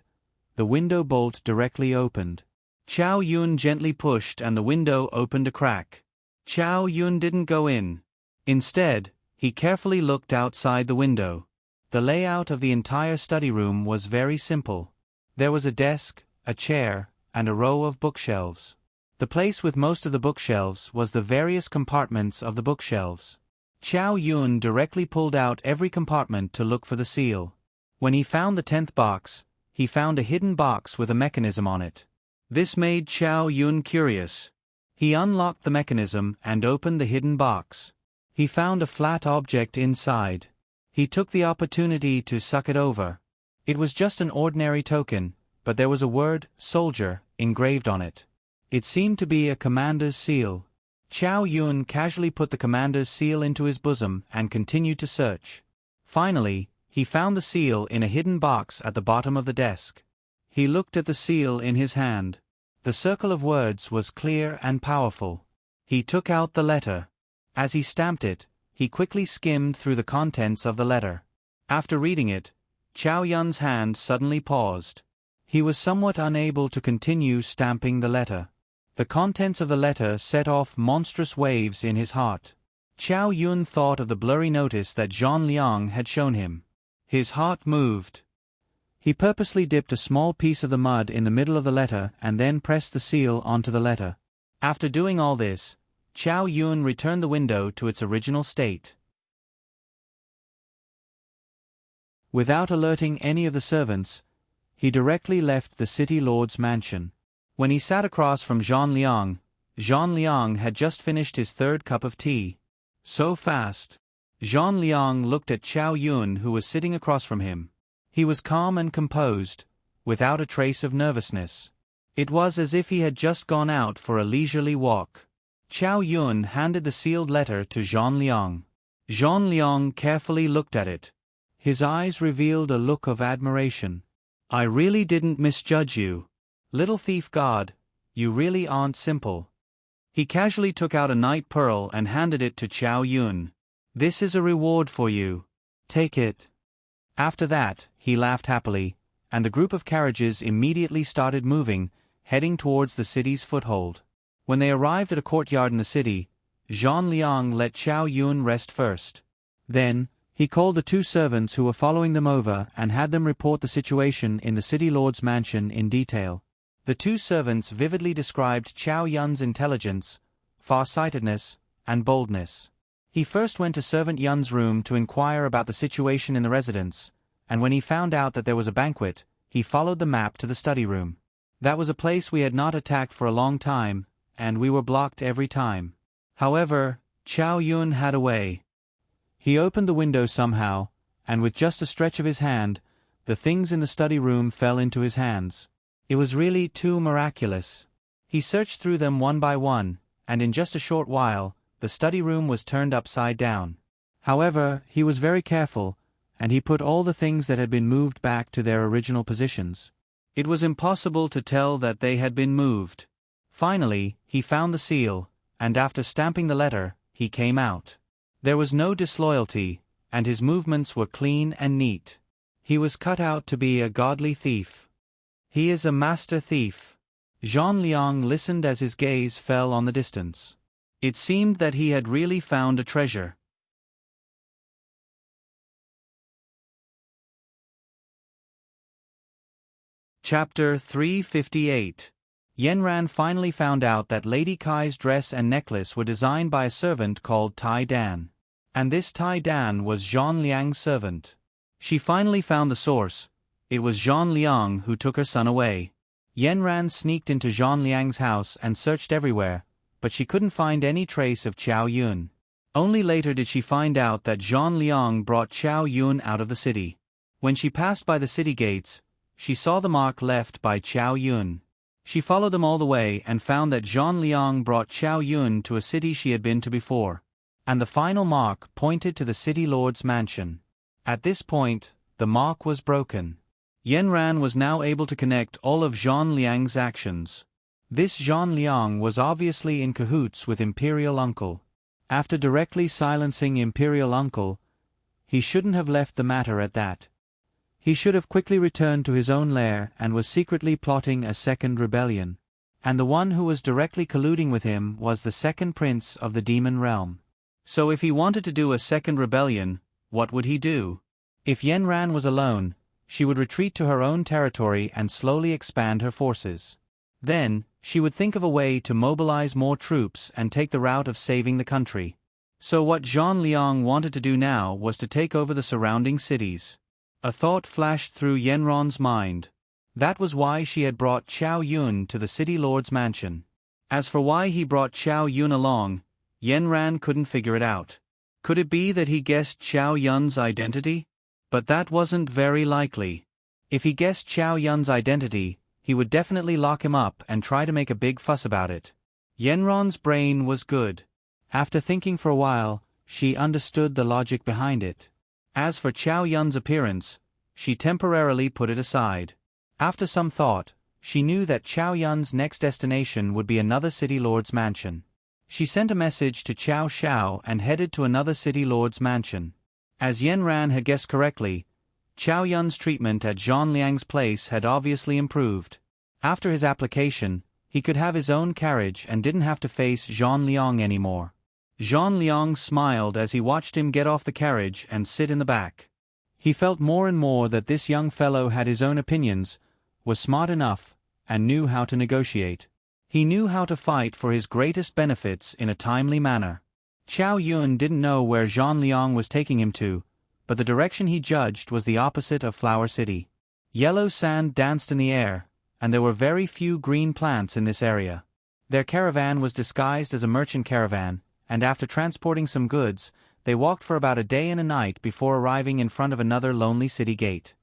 the window bolt directly opened. Chow Yun gently pushed and the window opened a crack. Chow Yun didn't go in. Instead, he carefully looked outside the window. The layout of the entire study room was very simple. There was a desk, a chair, and a row of bookshelves. The place with most of the bookshelves was the various compartments of the bookshelves. Chow Yun directly pulled out every compartment to look for the seal. When he found the 10th box, he found a hidden box with a mechanism on it. This made Chow Yun curious. He unlocked the mechanism and opened the hidden box. He found a flat object inside. He took the opportunity to suck it over. It was just an ordinary token, but there was a word, soldier, engraved on it. It seemed to be a commander's seal. Chow Yun casually put the commander's seal into his bosom and continued to search. Finally, he found the seal in a hidden box at the bottom of the desk. He looked at the seal in his hand. The circle of words was clear and powerful. He took out the letter. As he stamped it, he quickly skimmed through the contents of the letter. After reading it, Chow Yun's hand suddenly paused. He was somewhat unable to continue stamping the letter. The contents of the letter set off monstrous waves in his heart. Chow Yun thought of the blurry notice that Zhang Liang had shown him. His heart moved. He purposely dipped a small piece of the mud in the middle of the letter and then pressed the seal onto the letter. After doing all this, Chow Yun returned the window to its original state. Without alerting any of the servants, he directly left the city lord's mansion. When he sat across from Zhang Liang had just finished his third cup of tea. So fast. Zhang Liang looked at Chow Yun, who was sitting across from him. He was calm and composed, without a trace of nervousness. It was as if he had just gone out for a leisurely walk. Chow Yun handed the sealed letter to Zhang Liang. Zhang Liang carefully looked at it. His eyes revealed a look of admiration. "I really didn't misjudge you. Little thief god, you really aren't simple." He casually took out a night pearl and handed it to Chow Yun. "This is a reward for you. Take it." After that, he laughed happily, and the group of carriages immediately started moving, heading towards the city's foothold. When they arrived at a courtyard in the city, Zhang Liang let Chow Yun rest first. Then, he called the two servants who were following them over and had them report the situation in the city lord's mansion in detail. The two servants vividly described Chow Yun's intelligence, farsightedness, and boldness. He first went to Servant Yun's room to inquire about the situation in the residence, and when he found out that there was a banquet, he followed the map to the study room. That was a place we had not attacked for a long time, and we were blocked every time. However, Chow Yun had a way. He opened the window somehow, and with just a stretch of his hand, the things in the study room fell into his hands. It was really too miraculous. He searched through them one by one, and in just a short while, the study room was turned upside down. However, he was very careful, and he put all the things that had been moved back to their original positions. It was impossible to tell that they had been moved. Finally, he found the seal, and after stamping the letter, he came out. There was no disloyalty, and his movements were clean and neat. He was cut out to be a godly thief. "He is a master thief." Zhang Liang listened as his gaze fell on the distance. It seemed that he had really found a treasure. Chapter 358. Yanran finally found out that Lady Kai's dress and necklace were designed by a servant called Tai Dan. And this Tai Dan was Zhang Liang's servant. She finally found the source. It was Zhang Liang who took her son away. Yanran sneaked into Zhang Liang's house and searched everywhere, but she couldn't find any trace of Chow Yun. Only later did she find out that Zhang Liang brought Chow Yun out of the city. When she passed by the city gates, she saw the mark left by Chow Yun. She followed them all the way and found that Zhang Liang brought Chow Yun to a city she had been to before. And the final mark pointed to the city lord's mansion. At this point, the mark was broken. Yanran was now able to connect all of Zhang Liang's actions. This Zhang Liang was obviously in cahoots with Imperial Uncle. After directly silencing Imperial Uncle, he shouldn't have left the matter at that. He should have quickly returned to his own lair and was secretly plotting a second rebellion. And the one who was directly colluding with him was the second prince of the demon realm. So if he wanted to do a second rebellion, what would he do? If Yanran was alone, she would retreat to her own territory and slowly expand her forces. Then, she would think of a way to mobilize more troops and take the route of saving the country. So what Zhang Liang wanted to do now was to take over the surrounding cities. A thought flashed through Yanran's mind. That was why she had brought Chow Yun to the city lord's mansion. As for why he brought Chow Yun along, Yanran couldn't figure it out. Could it be that he guessed Chow Yun's identity? But that wasn't very likely. If he guessed Chow Yun's identity, he would definitely lock him up and try to make a big fuss about it. Yenron's brain was good. After thinking for a while, she understood the logic behind it. As for Chow Yun's appearance, she temporarily put it aside. After some thought, she knew that Chow Yun's next destination would be another city lord's mansion. She sent a message to Chow Xiao and headed to another city lord's mansion. As Yenran had guessed correctly, Chow Yun's treatment at Zhang Liang's place had obviously improved. After his application, he could have his own carriage and didn't have to face Zhang Liang anymore. Zhang Liang smiled as he watched him get off the carriage and sit in the back. He felt more and more that this young fellow had his own opinions, was smart enough, and knew how to negotiate. He knew how to fight for his greatest benefits in a timely manner. Chow Yun didn't know where Zhang Liang was taking him to, but the direction he judged was the opposite of Flower City. Yellow sand danced in the air, and there were very few green plants in this area. Their caravan was disguised as a merchant caravan, and after transporting some goods, they walked for about a day and a night before arriving in front of another lonely city gate.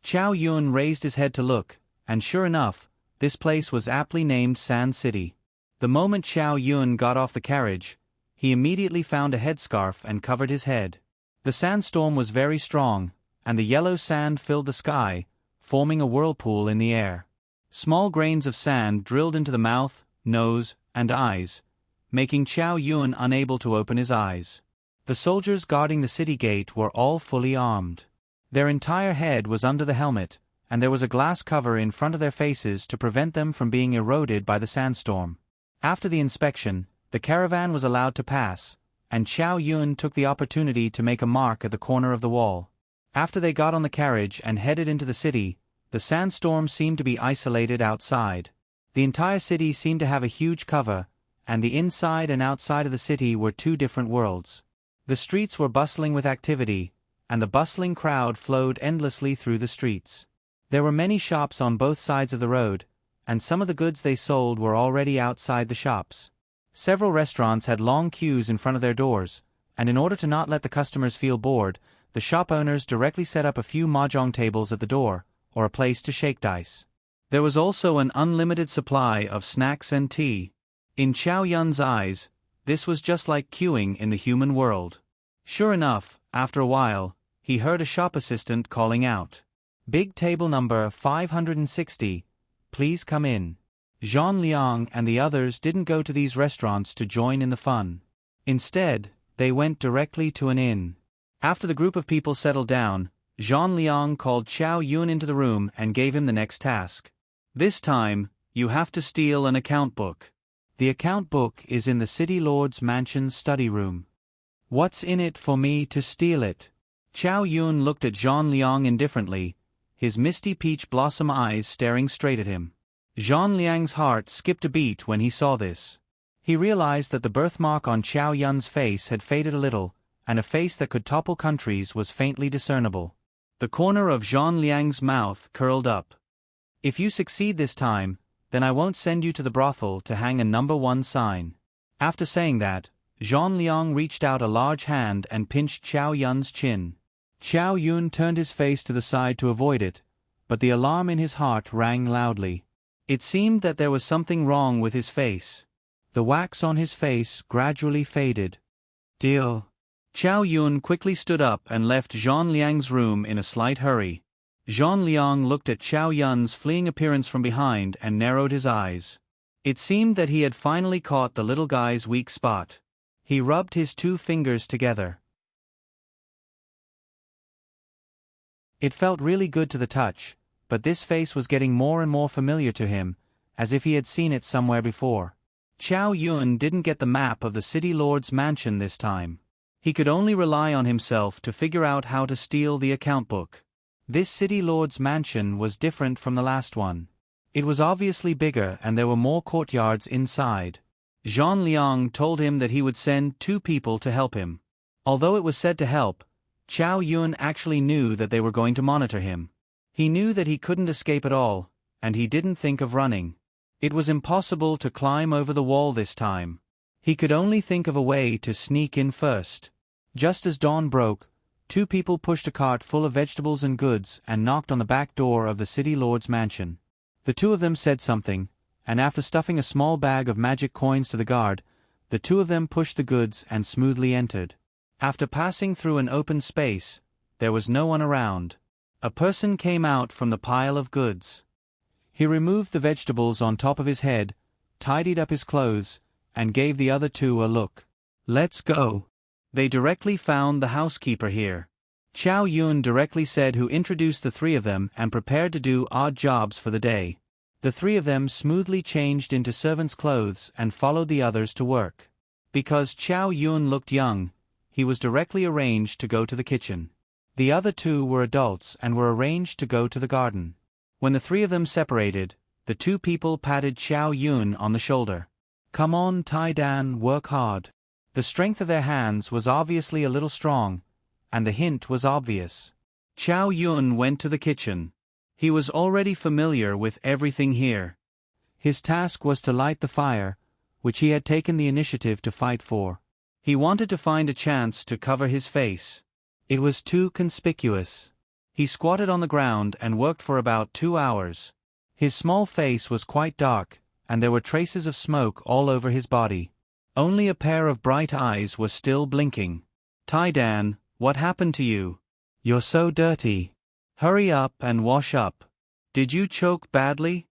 Chow Yun raised his head to look, and sure enough, this place was aptly named Sand City. The moment Chow Yun got off the carriage, he immediately found a headscarf and covered his head. The sandstorm was very strong, and the yellow sand filled the sky, forming a whirlpool in the air. Small grains of sand drilled into the mouth, nose, and eyes, making Chow Yun unable to open his eyes. The soldiers guarding the city gate were all fully armed. Their entire head was under the helmet, and there was a glass cover in front of their faces to prevent them from being eroded by the sandstorm. After the inspection, the caravan was allowed to pass, and Chow Yun took the opportunity to make a mark at the corner of the wall. After they got on the carriage and headed into the city, the sandstorm seemed to be isolated outside. The entire city seemed to have a huge cover, and the inside and outside of the city were two different worlds. The streets were bustling with activity, and the bustling crowd flowed endlessly through the streets. There were many shops on both sides of the road, and some of the goods they sold were already outside the shops. Several restaurants had long queues in front of their doors, and in order to not let the customers feel bored, the shop owners directly set up a few mahjong tables at the door, or a place to shake dice. There was also an unlimited supply of snacks and tea. In Chow Yun's eyes, this was just like queuing in the human world. Sure enough, after a while, he heard a shop assistant calling out, "Big table number 560, please come in." Zhang Liang and the others didn't go to these restaurants to join in the fun. Instead, they went directly to an inn. After the group of people settled down, Zhang Liang called Chow Yun into the room and gave him the next task. This time, you have to steal an account book. The account book is in the city lord's mansion's study room. What's in it for me to steal it? Chow Yun looked at Zhang Liang indifferently, his misty peach blossom eyes staring straight at him. Zhang Liang's heart skipped a beat when he saw this. He realized that the birthmark on Chow Yun's face had faded a little, and a face that could topple countries was faintly discernible. The corner of Zhang Liang's mouth curled up. "If you succeed this time, then I won't send you to the brothel to hang a number 1 sign." After saying that, Zhang Liang reached out a large hand and pinched Chow Yun's chin. Chow Yun turned his face to the side to avoid it, but the alarm in his heart rang loudly. It seemed that there was something wrong with his face. The wax on his face gradually faded. "Deal." Chow Yun quickly stood up and left Zhang Liang's room in a slight hurry. Zhang Liang looked at Chow Yun's fleeing appearance from behind and narrowed his eyes. It seemed that he had finally caught the little guy's weak spot. He rubbed his 2 fingers together. It felt really good to the touch, but this face was getting more and more familiar to him, as if he had seen it somewhere before. Chow Yun didn't get the map of the city lord's mansion this time. He could only rely on himself to figure out how to steal the account book. This city lord's mansion was different from the last one. It was obviously bigger and there were more courtyards inside. Zhang Liang told him that he would send 2 people to help him. Although it was said to help, Chow Yun actually knew that they were going to monitor him. He knew that he couldn't escape at all, and he didn't think of running. It was impossible to climb over the wall this time. He could only think of a way to sneak in first. Just as dawn broke, two people pushed a cart full of vegetables and goods and knocked on the back door of the city lord's mansion. The two of them said something, and after stuffing a small bag of magic coins to the guard, the two of them pushed the goods and smoothly entered. After passing through an open space, there was no one around. A person came out from the pile of goods. He removed the vegetables on top of his head, tidied up his clothes, and gave the other two a look. "Let's go." They directly found the housekeeper here. Chow Yun directly said who introduced the three of them and prepared to do odd jobs for the day. The three of them smoothly changed into servants' clothes and followed the others to work. Because Chow Yun looked young, he was directly arranged to go to the kitchen. The other two were adults and were arranged to go to the garden. When the three of them separated, the two people patted Chow Yun on the shoulder. "Come on, Tai Dan, work hard." The strength of their hands was obviously a little strong, and the hint was obvious. Chow Yun went to the kitchen. He was already familiar with everything here. His task was to light the fire, which he had taken the initiative to fight for. He wanted to find a chance to cover his face. It was too conspicuous. He squatted on the ground and worked for about 2 hours. His small face was quite dark, and there were traces of smoke all over his body. Only a pair of bright eyes were still blinking. "Tai Dan, what happened to you? You're so dirty. Hurry up and wash up. Did you choke badly?"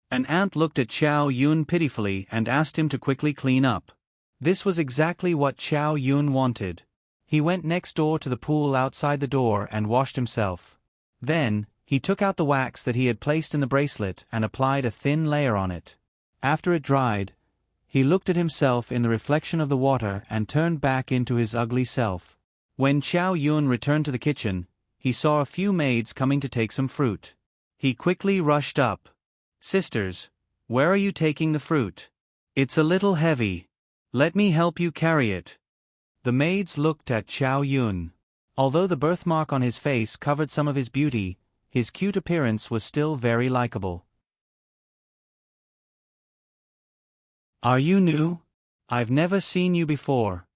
An ant looked at Chow Yun pitifully and asked him to quickly clean up. This was exactly what Chow Yun wanted. He went next door to the pool outside the door and washed himself. Then, he took out the wax that he had placed in the bracelet and applied a thin layer on it. After it dried, he looked at himself in the reflection of the water and turned back into his ugly self. When Chow Yun returned to the kitchen, he saw a few maids coming to take some fruit. He quickly rushed up. "Sisters, where are you taking the fruit? It's a little heavy. Let me help you carry it." The maids looked at Chow Yun. Although the birthmark on his face covered some of his beauty, his cute appearance was still very likable. "Are you new? I've never seen you before.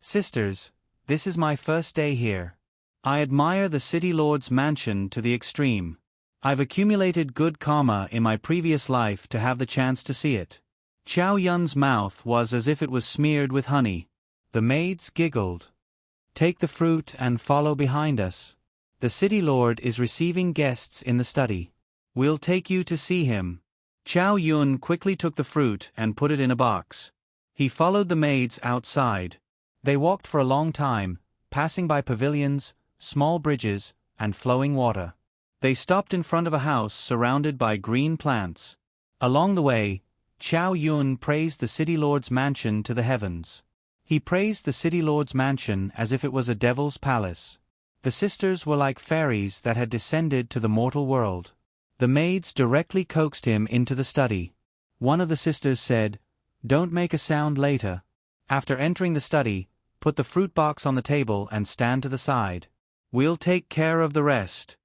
Sisters, this is my first day here. I admire the city lord's mansion to the extreme. I've accumulated good karma in my previous life to have the chance to see it." Chow Yun's mouth was as if it was smeared with honey. The maids giggled. "Take the fruit and follow behind us. The city lord is receiving guests in the study. We'll take you to see him." Chow Yun quickly took the fruit and put it in a box. He followed the maids outside. They walked for a long time, passing by pavilions, small bridges, and flowing water. They stopped in front of a house surrounded by green plants. Along the way, Chow Yun praised the city lord's mansion to the heavens. He praised the city lord's mansion as if it was a devil's palace. The sisters were like fairies that had descended to the mortal world. The maids directly coaxed him into the study. One of the sisters said, "Don't make a sound later." After entering the study, put the fruit box on the table and stand to the side. "We'll take care of the rest."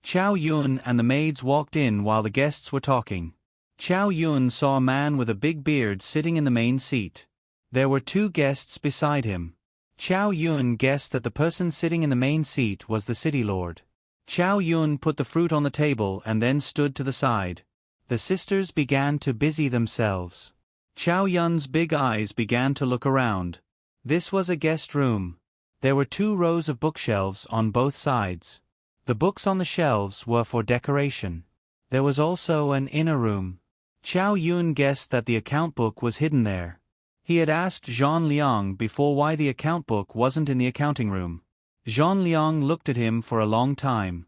Chow Yun and the maids walked in while the guests were talking. Chow Yun saw a man with a big beard sitting in the main seat. There were two guests beside him. Chow Yun guessed that the person sitting in the main seat was the city lord. Chow Yun put the fruit on the table and then stood to the side. The sisters began to busy themselves. Chow Yun's big eyes began to look around. This was a guest room. There were 2 rows of bookshelves on both sides. The books on the shelves were for decoration. There was also an inner room. Chow Yun guessed that the account book was hidden there. He had asked Zhang Liang before why the account book wasn't in the accounting room. Zhang Liang looked at him for a long time.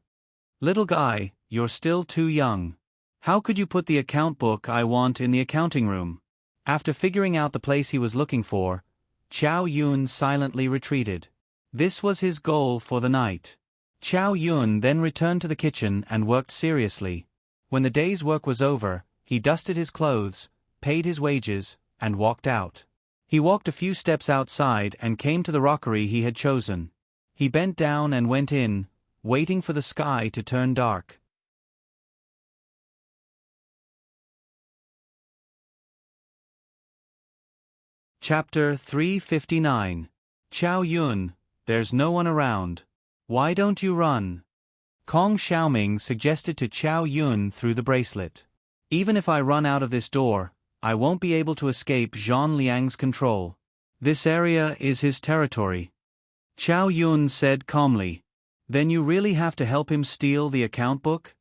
"Little guy, you're still too young. How could you put the account book I want in the accounting room?" After figuring out the place he was looking for, Chow Yun silently retreated. This was his goal for the night. Chow Yun then returned to the kitchen and worked seriously. When the day's work was over, he dusted his clothes, paid his wages, and walked out. He walked a few steps outside and came to the rockery he had chosen. He bent down and went in, waiting for the sky to turn dark. Chapter 359. Chow Yun, there's no one around. Why don't you run? Kong Xiaoming suggested to Chow Yun through the bracelet. Even if I run out of this door, I won't be able to escape Zhang Liang's control. This area is his territory. Chow Yun said calmly. Then you really have to help him steal the account book?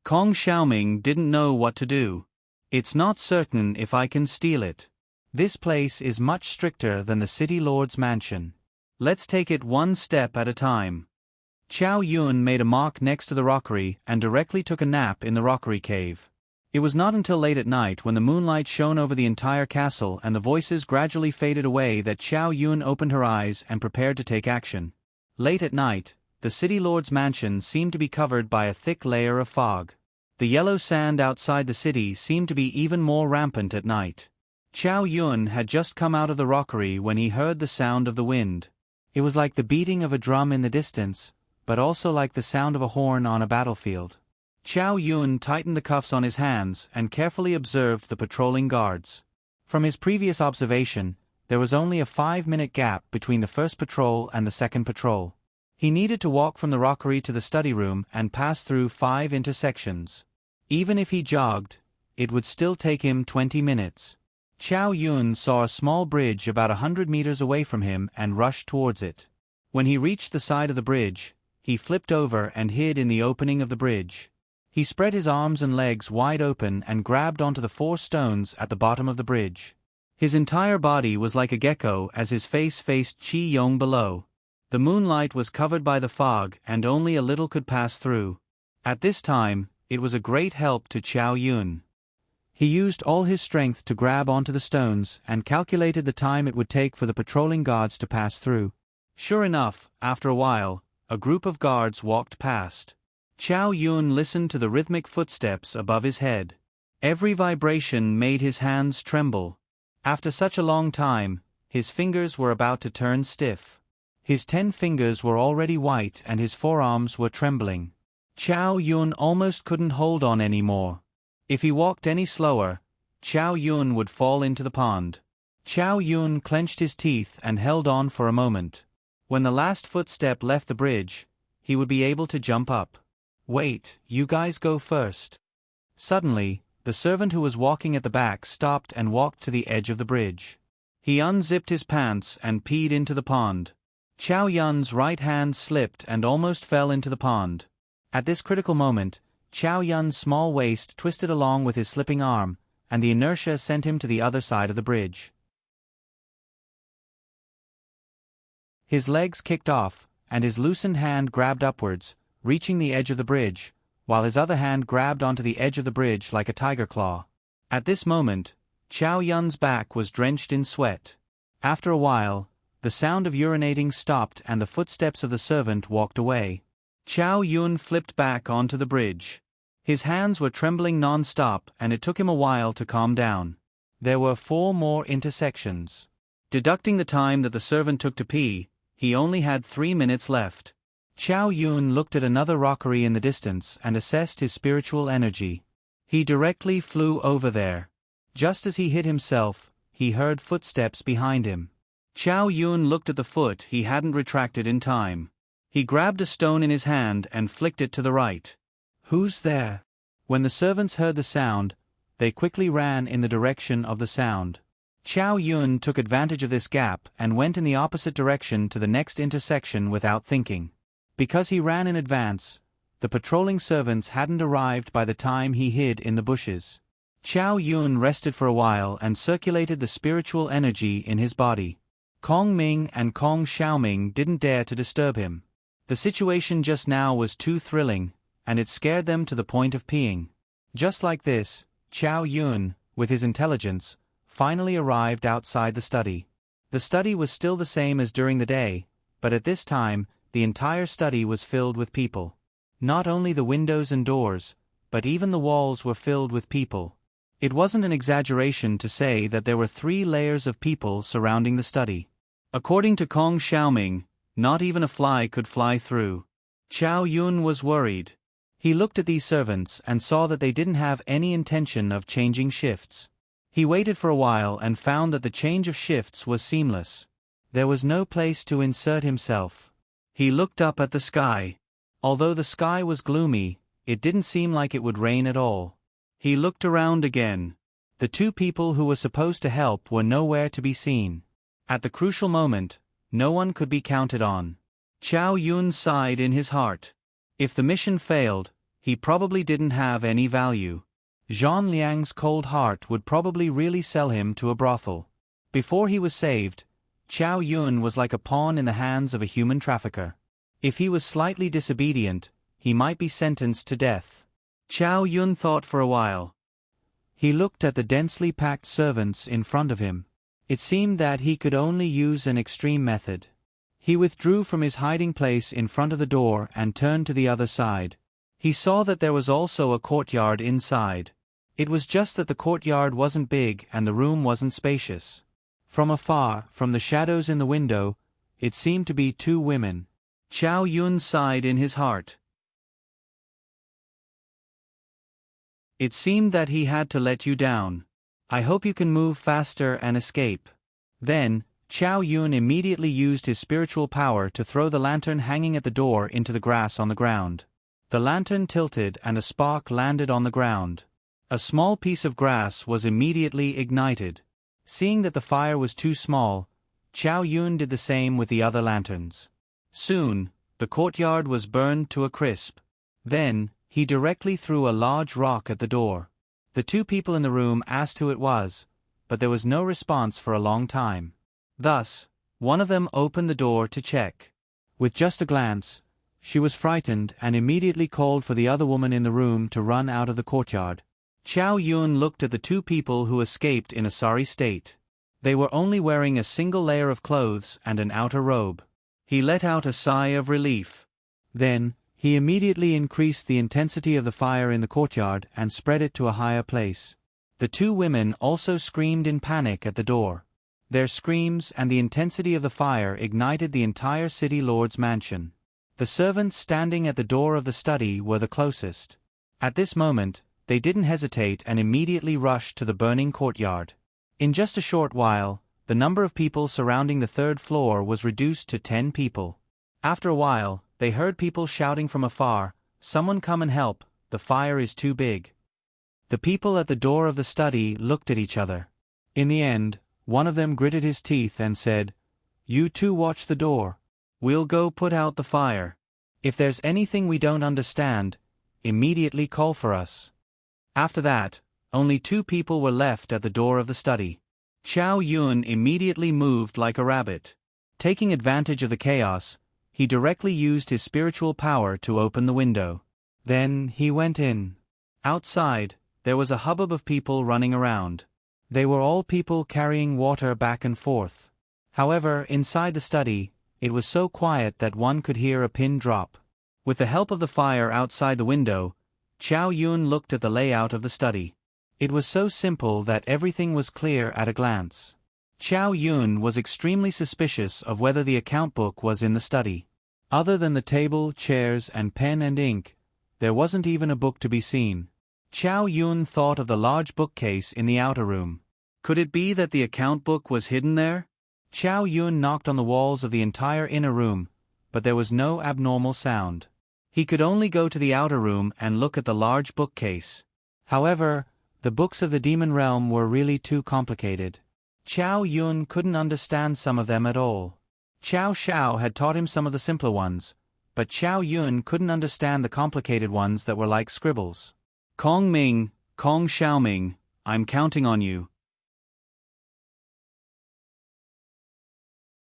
Kong Xiaoming didn't know what to do. It's not certain if I can steal it. This place is much stricter than the city lord's mansion. Let's take it one step at a time. Chow Yun made a mark next to the rockery and directly took a nap in the rockery cave. It was not until late at night when the moonlight shone over the entire castle and the voices gradually faded away that Chow Yun opened her eyes and prepared to take action. Late at night, the city lord's mansion seemed to be covered by a thick layer of fog. The yellow sand outside the city seemed to be even more rampant at night. Chow Yun had just come out of the rockery when he heard the sound of the wind. It was like the beating of a drum in the distance, but also like the sound of a horn on a battlefield. Chow Yun tightened the cuffs on his hands and carefully observed the patrolling guards. From his previous observation, there was only a 5-minute gap between the first patrol and the second patrol. He needed to walk from the rockery to the study room and pass through 5 intersections. Even if he jogged, it would still take him 20 minutes. Chow Yun saw a small bridge about 100 meters away from him and rushed towards it. When he reached the side of the bridge, he flipped over and hid in the opening of the bridge. He spread his arms and legs wide open and grabbed onto the 4 stones at the bottom of the bridge. His entire body was like a gecko as his face faced Qi Yong below. The moonlight was covered by the fog and only a little could pass through. At this time, it was a great help to Chow Yun. He used all his strength to grab onto the stones and calculated the time it would take for the patrolling guards to pass through. Sure enough, after a while, a group of guards walked past. Chow Yun listened to the rhythmic footsteps above his head. Every vibration made his hands tremble. After such a long time, his fingers were about to turn stiff. His 10 fingers were already white and his forearms were trembling. Chow Yun almost couldn't hold on anymore. If he walked any slower, Chow Yun would fall into the pond. Chow Yun clenched his teeth and held on for a moment. When the last footstep left the bridge, he would be able to jump up. Wait, you guys go first. Suddenly, the servant who was walking at the back stopped and walked to the edge of the bridge. He unzipped his pants and peed into the pond. Chow Yun's right hand slipped and almost fell into the pond. At this critical moment, Chow Yun's small waist twisted along with his slipping arm, and the inertia sent him to the other side of the bridge. His legs kicked off, and his loosened hand grabbed upwards, reaching the edge of the bridge, while his other hand grabbed onto the edge of the bridge like a tiger claw. At this moment, Chow Yun's back was drenched in sweat. After a while, the sound of urinating stopped and the footsteps of the servant walked away. Chow Yun flipped back onto the bridge. His hands were trembling non-stop and it took him a while to calm down. There were 4 more intersections. Deducting the time that the servant took to pee, he only had 3 minutes left. Chow Yun looked at another rockery in the distance and assessed his spiritual energy. He directly flew over there. Just as he hid himself, he heard footsteps behind him. Chow Yun looked at the foot he hadn't retracted in time. He grabbed a stone in his hand and flicked it to the right. Who's there? When the servants heard the sound, they quickly ran in the direction of the sound. Chow Yun took advantage of this gap and went in the opposite direction to the next intersection without thinking. Because he ran in advance, the patrolling servants hadn't arrived by the time he hid in the bushes. Chow Yun rested for a while and circulated the spiritual energy in his body. Kong Ming and Kong Xiaoming didn't dare to disturb him. The situation just now was too thrilling, and it scared them to the point of peeing. Just like this, Chow Yun, with his intelligence, finally arrived outside the study. The study was still the same as during the day, but at this time, the entire study was filled with people. Not only the windows and doors, but even the walls were filled with people. It wasn't an exaggeration to say that there were 3 layers of people surrounding the study. According to Kong Xiaoming, not even a fly could fly through. Chow Yun was worried. He looked at these servants and saw that they didn't have any intention of changing shifts. He waited for a while and found that the change of shifts was seamless. There was no place to insert himself. He looked up at the sky. Although the sky was gloomy, it didn't seem like it would rain at all. He looked around again. The two people who were supposed to help were nowhere to be seen. At the crucial moment, no one could be counted on. Chow Yun sighed in his heart. If the mission failed, he probably didn't have any value. Zhang Liang's cold heart would probably really sell him to a brothel. Before he was saved, Chow Yun was like a pawn in the hands of a human trafficker. If he was slightly disobedient, he might be sentenced to death. Chow Yun thought for a while. He looked at the densely packed servants in front of him. It seemed that he could only use an extreme method. He withdrew from his hiding place in front of the door and turned to the other side. He saw that there was also a courtyard inside. It was just that the courtyard wasn't big and the room wasn't spacious. From afar, from the shadows in the window, it seemed to be two women. Chow Yun sighed in his heart. It seemed that he had to let you down. I hope you can move faster and escape. Then, Chow Yun immediately used his spiritual power to throw the lantern hanging at the door into the grass on the ground. The lantern tilted and a spark landed on the ground. A small piece of grass was immediately ignited. Seeing that the fire was too small, Chow Yun did the same with the other lanterns. Soon, the courtyard was burned to a crisp. Then, he directly threw a large rock at the door. The two people in the room asked who it was, but there was no response for a long time. Thus, one of them opened the door to check. With just a glance, she was frightened and immediately called for the other woman in the room to run out of the courtyard. Chow Yun looked at the two people who escaped in a sorry state. They were only wearing a single layer of clothes and an outer robe. He let out a sigh of relief. Then, he immediately increased the intensity of the fire in the courtyard and spread it to a higher place. The two women also screamed in panic at the door. Their screams and the intensity of the fire ignited the entire city lord's mansion. The servants standing at the door of the study were the closest. At this moment, they didn't hesitate and immediately rushed to the burning courtyard. In just a short while, the number of people surrounding the third floor was reduced to 10 people. After a while, they heard people shouting from afar, "Someone come and help, the fire is too big." The people at the door of the study looked at each other. In the end, one of them gritted his teeth and said, "You two watch the door. We'll go put out the fire. If there's anything we don't understand, immediately call for us." After that, only 2 people were left at the door of the study. Chow Yun immediately moved like a rabbit. Taking advantage of the chaos, he directly used his spiritual power to open the window. Then, he went in. Outside, there was a hubbub of people running around. They were all people carrying water back and forth. However, inside the study, it was so quiet that one could hear a pin drop. With the help of the fire outside the window, Chow Yun looked at the layout of the study. It was so simple that everything was clear at a glance. Chow Yun was extremely suspicious of whether the account book was in the study. Other than the table, chairs, and pen and ink, there wasn't even a book to be seen. Chow Yun thought of the large bookcase in the outer room. Could it be that the account book was hidden there? Chow Yun knocked on the walls of the entire inner room, but there was no abnormal sound. He could only go to the outer room and look at the large bookcase. However, the books of the demon realm were really too complicated. Chow Yun couldn't understand some of them at all. Chow Shao had taught him some of the simpler ones, but Chow Yun couldn't understand the complicated ones that were like scribbles. "Kong Ming, Kong Xiaoming, I'm counting on you.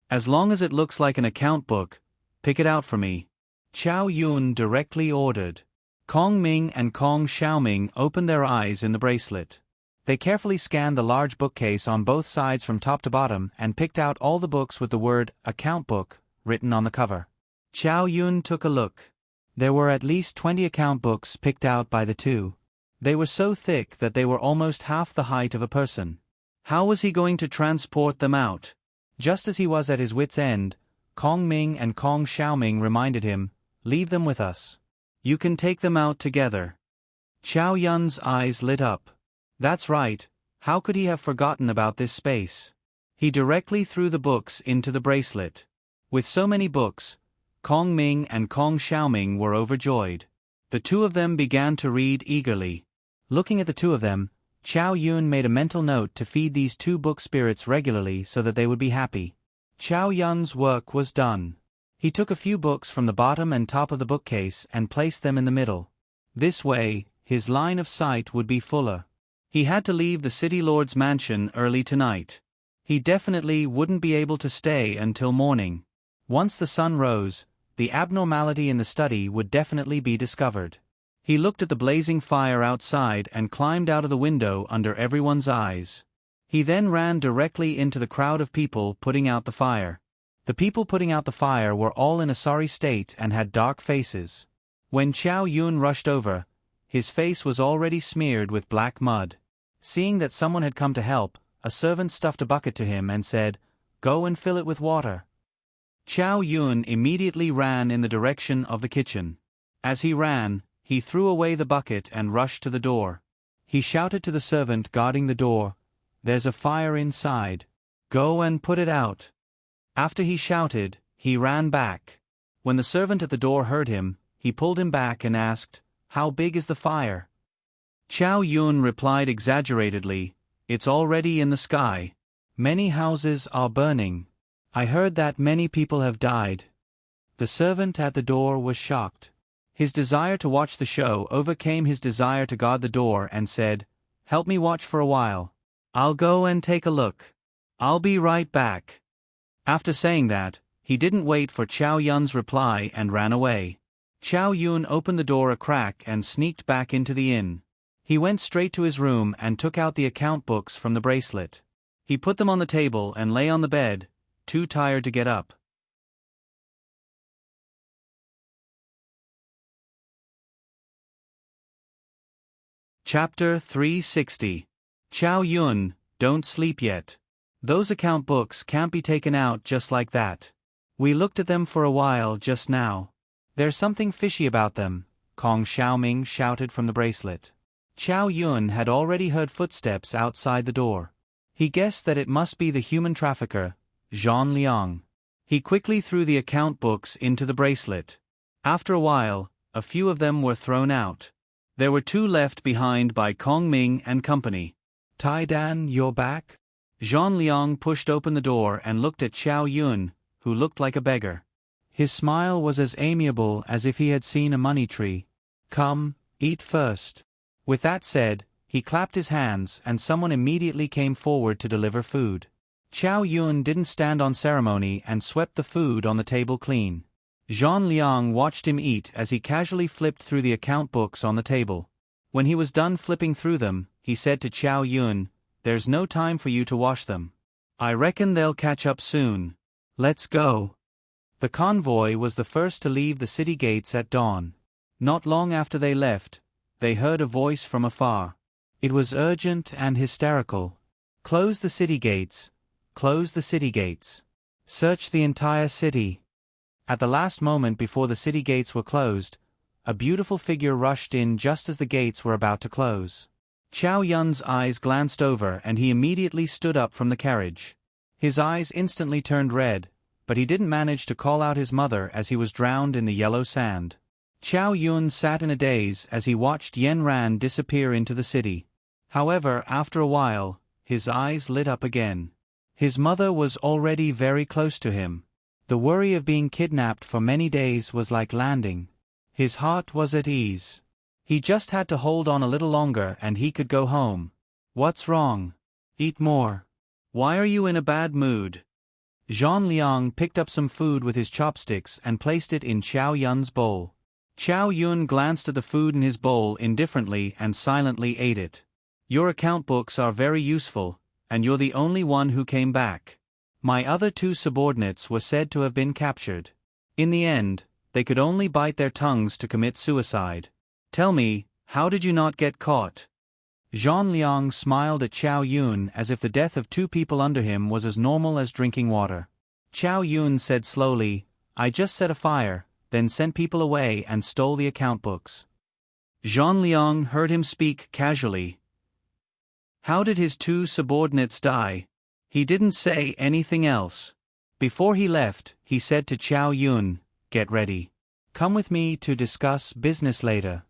As long as it looks like an account book, pick it out for me," Chow Yun directly ordered. Kong Ming and Kong Xiaoming opened their eyes in the bracelet. They carefully scanned the large bookcase on both sides from top to bottom and picked out all the books with the word "account book" written on the cover. Chow Yun took a look. There were at least 20 account books picked out by the two. They were so thick that they were almost half the height of a person. How was he going to transport them out? Just as he was at his wit's end, Kong Ming and Kong Xiaoming reminded him, "Leave them with us. You can take them out together." Chow Yun's eyes lit up. That's right, How could he have forgotten about this space? He directly threw the books into the bracelet. With so many books, Kong Ming and Kong Xiaoming were overjoyed. The two of them began to read eagerly. Looking at the two of them, Chow Yun made a mental note to feed these two book spirits regularly so that they would be happy. Chow Yun's work was done. He took a few books from the bottom and top of the bookcase and placed them in the middle. This way, his line of sight would be fuller. He had to leave the city lord's mansion early tonight. He definitely wouldn't be able to stay until morning. Once the sun rose, the abnormality in the study would definitely be discovered. He looked at the blazing fire outside and climbed out of the window under everyone's eyes. He then ran directly into the crowd of people putting out the fire. The people putting out the fire were all in a sorry state and had dark faces. When Chow Yun rushed over, his face was already smeared with black mud. Seeing that someone had come to help, a servant stuffed a bucket to him and said, "Go and fill it with water." Chow Yun immediately ran in the direction of the kitchen. As he ran, he threw away the bucket and rushed to the door. He shouted to the servant guarding the door, "There's a fire inside. Go and put it out." After he shouted, he ran back. When the servant at the door heard him, he pulled him back and asked, "How big is the fire?" Chow Yun replied exaggeratedly, "It's already in the sky. Many houses are burning. I heard that many people have died." The servant at the door was shocked. His desire to watch the show overcame his desire to guard the door and said, "Help me watch for a while. I'll go and take a look. I'll be right back." After saying that, he didn't wait for Chow Yun's reply and ran away. Chow Yun opened the door a crack and sneaked back into the inn. He went straight to his room and took out the account books from the bracelet. He put them on the table and lay on the bed, too tired to get up. Chapter 360. Chow Yun, don't sleep yet. Those account books can't be taken out just like that. We looked at them for a while just now. There's something fishy about them, Kong Xiaoming shouted from the bracelet. Chow Yun had already heard footsteps outside the door. He guessed that it must be the human trafficker, Zhang Liang. He quickly threw the account books into the bracelet. After a while, a few of them were thrown out. There were two left behind by Kong Ming and company. "Tai Dan, you're back?" Zhang Liang pushed open the door and looked at Chow Yun, who looked like a beggar. His smile was as amiable as if he had seen a money tree. "Come, eat first." With that said, he clapped his hands and someone immediately came forward to deliver food. Chow Yun didn't stand on ceremony and swept the food on the table clean. Zhang Liang watched him eat as he casually flipped through the account books on the table. When he was done flipping through them, he said to Chow Yun, "There's no time for you to wash them. I reckon they'll catch up soon. Let's go." The convoy was the first to leave the city gates at dawn. Not long after they left, they heard a voice from afar. It was urgent and hysterical. "Close the city gates. Close the city gates. Search the entire city." At the last moment before the city gates were closed, a beautiful figure rushed in just as the gates were about to close. Chow Yun's eyes glanced over and he immediately stood up from the carriage. His eyes instantly turned red, but he didn't manage to call out his mother as he was drowned in the yellow sand. Chow Yun sat in a daze as he watched Yen Ran disappear into the city. However, after a while, his eyes lit up again. His mother was already very close to him. The worry of being kidnapped for many days was like landing. His heart was at ease. He just had to hold on a little longer and he could go home. "What's wrong? Eat more. Why are you in a bad mood?" Zhang Liang picked up some food with his chopsticks and placed it in Chow Yun's bowl. Chow Yun glanced at the food in his bowl indifferently and silently ate it. "Your account books are very useful, and you're the only one who came back. My other two subordinates were said to have been captured. In the end, they could only bite their tongues to commit suicide. Tell me, how did you not get caught?" Zhang Liang smiled at Chow Yun as if the death of two people under him was as normal as drinking water. Chow Yun said slowly, "I just set a fire, then sent people away and stole the account books." Zhang Liang heard him speak casually. How did his two subordinates die? He didn't say anything else. Before he left, he said to Chow Yun, "Get ready. Come with me to discuss business later."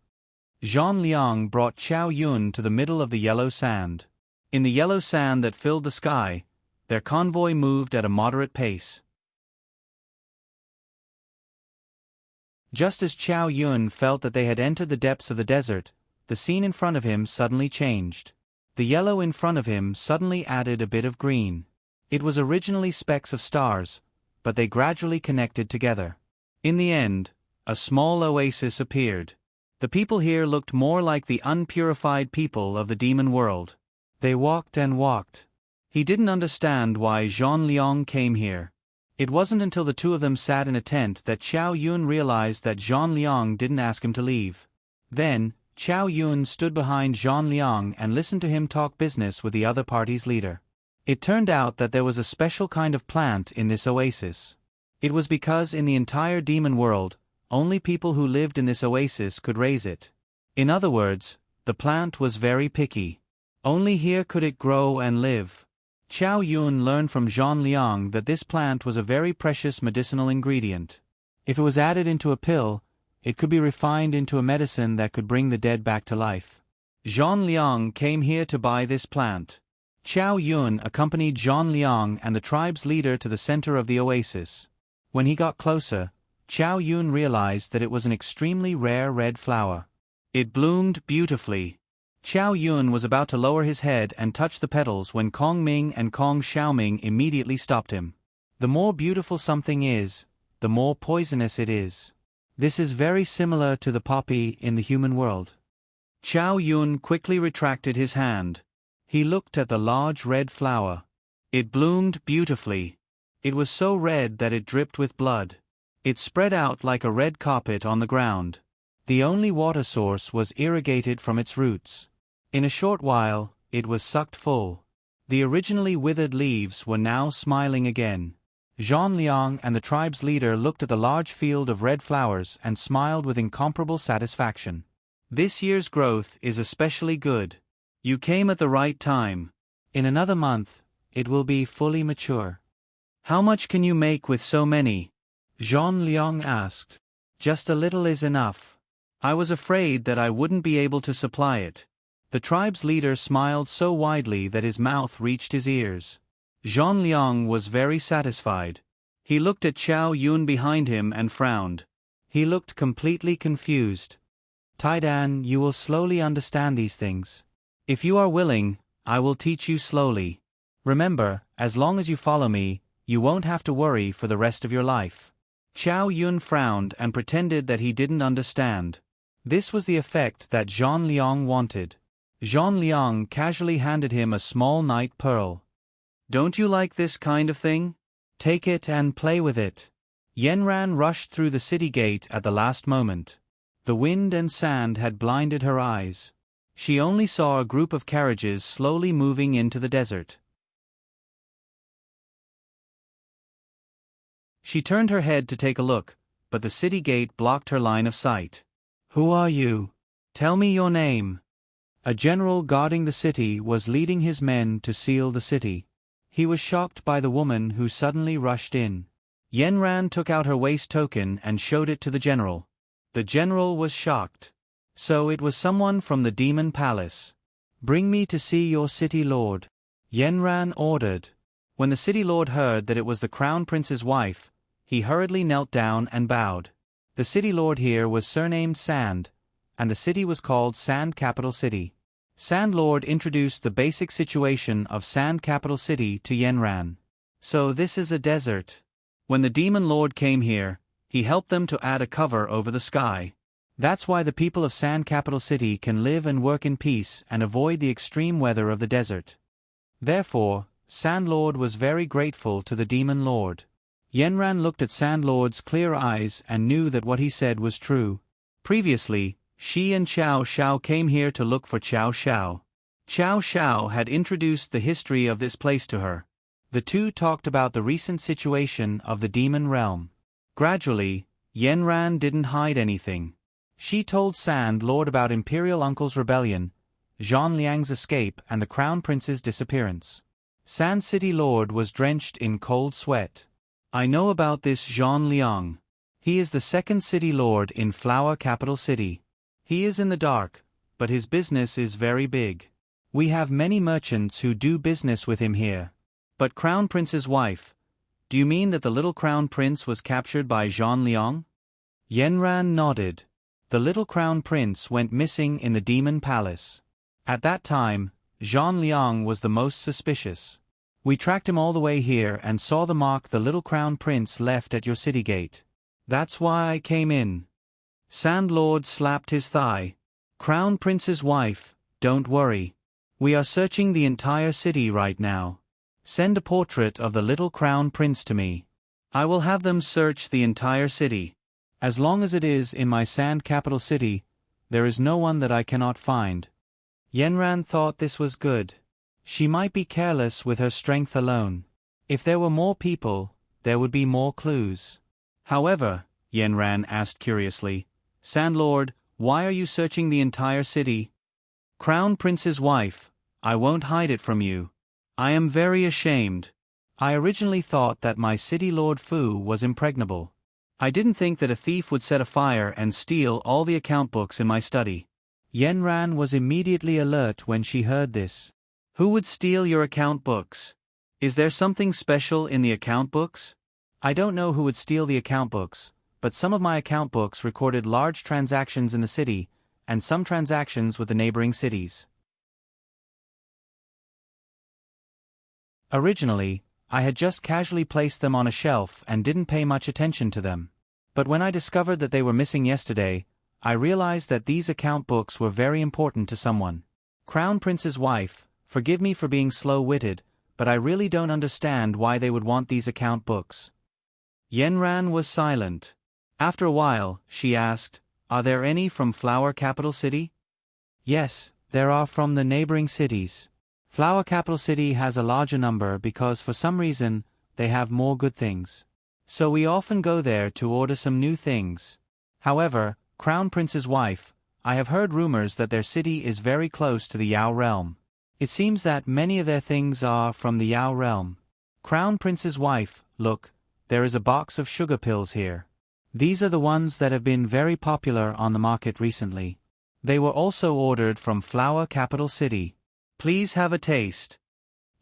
Zhang Liang brought Chow Yun to the middle of the yellow sand. In the yellow sand that filled the sky, their convoy moved at a moderate pace. Just as Chow Yun felt that they had entered the depths of the desert, the scene in front of him suddenly changed. The yellow in front of him suddenly added a bit of green. It was originally specks of stars, but they gradually connected together. In the end, a small oasis appeared. The people here looked more like the unpurified people of the demon world. They walked and walked. He didn't understand why Zhang Liang came here. It wasn't until the two of them sat in a tent that Chow Yun realized that Zhang Liang didn't ask him to leave. Then, Chow Yun stood behind Zhang Liang and listened to him talk business with the other party's leader. It turned out that there was a special kind of plant in this oasis. It was because in the entire demon world, only people who lived in this oasis could raise it. In other words, the plant was very picky. Only here could it grow and live. Chow Yun learned from Zhang Liang that this plant was a very precious medicinal ingredient. If it was added into a pill, it could be refined into a medicine that could bring the dead back to life. Zhang Liang came here to buy this plant. Chow Yun accompanied Zhang Liang and the tribe's leader to the center of the oasis. When he got closer, Chow Yun realized that it was an extremely rare red flower. It bloomed beautifully. Chow Yun was about to lower his head and touch the petals when Kong Ming and Kong Xiaoming immediately stopped him. The more beautiful something is, the more poisonous it is. This is very similar to the poppy in the human world. Chow Yun quickly retracted his hand. He looked at the large red flower. It bloomed beautifully. It was so red that it dripped with blood. It spread out like a red carpet on the ground. The only water source was irrigated from its roots. In a short while, it was sucked full. The originally withered leaves were now smiling again. Zhang Liang and the tribe's leader looked at the large field of red flowers and smiled with incomparable satisfaction. This year's growth is especially good. You came at the right time. In another month, it will be fully mature. How much can you make with so many? Zhang Liang asked. Just a little is enough. I was afraid that I wouldn't be able to supply it. The tribe's leader smiled so widely that his mouth reached his ears. Zhang Liang was very satisfied. He looked at Chow Yun behind him and frowned. He looked completely confused. Taidan, you will slowly understand these things. If you are willing, I will teach you slowly. Remember, as long as you follow me, you won't have to worry for the rest of your life. Chow Yun frowned and pretended that he didn't understand. This was the effect that Zhang Liang wanted. Zhang Liang casually handed him a small night pearl. Don't you like this kind of thing? Take it and play with it. Yanran rushed through the city gate at the last moment. The wind and sand had blinded her eyes. She only saw a group of carriages slowly moving into the desert. She turned her head to take a look, but the city gate blocked her line of sight. Who are you? Tell me your name. A general guarding the city was leading his men to seal the city. He was shocked by the woman who suddenly rushed in. Yanran took out her waist token and showed it to the general. The general was shocked. So it was someone from the demon palace. Bring me to see your city lord. Yanran ordered. When the city lord heard that it was the crown prince's wife, he hurriedly knelt down and bowed. The city lord here was surnamed Sand, and the city was called Sand Capital City. Sand Lord introduced the basic situation of Sand Capital City to Yanran. So this is a desert. When the demon lord came here, he helped them to add a cover over the sky. That's why the people of Sand Capital City can live and work in peace and avoid the extreme weather of the desert. Therefore, Sand Lord was very grateful to the demon lord. Yanran looked at Sand Lord's clear eyes and knew that what he said was true. Previously, she and Chow Xiao came here to look for Chow Xiao. Chow Xiao had introduced the history of this place to her. The two talked about the recent situation of the demon realm. Gradually, Yanran didn't hide anything. She told Sand Lord about Imperial Uncle's rebellion, Zhang Liang's escape and the Crown Prince's disappearance. Sand City Lord was drenched in cold sweat. I know about this Zhang Liang. He is the second city lord in Flower Capital City. He is in the dark, but his business is very big. We have many merchants who do business with him here. But Crown Prince's wife, do you mean that the little Crown Prince was captured by Zhang Liang? Yanran nodded. The little Crown Prince went missing in the Demon Palace. At that time, Zhang Liang was the most suspicious. We tracked him all the way here and saw the mark the little Crown Prince left at your city gate. That's why I came in. Sand Lord slapped his thigh. Crown Prince's wife, don't worry. We are searching the entire city right now. Send a portrait of the little Crown Prince to me. I will have them search the entire city. As long as it is in my Sand Capital City, there is no one that I cannot find. Yanran thought this was good. She might be careless with her strength alone. If there were more people, there would be more clues. However, Yanran asked curiously, Sandlord, why are you searching the entire city? Crown Prince's wife, I won't hide it from you. I am very ashamed. I originally thought that my city lord Fu was impregnable. I didn't think that a thief would set a fire and steal all the account books in my study. Yanran was immediately alert when she heard this. Who would steal your account books? Is there something special in the account books? I don't know who would steal the account books, but some of my account books recorded large transactions in the city, and some transactions with the neighboring cities. Originally, I had just casually placed them on a shelf and didn't pay much attention to them. But when I discovered that they were missing yesterday, I realized that these account books were very important to someone. Crown Prince's wife, forgive me for being slow-witted, but I really don't understand why they would want these account books. Yanran was silent. After a while, she asked, Are there any from Flower Capital City? Yes, there are from the neighboring cities. Flower Capital City has a larger number because for some reason, they have more good things. So we often go there to order some new things. However, Crown Prince's wife, I have heard rumors that their city is very close to the Yao realm. It seems that many of their things are from the Yao realm. Crown Prince's wife, look, there is a box of sugar pills here. These are the ones that have been very popular on the market recently. They were also ordered from Flower Capital City. Please have a taste.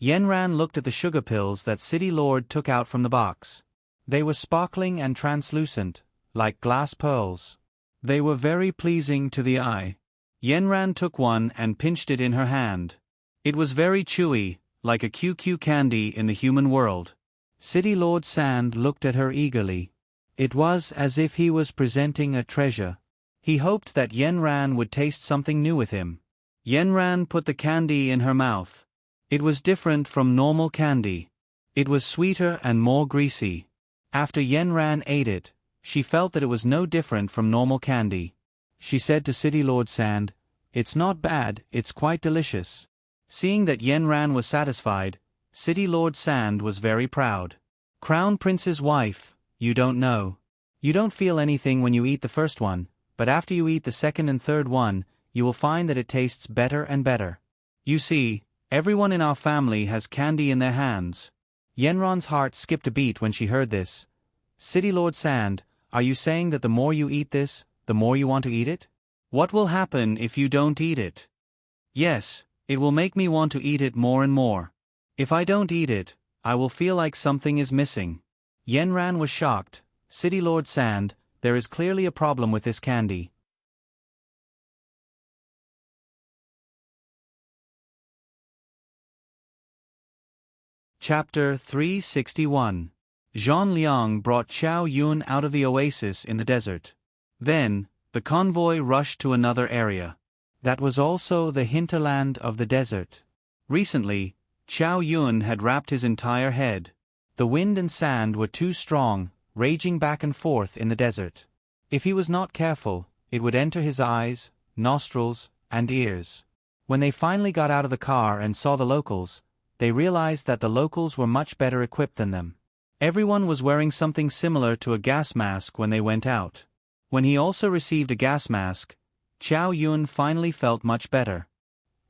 Yanran looked at the sugar pills that City Lord took out from the box. They were sparkling and translucent, like glass pearls. They were very pleasing to the eye. Yanran took one and pinched it in her hand. It was very chewy, like a QQ candy in the human world. City Lord Sand looked at her eagerly. It was as if he was presenting a treasure. He hoped that Yanran would taste something new with him. Yanran put the candy in her mouth. It was different from normal candy. It was sweeter and more greasy. After Yanran ate it, she felt that it was no different from normal candy. She said to City Lord Sand, It's not bad, it's quite delicious. Seeing that Yanran was satisfied, City Lord Sand was very proud. Crown Prince's wife, you don't know. You don't feel anything when you eat the first one, but after you eat the second and third one, you will find that it tastes better and better. You see, everyone in our family has candy in their hands. Yanran's heart skipped a beat when she heard this. City Lord Sand, are you saying that the more you eat this, the more you want to eat it? What will happen if you don't eat it? Yes, it will make me want to eat it more and more. If I don't eat it, I will feel like something is missing. Yanran was shocked. City Lord Sand, there is clearly a problem with this candy. Chapter 361. Zhang Liang brought Qiao Yun out of the oasis in the desert. Then, the convoy rushed to another area. That was also the hinterland of the desert. Recently, Qiao Yun had wrapped his entire head. The wind and sand were too strong, raging back and forth in the desert. If he was not careful, it would enter his eyes, nostrils, and ears. When they finally got out of the car and saw the locals, they realized that the locals were much better equipped than them. Everyone was wearing something similar to a gas mask when they went out. When he also received a gas mask, Qiao Yun finally felt much better.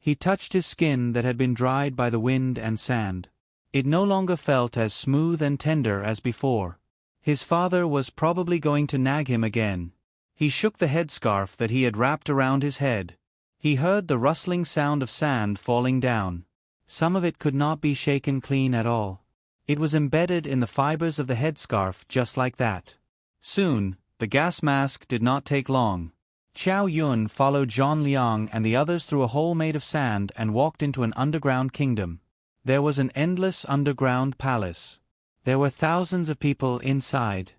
He touched his skin that had been dried by the wind and sand. It no longer felt as smooth and tender as before. His father was probably going to nag him again. He shook the headscarf that he had wrapped around his head. He heard the rustling sound of sand falling down. Some of it could not be shaken clean at all. It was embedded in the fibers of the headscarf just like that. Soon, the gas mask did not take long. Chow Yun followed Zhang Liang and the others through a hole made of sand and walked into an underground kingdom. There was an endless underground palace. There were thousands of people inside.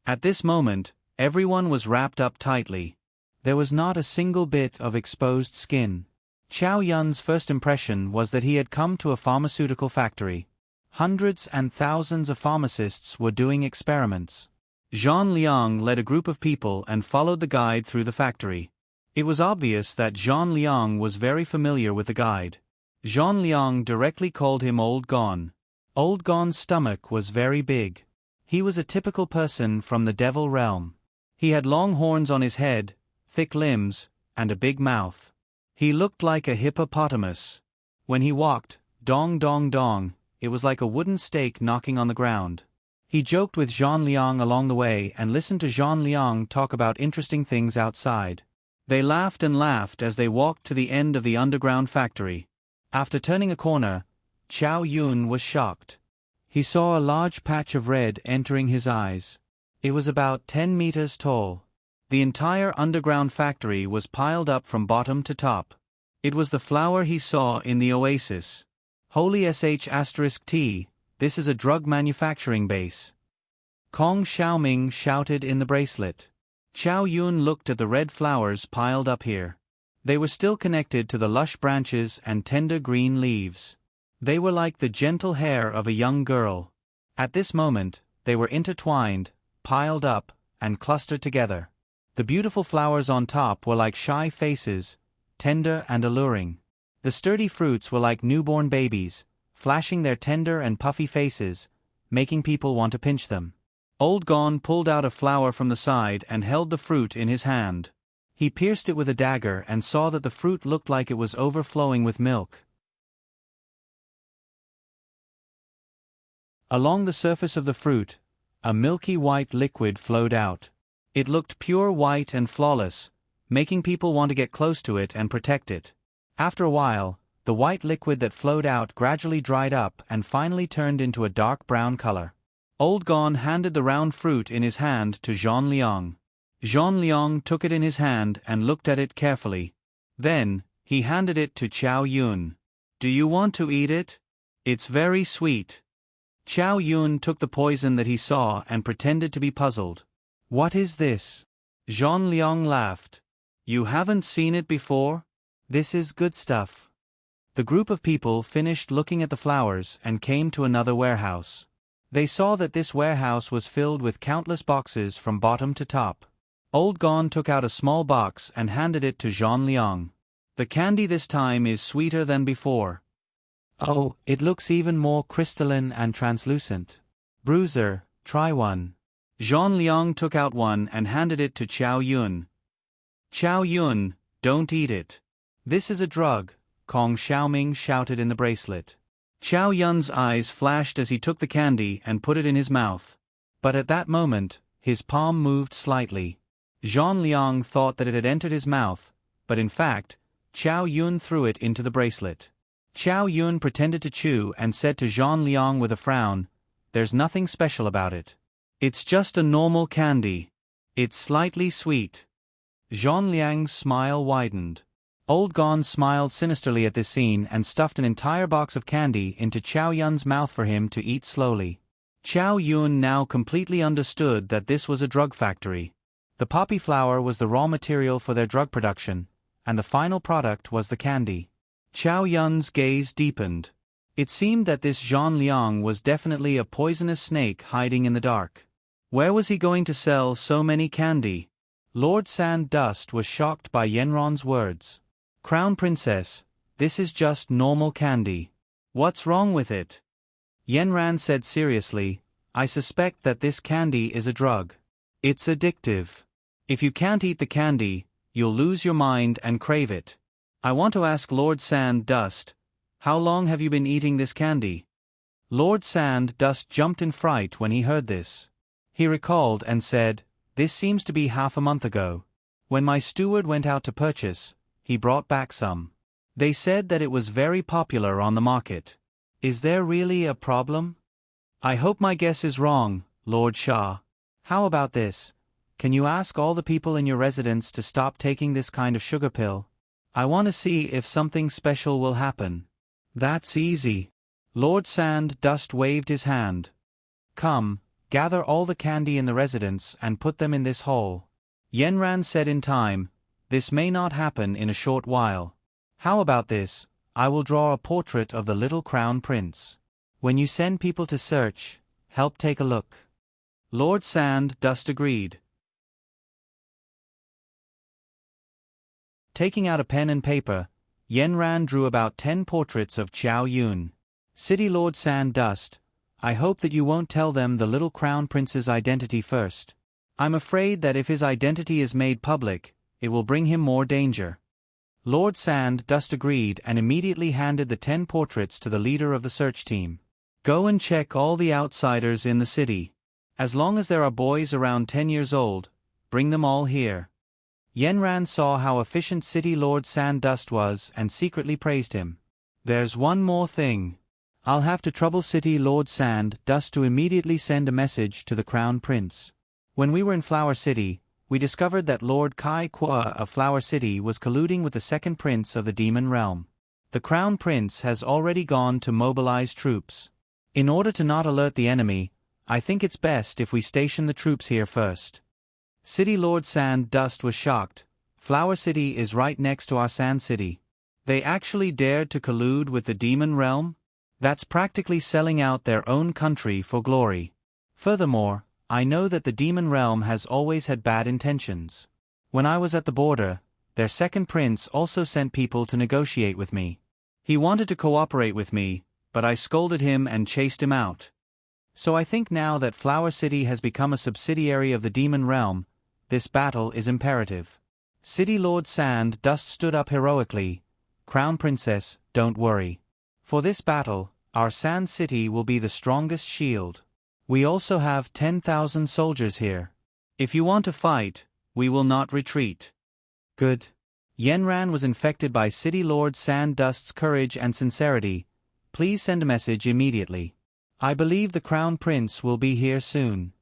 At this moment, everyone was wrapped up tightly. There was not a single bit of exposed skin. Chow Yun's first impression was that he had come to a pharmaceutical factory. Hundreds and thousands of pharmacists were doing experiments. Zhang Liang led a group of people and followed the guide through the factory. It was obvious that Zhang Liang was very familiar with the guide. Zhang Liang directly called him Old Gon. Old Gon's stomach was very big. He was a typical person from the devil realm. He had long horns on his head, thick limbs, and a big mouth. He looked like a hippopotamus. When he walked, dong dong dong, it was like a wooden stake knocking on the ground. He joked with Zhang Liang along the way and listened to Zhang Liang talk about interesting things outside. They laughed and laughed as they walked to the end of the underground factory. After turning a corner, Chow Yun was shocked. He saw a large patch of red entering his eyes. It was about 10 meters tall. The entire underground factory was piled up from bottom to top. It was the flower he saw in the oasis. Holy sh*T, this is a drug manufacturing base. Kong Xiaoming shouted in the bracelet. Chow Yun looked at the red flowers piled up here. They were still connected to the lush branches and tender green leaves. They were like the gentle hair of a young girl. At this moment, they were intertwined, piled up, and clustered together. The beautiful flowers on top were like shy faces, tender and alluring. The sturdy fruits were like newborn babies, flashing their tender and puffy faces, making people want to pinch them. Old Gon pulled out a flower from the side and held the fruit in his hand. He pierced it with a dagger and saw that the fruit looked like it was overflowing with milk. Along the surface of the fruit, a milky white liquid flowed out. It looked pure white and flawless, making people want to get close to it and protect it. After a while, the white liquid that flowed out gradually dried up and finally turned into a dark brown color. Old Gon handed the round fruit in his hand to Zhang Liang. Zhang Liang took it in his hand and looked at it carefully. Then, he handed it to Chow Yun. "Do you want to eat it? It's very sweet." Chow Yun took the poison that he saw and pretended to be puzzled. "What is this?" Zhang Liang laughed. "You haven't seen it before? This is good stuff." The group of people finished looking at the flowers and came to another warehouse. They saw that this warehouse was filled with countless boxes from bottom to top. Old Gon took out a small box and handed it to Zhang Liang. "The candy this time is sweeter than before." "Oh, it looks even more crystalline and translucent. Bruiser, try one." Zhang Liang took out one and handed it to Chow Yun. "Chow Yun, don't eat it. This is a drug," Kong Xiaoming shouted in the bracelet. Chow Yun's eyes flashed as he took the candy and put it in his mouth. But at that moment, his palm moved slightly. Zhang Liang thought that it had entered his mouth, but in fact, Chow Yun threw it into the bracelet. Chow Yun pretended to chew and said to Zhang Liang with a frown, "There's nothing special about it. It's just a normal candy. It's slightly sweet." Zhang Liang's smile widened. Old Gon smiled sinisterly at this scene and stuffed an entire box of candy into Chow Yun's mouth for him to eat slowly. Chow Yun now completely understood that this was a drug factory. The poppy flower was the raw material for their drug production, and the final product was the candy. Chow Yun's gaze deepened. It seemed that this Zhang Liang was definitely a poisonous snake hiding in the dark. Where was he going to sell so many candy? Lord Sand Dust was shocked by Yenron's words. "Crown Princess, this is just normal candy. What's wrong with it?" Yenran said seriously, "I suspect that this candy is a drug. It's addictive. If you can't eat the candy, you'll lose your mind and crave it. I want to ask Lord Sand Dust, how long have you been eating this candy? Lord Sand Dust jumped in fright when he heard this. He recalled and said, "This seems to be half a month ago. When my steward went out to purchase, he brought back some. They said that it was very popular on the market. Is there really a problem? I hope my guess is wrong, Lord Shah. How about this? Can you ask all the people in your residence to stop taking this kind of sugar pill? I want to see if something special will happen." "That's easy." Lord Sand Dust waved his hand. "Come, gather all the candy in the residence and put them in this hall." Yenran said in time, "This may not happen in a short while. How about this? I will draw a portrait of the little crown prince. When you send people to search, help take a look." Lord Sand Dust agreed. Taking out a pen and paper, Yenran drew about 10 portraits of Chow Yun. "City Lord Sand Dust, I hope that you won't tell them the little crown prince's identity first. I'm afraid that if his identity is made public, it will bring him more danger." Lord Sand Dust agreed and immediately handed the 10 portraits to the leader of the search team. "Go and check all the outsiders in the city. As long as there are boys around 10 years old, bring them all here." Yenran saw how efficient City Lord Sand Dust was and secretly praised him. "There's one more thing. I'll have to trouble City Lord Sand Dust to immediately send a message to the Crown Prince. When we were in Flower City, we discovered that Lord Kai Kwa of Flower City was colluding with the second prince of the Demon Realm. The Crown Prince has already gone to mobilize troops. In order to not alert the enemy, I think it's best if we station the troops here first." City Lord Sand Dust was shocked. Flower City is right next to our Sand City. They actually dared to collude with the Demon Realm? That's practically selling out their own country for glory. Furthermore, I know that the Demon Realm has always had bad intentions. When I was at the border, their second prince also sent people to negotiate with me. He wanted to cooperate with me, but I scolded him and chased him out. So I think now that Flower City has become a subsidiary of the Demon Realm, this battle is imperative. City Lord Sand Dust stood up heroically. "Crown Princess, don't worry. For this battle, our Sand City will be the strongest shield. We also have 10,000 soldiers here. If you want to fight, we will not retreat." "Good." Yenran was infected by City Lord Sand Dust's courage and sincerity. "Please send a message immediately. I believe the Crown Prince will be here soon."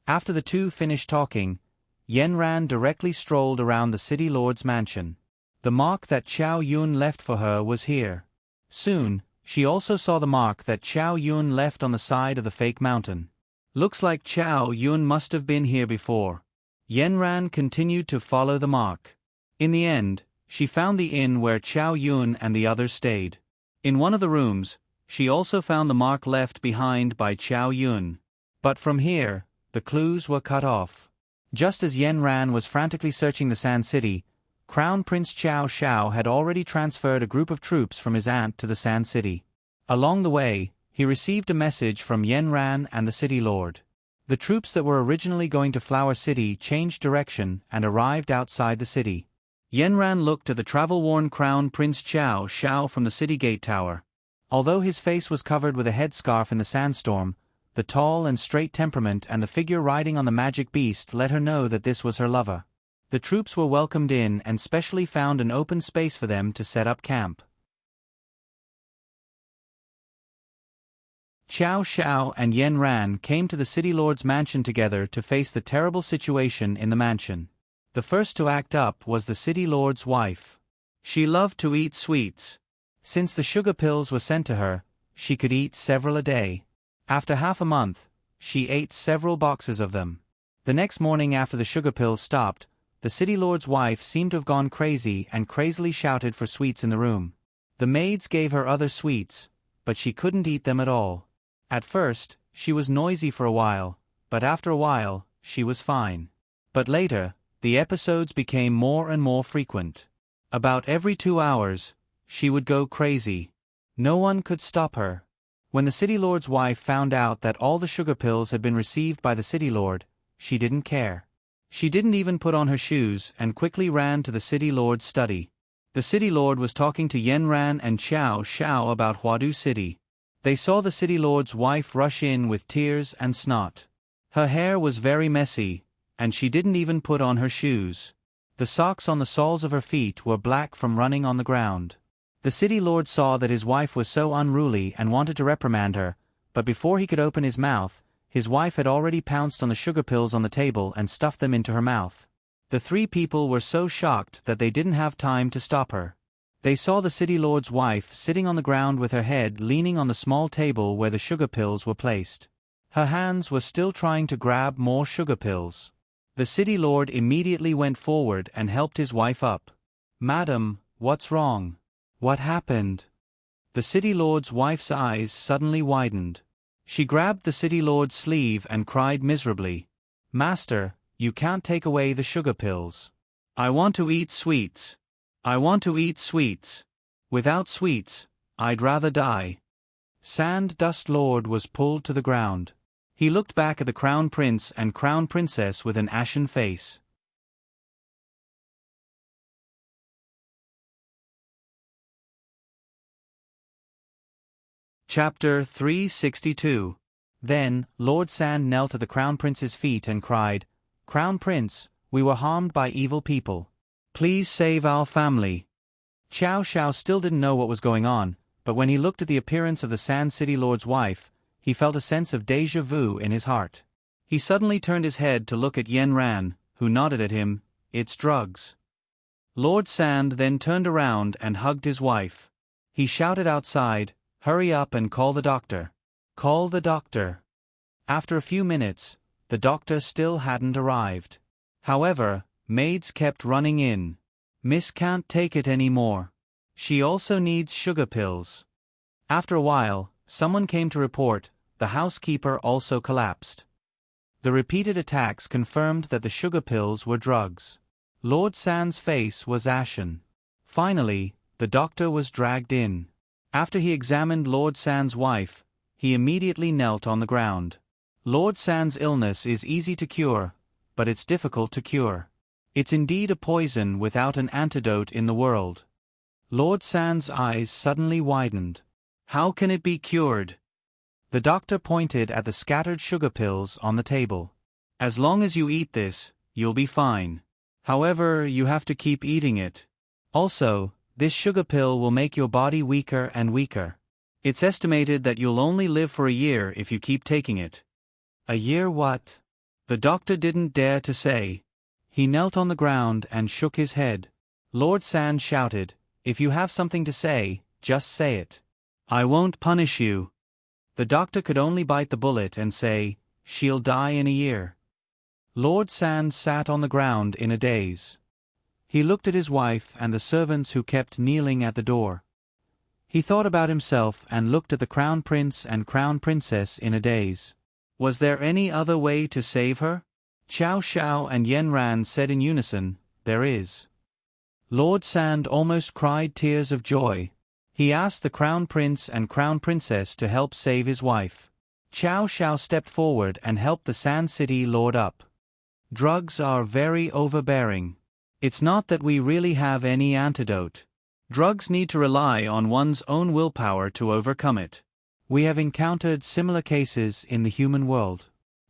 After the two finished talking, Yenran directly strolled around the City Lord's mansion. The mark that Chow Yun left for her was here. Soon, she also saw the mark that Chow Yun left on the side of the fake mountain. "Looks like Chow Yun must have been here before." Yenran continued to follow the mark. In the end, she found the inn where Chow Yun and the others stayed. In one of the rooms, she also found the mark left behind by Chow Yun. But from here, the clues were cut off. Just as Yenran was frantically searching the Sand City, Crown Prince Chow Shao had already transferred a group of troops from his aunt to the Sand City. Along the way, he received a message from Yenran and the City Lord. The troops that were originally going to Flower City changed direction and arrived outside the city. Yenran looked at the travel-worn Crown Prince Chow Shao from the city gate tower. Although his face was covered with a headscarf in the sandstorm, the tall and straight temperament and the figure riding on the magic beast let her know that this was her lover. The troops were welcomed in and specially found an open space for them to set up camp. Chow Shao and Yenran came to the City Lord's mansion together to face the terrible situation in the mansion. The first to act up was the City Lord's wife. She loved to eat sweets. Since the sugar pills were sent to her, she could eat several a day. After half a month, she ate several boxes of them. The next morning after the sugar pills stopped, the City Lord's wife seemed to have gone crazy and crazily shouted for sweets in the room. The maids gave her other sweets, but she couldn't eat them at all. At first, she was noisy for a while, but after a while, she was fine. But later, the episodes became more and more frequent. About every 2 hours, she would go crazy. No one could stop her. When the City Lord's wife found out that all the sugar pills had been received by the City Lord, she didn't care. She didn't even put on her shoes and quickly ran to the City Lord's study. The city lord was talking to Yenran and Xiao Xiao about Huadu City. They saw the city lord's wife rush in with tears and snot. Her hair was very messy, and she didn't even put on her shoes. The socks on the soles of her feet were black from running on the ground. The city lord saw that his wife was so unruly and wanted to reprimand her, but before he could open his mouth, his wife had already pounced on the sugar pills on the table and stuffed them into her mouth. The three people were so shocked that they didn't have time to stop her. They saw the city lord's wife sitting on the ground with her head leaning on the small table where the sugar pills were placed. Her hands were still trying to grab more sugar pills. The city lord immediately went forward and helped his wife up. "Madam, what's wrong? What happened?" The city lord's wife's eyes suddenly widened. She grabbed the city lord's sleeve and cried miserably, "Master, you can't take away the sugar pills. I want to eat sweets. I want to eat sweets. Without sweets, I'd rather die." Sand Dust Lord was pulled to the ground. He looked back at the Crown Prince and Crown Princess with an ashen face. Chapter 362. Then, Lord Sand knelt at the Crown Prince's feet and cried, "Crown Prince, we were harmed by evil people. Please save our family." Xiao Xiao still didn't know what was going on, but when he looked at the appearance of the Sand City Lord's wife, he felt a sense of déjà vu in his heart. He suddenly turned his head to look at Yenran, who nodded at him. "It's drugs." Lord Sand then turned around and hugged his wife. He shouted outside, "Hurry up and call the doctor. Call the doctor." After a few minutes, the doctor still hadn't arrived. However, maids kept running in. "Miss can't take it anymore. She also needs sugar pills." After a while, someone came to report the housekeeper also collapsed. The repeated attacks confirmed that the sugar pills were drugs. Lord Sand's face was ashen. Finally, the doctor was dragged in. After he examined Lord Sand's wife, he immediately knelt on the ground. Lord Sand's illness is easy to cure, but it's difficult to cure. It's indeed a poison without an antidote in the world. Lord Sand's eyes suddenly widened. How can it be cured? The doctor pointed at the scattered sugar pills on the table. "As long as you eat this, you'll be fine. However, you have to keep eating it. Also, this sugar pill will make your body weaker and weaker. It's estimated that you'll only live for a year if you keep taking it." "A year what?" The doctor didn't dare to say. He knelt on the ground and shook his head. Lord Sand shouted, "If you have something to say, just say it. I won't punish you." The doctor could only bite the bullet and say, "She'll die in a year." Lord Sand sat on the ground in a daze. He looked at his wife and the servants who kept kneeling at the door. He thought about himself and looked at the Crown Prince and Crown Princess in a daze. Was there any other way to save her? Xiao Xiao and Yenran said in unison, "There is." Lord Sand almost cried tears of joy. He asked the Crown Prince and Crown Princess to help save his wife. Xiao Xiao stepped forward and helped the Sand City Lord up. "Drugs are very overbearing. It's not that we really have any antidote. Drugs need to rely on one's own willpower to overcome it. We have encountered similar cases in the human world.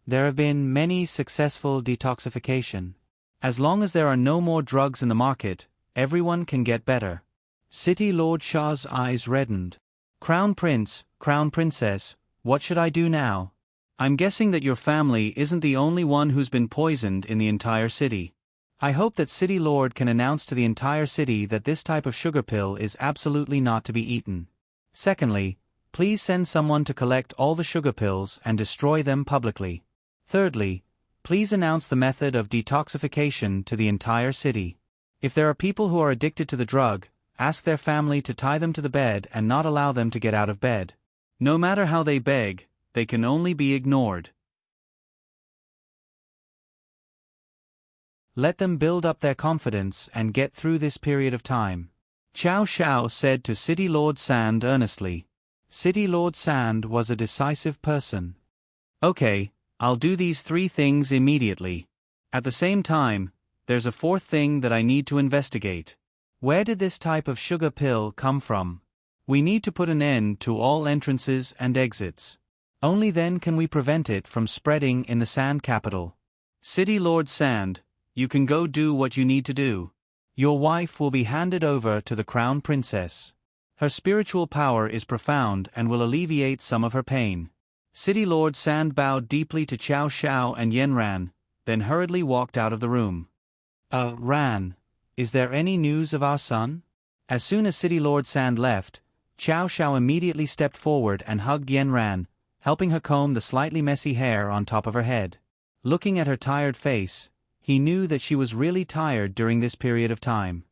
There have been many successful detoxification. As long as there are no more drugs in the market, everyone can get better." City Lord Shah's eyes reddened. "Crown Prince, Crown Princess, what should I do now? I'm guessing that your family isn't the only one who's been poisoned in the entire city. I hope that City Lord can announce to the entire city that this type of sugar pill is absolutely not to be eaten. Secondly, please send someone to collect all the sugar pills and destroy them publicly. Thirdly, please announce the method of detoxification to the entire city. If there are people who are addicted to the drug, ask their family to tie them to the bed and not allow them to get out of bed. No matter how they beg, they can only be ignored. Let them build up their confidence and get through this period of time." Xiao Xiao said to City Lord Sand earnestly. City Lord Sand was a decisive person. "Okay, I'll do these 3 things immediately. At the same time, there's a 4th thing that I need to investigate. Where did this type of sugar pill come from? We need to put an end to all entrances and exits. Only then can we prevent it from spreading in the Sand Capital. City Lord Sand, you can go do what you need to do. Your wife will be handed over to the Crown Princess. Her spiritual power is profound and will alleviate some of her pain. City Lord Sand bowed deeply to Qiao Xiao and Yanran, then hurriedly walked out of the room. Ran, is there any news of our son? As soon as City Lord Sand left, Qiao Xiao immediately stepped forward and hugged Yanran, helping her comb the slightly messy hair on top of her head. Looking at her tired face, he knew that she was really tired during this period of time.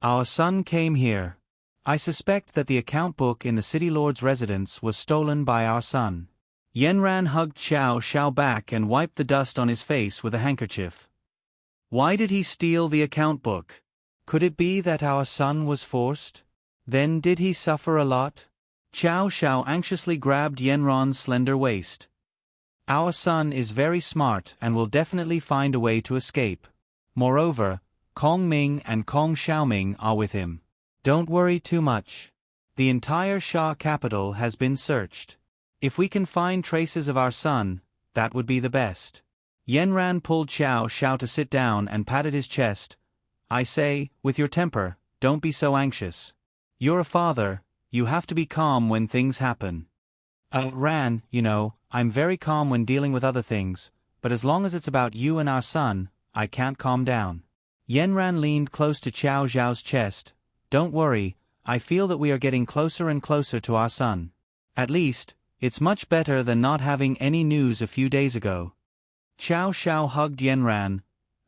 Our son came here. I suspect that the account book in the City Lord's residence was stolen by our son. Yanran hugged Qiao Xiao back and wiped the dust on his face with a handkerchief. Why did he steal the account book? Could it be that our son was forced? Then did he suffer a lot? Qiao Xiao anxiously grabbed Yanran's slender waist. Our son is very smart and will definitely find a way to escape. Moreover, Kong Ming and Kong Xiaoming are with him. Don't worry too much. The entire Sha capital has been searched. If we can find traces of our son, that would be the best. Yanran pulled Qiao Xiao to sit down and patted his chest. I say, with your temper, don't be so anxious. You're a father, you have to be calm when things happen. Ran, you know, I'm very calm when dealing with other things, but as long as it's about you and our son, I can't calm down. Yanran leaned close to Qiao Xiao's chest. Don't worry, I feel that we are getting closer and closer to our son. At least, it's much better than not having any news a few days ago. Qiao Xiao hugged Yanran.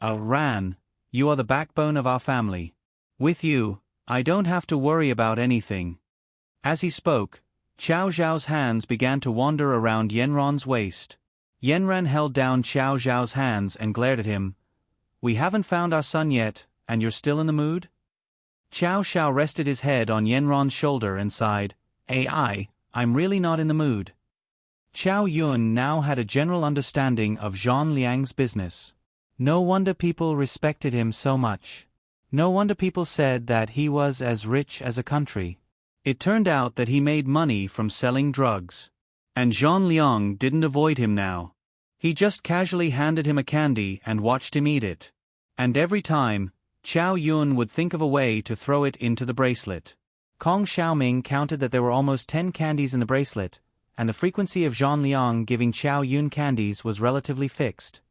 Ran, you are the backbone of our family. With you, I don't have to worry about anything. As he spoke, Qiao Xiao's hands began to wander around Yanran's waist. Yanran held down Qiao Xiao's hands and glared at him. We haven't found our son yet, and you're still in the mood? Qiao Xiao rested his head on Yanran's shoulder and sighed. I'm really not in the mood. Qiao Yun now had a general understanding of Zhang Liang's business. No wonder people respected him so much. No wonder people said that he was as rich as a country. It turned out that he made money from selling drugs. And Zhang Liang didn't avoid him now. He just casually handed him a candy and watched him eat it. And every time, Qiao Yun would think of a way to throw it into the bracelet. Kong Xiaoming counted that there were almost 10 candies in the bracelet, and the frequency of Zhang Liang giving Qiao Yun candies was relatively fixed.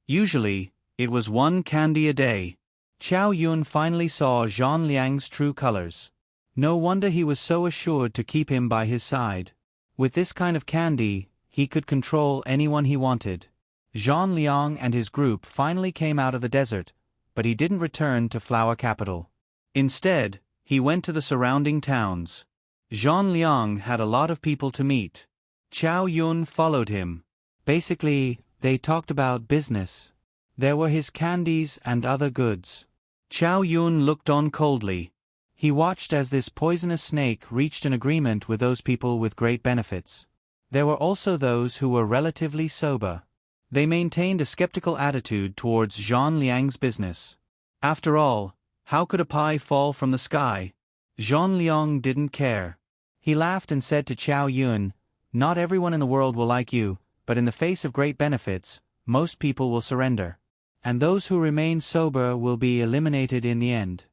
Usually, it was 1 candy a day. Qiao Yun finally saw Zhang Liang's true colors. No wonder he was so assured to keep him by his side. With this kind of candy, he could control anyone he wanted. Zhang Liang and his group finally came out of the desert, but he didn't return to Flower Capital. Instead, he went to the surrounding towns. Zhang Liang had a lot of people to meet. Qiao Yun followed him. Basically, they talked about business. There were his candies and other goods. Qiao Yun looked on coldly. He watched as this poisonous snake reached an agreement with those people with great benefits. There were also those who were relatively sober. They maintained a skeptical attitude towards Zhang Liang's business. After all, how could a pie fall from the sky? Zhang Liang didn't care. He laughed and said to Qiao Yun, not everyone in the world will like you, but in the face of great benefits, most people will surrender. And those who remain sober will be eliminated in the end.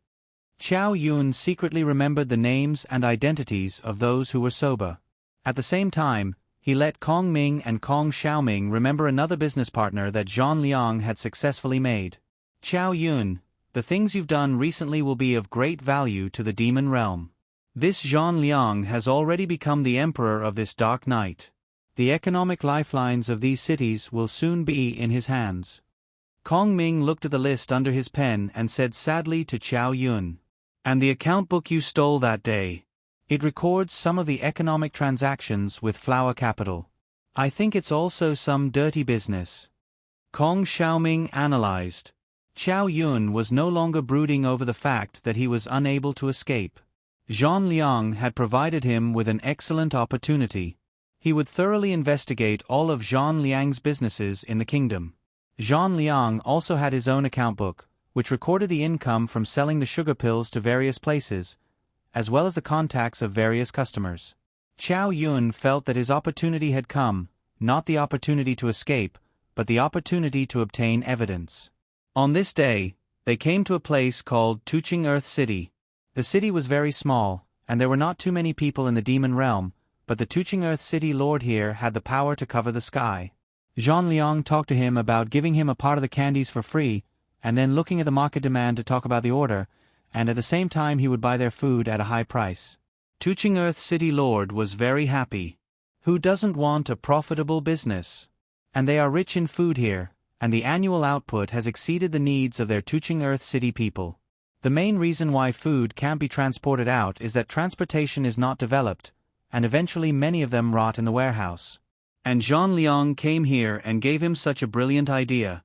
Qiao Yun secretly remembered the names and identities of those who were sober. At the same time, he let Kong Ming and Kong Xiaoming remember another business partner that Zhang Liang had successfully made. Qiao Yun, the things you've done recently will be of great value to the demon realm. This Zhang Liang has already become the emperor of this dark night. The economic lifelines of these cities will soon be in his hands. Kong Ming looked at the list under his pen and said sadly to Qiao Yun. And the account book you stole that day. It records some of the economic transactions with Flower Capital. I think it's also some dirty business. Kong Xiaoming analyzed. Qiao Yun was no longer brooding over the fact that he was unable to escape. Zhang Liang had provided him with an excellent opportunity. He would thoroughly investigate all of Zhang Liang's businesses in the kingdom. Zhang Liang also had his own account book, which recorded the income from selling the sugar pills to various places, as well as the contacts of various customers. Chow Yun felt that his opportunity had come, not the opportunity to escape, but the opportunity to obtain evidence. On this day, they came to a place called Tuching Earth City. The city was very small, and there were not too many people in the demon realm, but the Tuching Earth City Lord here had the power to cover the sky. Zhang Liang talked to him about giving him a part of the candies for free, and then looking at the market demand to talk about the order, and at the same time he would buy their food at a high price. Tuching Earth City Lord was very happy. Who doesn't want a profitable business? And they are rich in food here, and the annual output has exceeded the needs of their Tuching Earth City people. The main reason why food can't be transported out is that transportation is not developed, and eventually many of them rot in the warehouse. And Zhang Liang came here and gave him such a brilliant idea.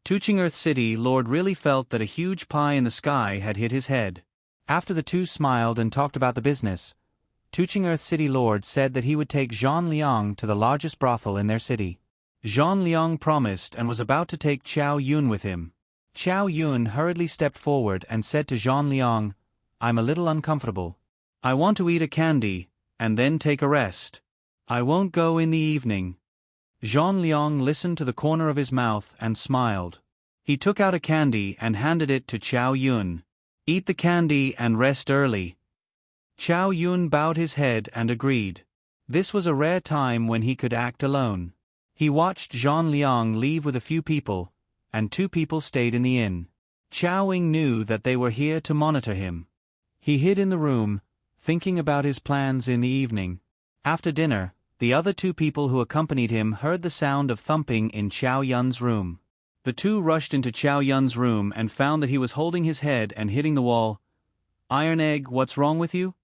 Tuching Earth City Lord really felt that a huge pie in the sky had hit his head. After the two smiled and talked about the business, Tuching Earth City Lord said that he would take Zhang Liang to the largest brothel in their city. Zhang Liang promised and was about to take Chow Yun with him. Chow Yun hurriedly stepped forward and said to Zhang Liang, "I'm a little uncomfortable. I want to eat a candy, and then take a rest. I won't go in the evening." Zhang Liang listened to the corner of his mouth and smiled. He took out a candy and handed it to Chow Yun. "Eat the candy and rest early." Chow Yun bowed his head and agreed. This was a rare time when he could act alone. He watched Zhang Liang leave with a few people, and 2 people stayed in the inn. Chow Ying knew that they were here to monitor him. He hid in the room, thinking about his plans in the evening. After dinner, the other 2 people who accompanied him heard the sound of thumping in Chow Yun's room. The 2 rushed into Chow Yun's room and found that he was holding his head and hitting the wall. "Iron Egg, what's wrong with you?"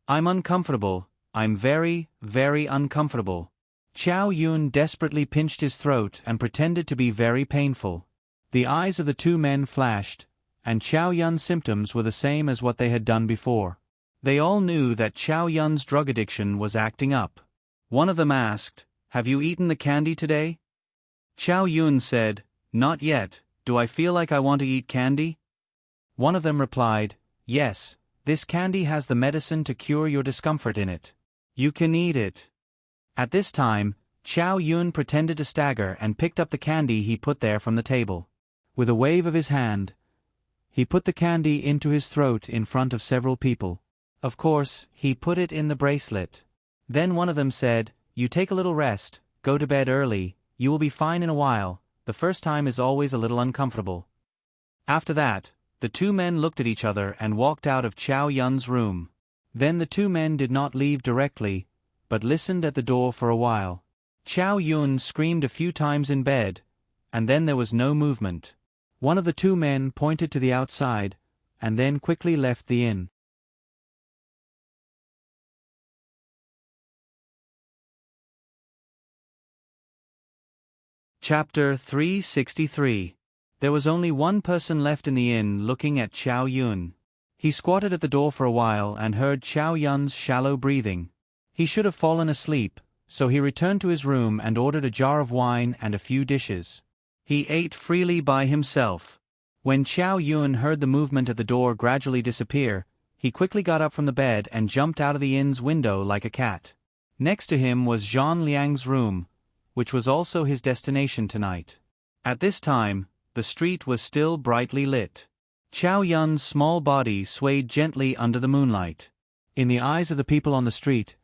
"I'm uncomfortable. I'm very, very uncomfortable." Chow Yun desperately pinched his throat and pretended to be very painful. The eyes of the 2 men flashed, and Chow Yun's symptoms were the same as what they had done before. They all knew that Chow Yun's drug addiction was acting up. One of them asked, "Have you eaten the candy today?" Chow Yun said, "Not yet. Do I feel like I want to eat candy?" One of them replied, "Yes, this candy has the medicine to cure your discomfort in it. You can eat it." At this time, Chow Yun pretended to stagger and picked up the candy he put there from the table. With a wave of his hand, he put the candy into his throat in front of several people. Of course, he put it in the bracelet. Then one of them said, "You take a little rest, go to bed early, you will be fine in a while, the first time is always a little uncomfortable." After that, the 2 men looked at each other and walked out of Chow Yun's room. Then the 2 men did not leave directly, but listened at the door for a while. Chow Yun screamed a few times in bed, and then there was no movement. One of the 2 men pointed to the outside, and then quickly left the inn. Chapter 363. There was only one person left in the inn looking at Chow Yun. He squatted at the door for a while and heard Chow Yun's shallow breathing. He should have fallen asleep, so he returned to his room and ordered a jar of wine and a few dishes. He ate freely by himself. When Chow Yun heard the movement at the door gradually disappear, he quickly got up from the bed and jumped out of the inn's window like a cat. Next to him was Zhang Liang's room, which was also his destination tonight. At this time, the street was still brightly lit. Chow Yun's small body swayed gently under the moonlight. In the eyes of the people on the street,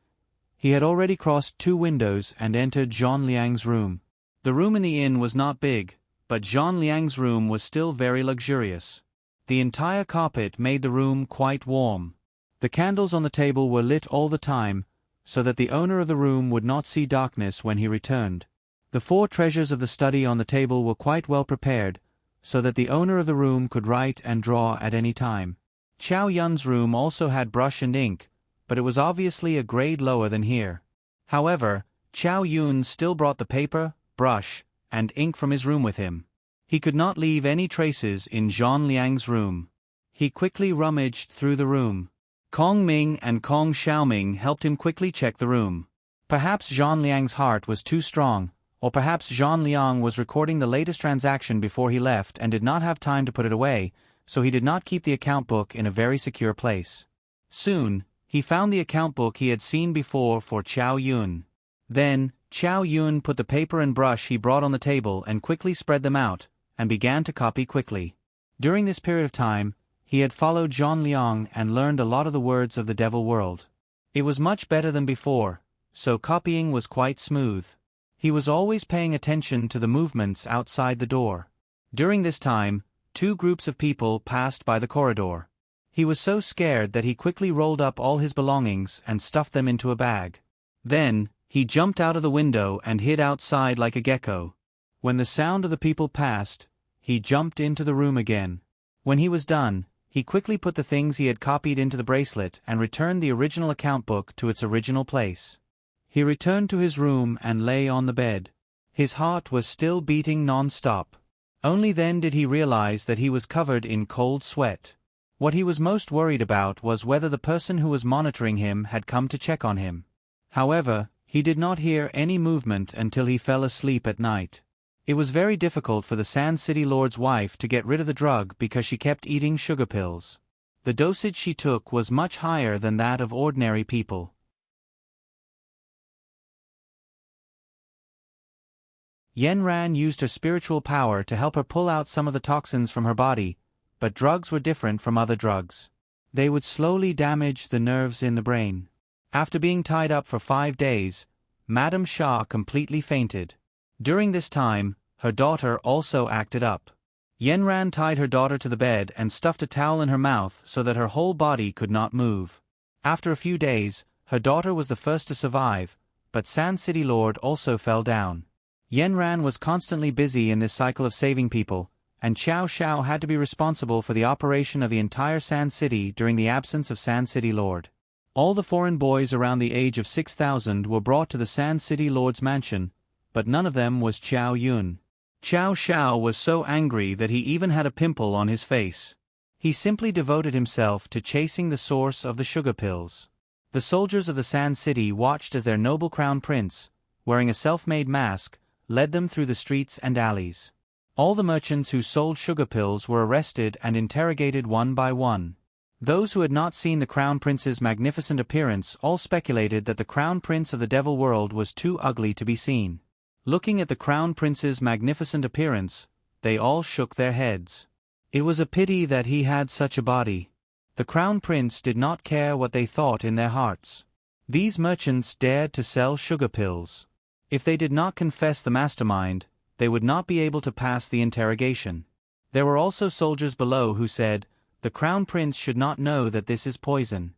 he had already crossed 2 windows and entered Zhang Liang's room. The room in the inn was not big, but Zhang Liang's room was still very luxurious. The entire carpet made the room quite warm. The candles on the table were lit all the time, so that the owner of the room would not see darkness when he returned. The 4 treasures of the study on the table were quite well prepared, so that the owner of the room could write and draw at any time. Chow Yun's room also had brush and ink, but it was obviously a grade lower than here. However, Chow Yun still brought the paper, brush, and ink from his room with him. He could not leave any traces in Zhang Liang's room. He quickly rummaged through the room. Kong Ming and Kong Xiaoming helped him quickly check the room. Perhaps Zhang Liang's heart was too strong, or perhaps Zhang Liang was recording the latest transaction before he left and did not have time to put it away, so he did not keep the account book in a very secure place. Soon, he found the account book he had seen before for Chow Yun. Then, Chow Yun put the paper and brush he brought on the table and quickly spread them out, and began to copy quickly. During this period of time, he had followed Zhang Liang and learned a lot of the words of the devil world. It was much better than before, so copying was quite smooth. He was always paying attention to the movements outside the door. During this time, 2 groups of people passed by the corridor. He was so scared that he quickly rolled up all his belongings and stuffed them into a bag. Then, he jumped out of the window and hid outside like a gecko. When the sound of the people passed, he jumped into the room again. When he was done, he quickly put the things he had copied into the bracelet and returned the original account book to its original place. He returned to his room and lay on the bed. His heart was still beating non-stop. Only then did he realize that he was covered in cold sweat. What he was most worried about was whether the person who was monitoring him had come to check on him. However, he did not hear any movement until he fell asleep at night. It was very difficult for the Sand City Lord's wife to get rid of the drug because she kept eating sugar pills. The dosage she took was much higher than that of ordinary people. Yanran used her spiritual power to help her pull out some of the toxins from her body, but drugs were different from other drugs. They would slowly damage the nerves in the brain. After being tied up for 5 days, Madame Shah completely fainted. During this time, her daughter also acted up. Yanran tied her daughter to the bed and stuffed a towel in her mouth so that her whole body could not move. After a few days, her daughter was the first to survive, but Sand City Lord also fell down. Yanran was constantly busy in this cycle of saving people, and Xiao Xiao had to be responsible for the operation of the entire Sand City during the absence of Sand City Lord. All the foreign boys around the age of 6,000 were brought to the Sand City Lord's mansion, but none of them was Chow Yun. Xiao Xiao was so angry that he even had a pimple on his face. He simply devoted himself to chasing the source of the sugar pills. The soldiers of the Sand City watched as their noble crown prince, wearing a self-made mask, led them through the streets and alleys. All the merchants who sold sugar pills were arrested and interrogated one by one. Those who had not seen the Crown Prince's magnificent appearance all speculated that the Crown Prince of the Devil World was too ugly to be seen. Looking at the Crown Prince's magnificent appearance, they all shook their heads. It was a pity that he had such a body. The Crown Prince did not care what they thought in their hearts. These merchants dared to sell sugar pills. If they did not confess the mastermind, they would not be able to pass the interrogation. There were also soldiers below who said, "The Crown Prince should not know that this is poison.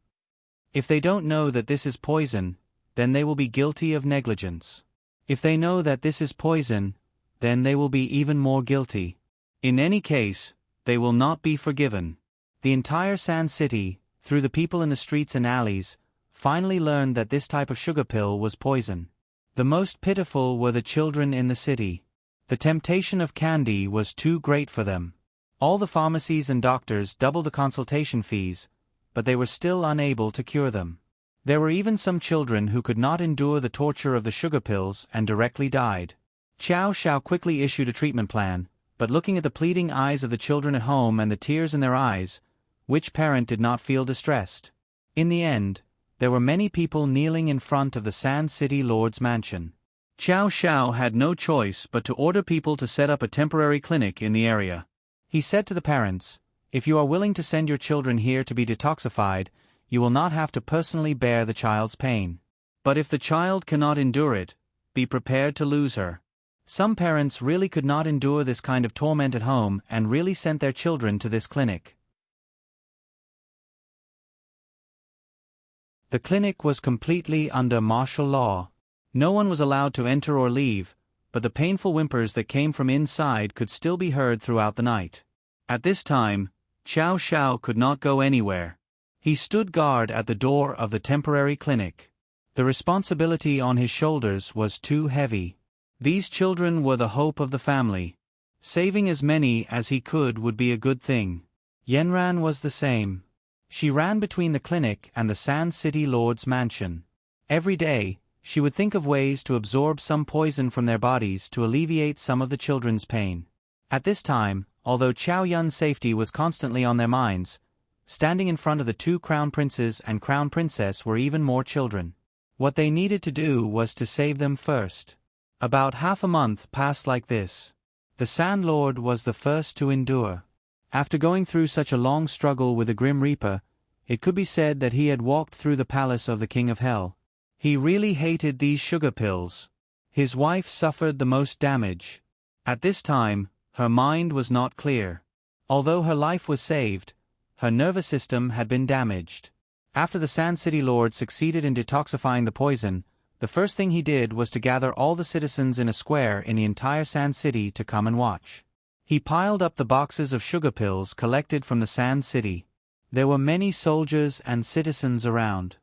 If they don't know that this is poison, then they will be guilty of negligence. If they know that this is poison, then they will be even more guilty. In any case, they will not be forgiven." The entire Sand City, through the people in the streets and alleys, finally learned that this type of sugar pill was poison. The most pitiful were the children in the city. The temptation of candy was too great for them. All the pharmacies and doctors doubled the consultation fees, but they were still unable to cure them. There were even some children who could not endure the torture of the sugar pills and directly died. Xiao Xiao quickly issued a treatment plan, but looking at the pleading eyes of the children at home and the tears in their eyes, which parent did not feel distressed? In the end, there were many people kneeling in front of the Sand City Lord's mansion. Xiao Xiao had no choice but to order people to set up a temporary clinic in the area. He said to the parents, "If you are willing to send your children here to be detoxified, you will not have to personally bear the child's pain. But if the child cannot endure it, be prepared to lose her." Some parents really could not endure this kind of torment at home and really sent their children to this clinic. The clinic was completely under martial law. No one was allowed to enter or leave, but the painful whimpers that came from inside could still be heard throughout the night. At this time, Xiao Xiao could not go anywhere. He stood guard at the door of the temporary clinic. The responsibility on his shoulders was too heavy. These children were the hope of the family. Saving as many as he could would be a good thing. Yanran was the same. She ran between the clinic and the Sand City Lord's mansion. Every day, She would think of ways to absorb some poison from their bodies to alleviate some of the children's pain. At this time, although Chow Yun's safety was constantly on their minds, standing in front of the two crown princes and crown princess were even more children. What they needed to do was to save them first. About half a month passed like this. The Sand Lord was the first to endure. After going through such a long struggle with the Grim Reaper, it could be said that he had walked through the palace of the King of Hell. He really hated these sugar pills. His wife suffered the most damage. At this time, her mind was not clear. Although her life was saved, her nervous system had been damaged. After the Sand City Lord succeeded in detoxifying the poison, the first thing he did was to gather all the citizens in a square in the entire Sand City to come and watch. He piled up the boxes of sugar pills collected from the Sand City. There were many soldiers and citizens around.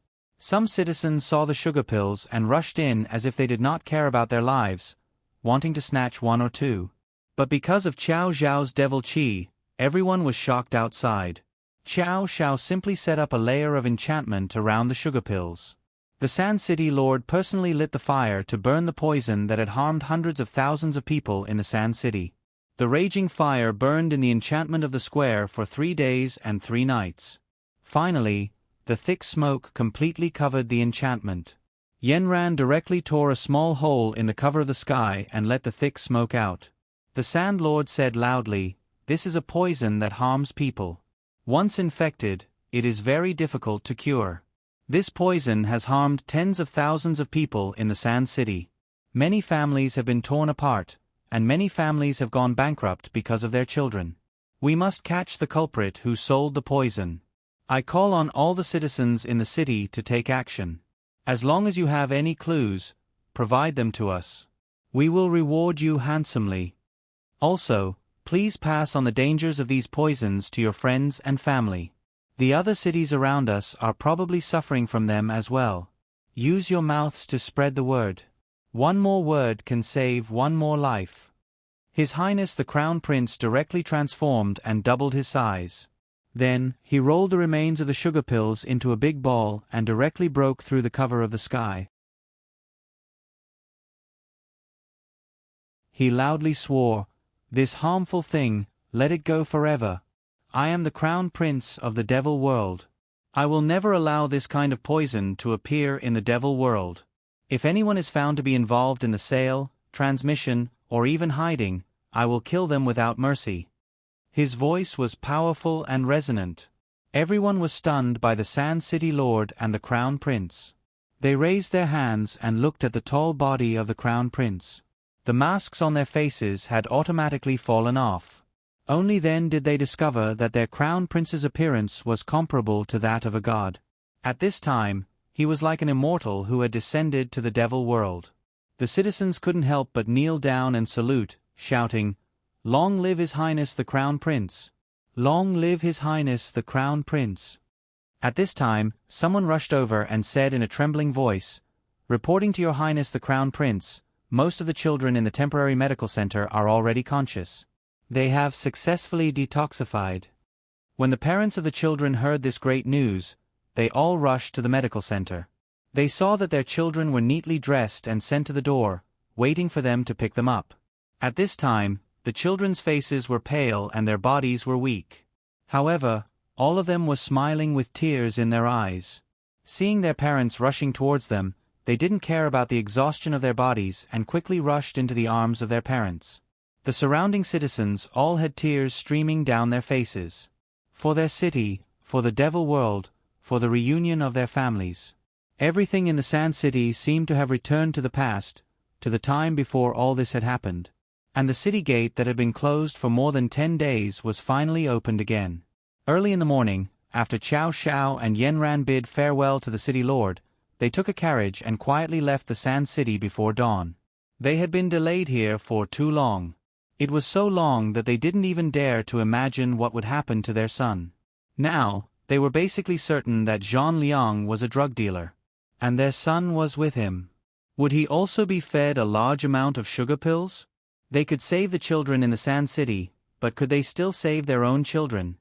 Some citizens saw the sugar pills and rushed in as if they did not care about their lives, wanting to snatch one or two. But because of Qiao Zhao's devil qi, everyone was shocked outside. Qiao Zhao simply set up a layer of enchantment around the sugar pills. The Sand City Lord personally lit the fire to burn the poison that had harmed hundreds of thousands of people in the Sand City. The raging fire burned in the enchantment of the square for 3 days and 3 nights. Finally, the thick smoke completely covered the enchantment. Yanran directly tore a small hole in the cover of the sky and let the thick smoke out. The Sand Lord said loudly, "This is a poison that harms people. Once infected, it is very difficult to cure. This poison has harmed tens of thousands of people in the Sand City. Many families have been torn apart, and many families have gone bankrupt because of their children. We must catch the culprit who sold the poison. I call on all the citizens in the city to take action. As long as you have any clues, provide them to us. We will reward you handsomely. Also, please pass on the dangers of these poisons to your friends and family. The other cities around us are probably suffering from them as well. Use your mouths to spread the word. One more word can save one more life." His Highness the Crown Prince directly transformed and doubled his size. Then, he rolled the remains of the sugar pills into a big ball and directly broke through the cover of the sky. He loudly swore, "This harmful thing, let it go forever. I am the Crown Prince of the Devil World. I will never allow this kind of poison to appear in the Devil World. If anyone is found to be involved in the sale, transmission, or even hiding, I will kill them without mercy." His voice was powerful and resonant. Everyone was stunned by the Sand City Lord and the Crown Prince. They raised their hands and looked at the tall body of the Crown Prince. The masks on their faces had automatically fallen off. Only then did they discover that their Crown Prince's appearance was comparable to that of a god. At this time, he was like an immortal who had descended to the Devil World. The citizens couldn't help but kneel down and salute, shouting, "Long live His Highness the Crown Prince! Long live His Highness the Crown Prince!" At this time, someone rushed over and said in a trembling voice, "Reporting to Your Highness the Crown Prince, most of the children in the temporary medical center are already conscious. They have successfully detoxified." When the parents of the children heard this great news, they all rushed to the medical center. They saw that their children were neatly dressed and sent to the door, waiting for them to pick them up. At this time, the children's faces were pale and their bodies were weak. However, all of them were smiling with tears in their eyes. Seeing their parents rushing towards them, they didn't care about the exhaustion of their bodies and quickly rushed into the arms of their parents. The surrounding citizens all had tears streaming down their faces. For their city, for the Devil World, for the reunion of their families. Everything in the Sand City seemed to have returned to the past, to the time before all this had happened. And the city gate that had been closed for more than 10 days was finally opened again. Early in the morning, after Qiao Zhao and Yanran bid farewell to the city lord, they took a carriage and quietly left the Sand City before dawn. They had been delayed here for too long. It was so long that they didn't even dare to imagine what would happen to their son. Now, they were basically certain that Zhang Liang was a drug dealer. And their son was with him. Would he also be fed a large amount of sugar pills? They could save the children in the Sand City, but could they still save their own children?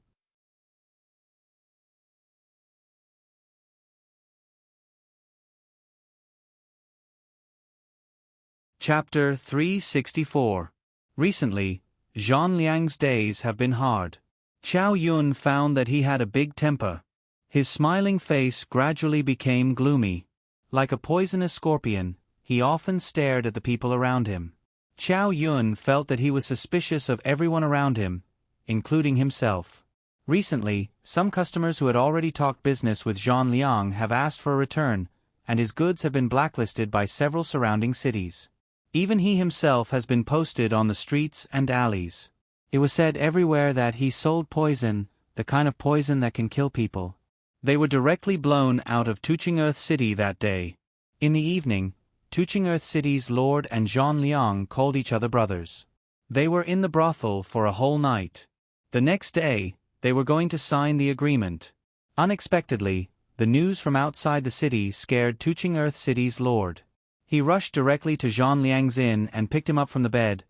Chapter 364. Recently, Zhang Liang's days have been hard. Qiao Yun found that he had a big temper. His smiling face gradually became gloomy. Like a poisonous scorpion, he often stared at the people around him. Qiao Yun felt that he was suspicious of everyone around him, including himself. Recently, some customers who had already talked business with Zhang Liang have asked for a return, and his goods have been blacklisted by several surrounding cities. Even he himself has been posted on the streets and alleys. It was said everywhere that he sold poison, the kind of poison that can kill people. They were directly blown out of Tuqing City that day. In the evening, Tuqing City's lord and Zhang Liang called each other brothers. They were in the brothel for a whole night. The next day, they were going to sign the agreement. Unexpectedly, the news from outside the city scared Tuqing City's lord. He rushed directly to Zhang Liang's inn and picked him up from the bed.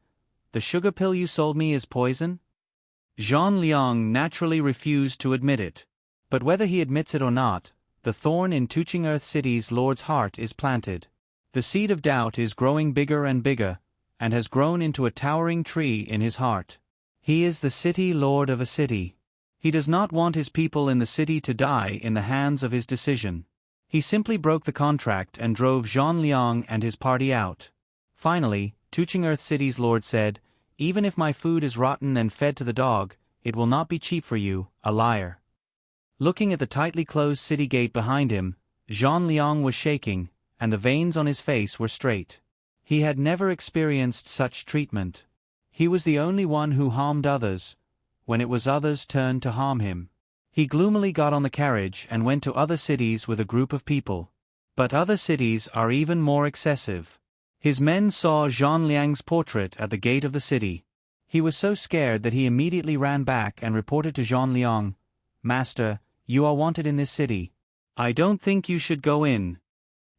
"The sugar pill you sold me is poison?" Zhang Liang naturally refused to admit it. But whether he admits it or not, the thorn in Tuqing City's lord's heart is planted. The seed of doubt is growing bigger and bigger, and has grown into a towering tree in his heart. He is the city lord of a city. He does not want his people in the city to die in the hands of his decision. He simply broke the contract and drove Zhang Liang and his party out. Finally, Tuqing City's lord said, "Even if my food is rotten and fed to the dog, it will not be cheap for you, a liar." Looking at the tightly closed city gate behind him, Zhang Liang was shaking, and the veins on his face were straight. He had never experienced such treatment. He was the only one who harmed others, when it was others' turn to harm him. He gloomily got on the carriage and went to other cities with a group of people. But other cities are even more excessive. His men saw Zhang Liang's portrait at the gate of the city. He was so scared that he immediately ran back and reported to Zhang Liang, "Master, you are wanted in this city. I don't think you should go in."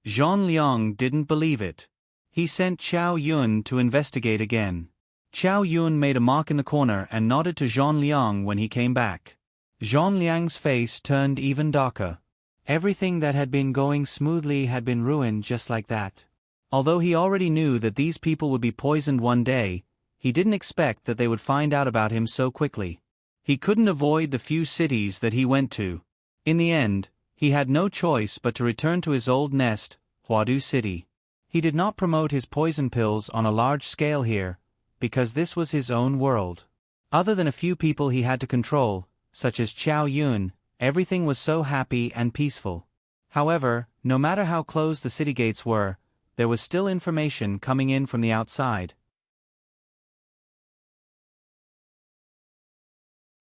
Zhang Liang didn't believe it. He sent Qiao Yun to investigate again. Qiao Yun made a mark in the corner and nodded to Zhang Liang when he came back. Zhang Liang's face turned even darker. Everything that had been going smoothly had been ruined just like that. Although he already knew that these people would be poisoned one day, he didn't expect that they would find out about him so quickly. He couldn't avoid the few cities that he went to. In the end, he had no choice but to return to his old nest, Huadu City. He did not promote his poison pills on a large scale here, because this was his own world. Other than a few people he had to control, such as Qiao Yun, everything was so happy and peaceful. However, no matter how closed the city gates were, there was still information coming in from the outside.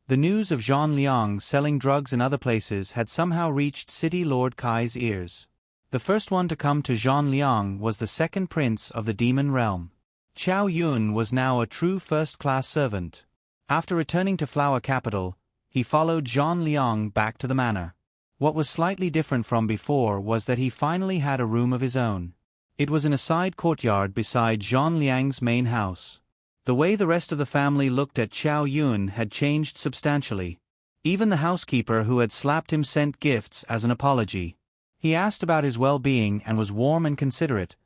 The news of Zhang Liang selling drugs in other places had somehow reached City Lord Kai's ears. The first one to come to Zhang Liang was the second prince of the demon realm. Qiao Yun was now a true first-class servant. After returning to Flower Capital, he followed Zhang Liang back to the manor. What was slightly different from before was that he finally had a room of his own. It was in a side courtyard beside Zhang Liang's main house. The way the rest of the family looked at Qiao Yun had changed substantially. Even the housekeeper who had slapped him sent gifts as an apology. He asked about his well-being and was warm and considerate,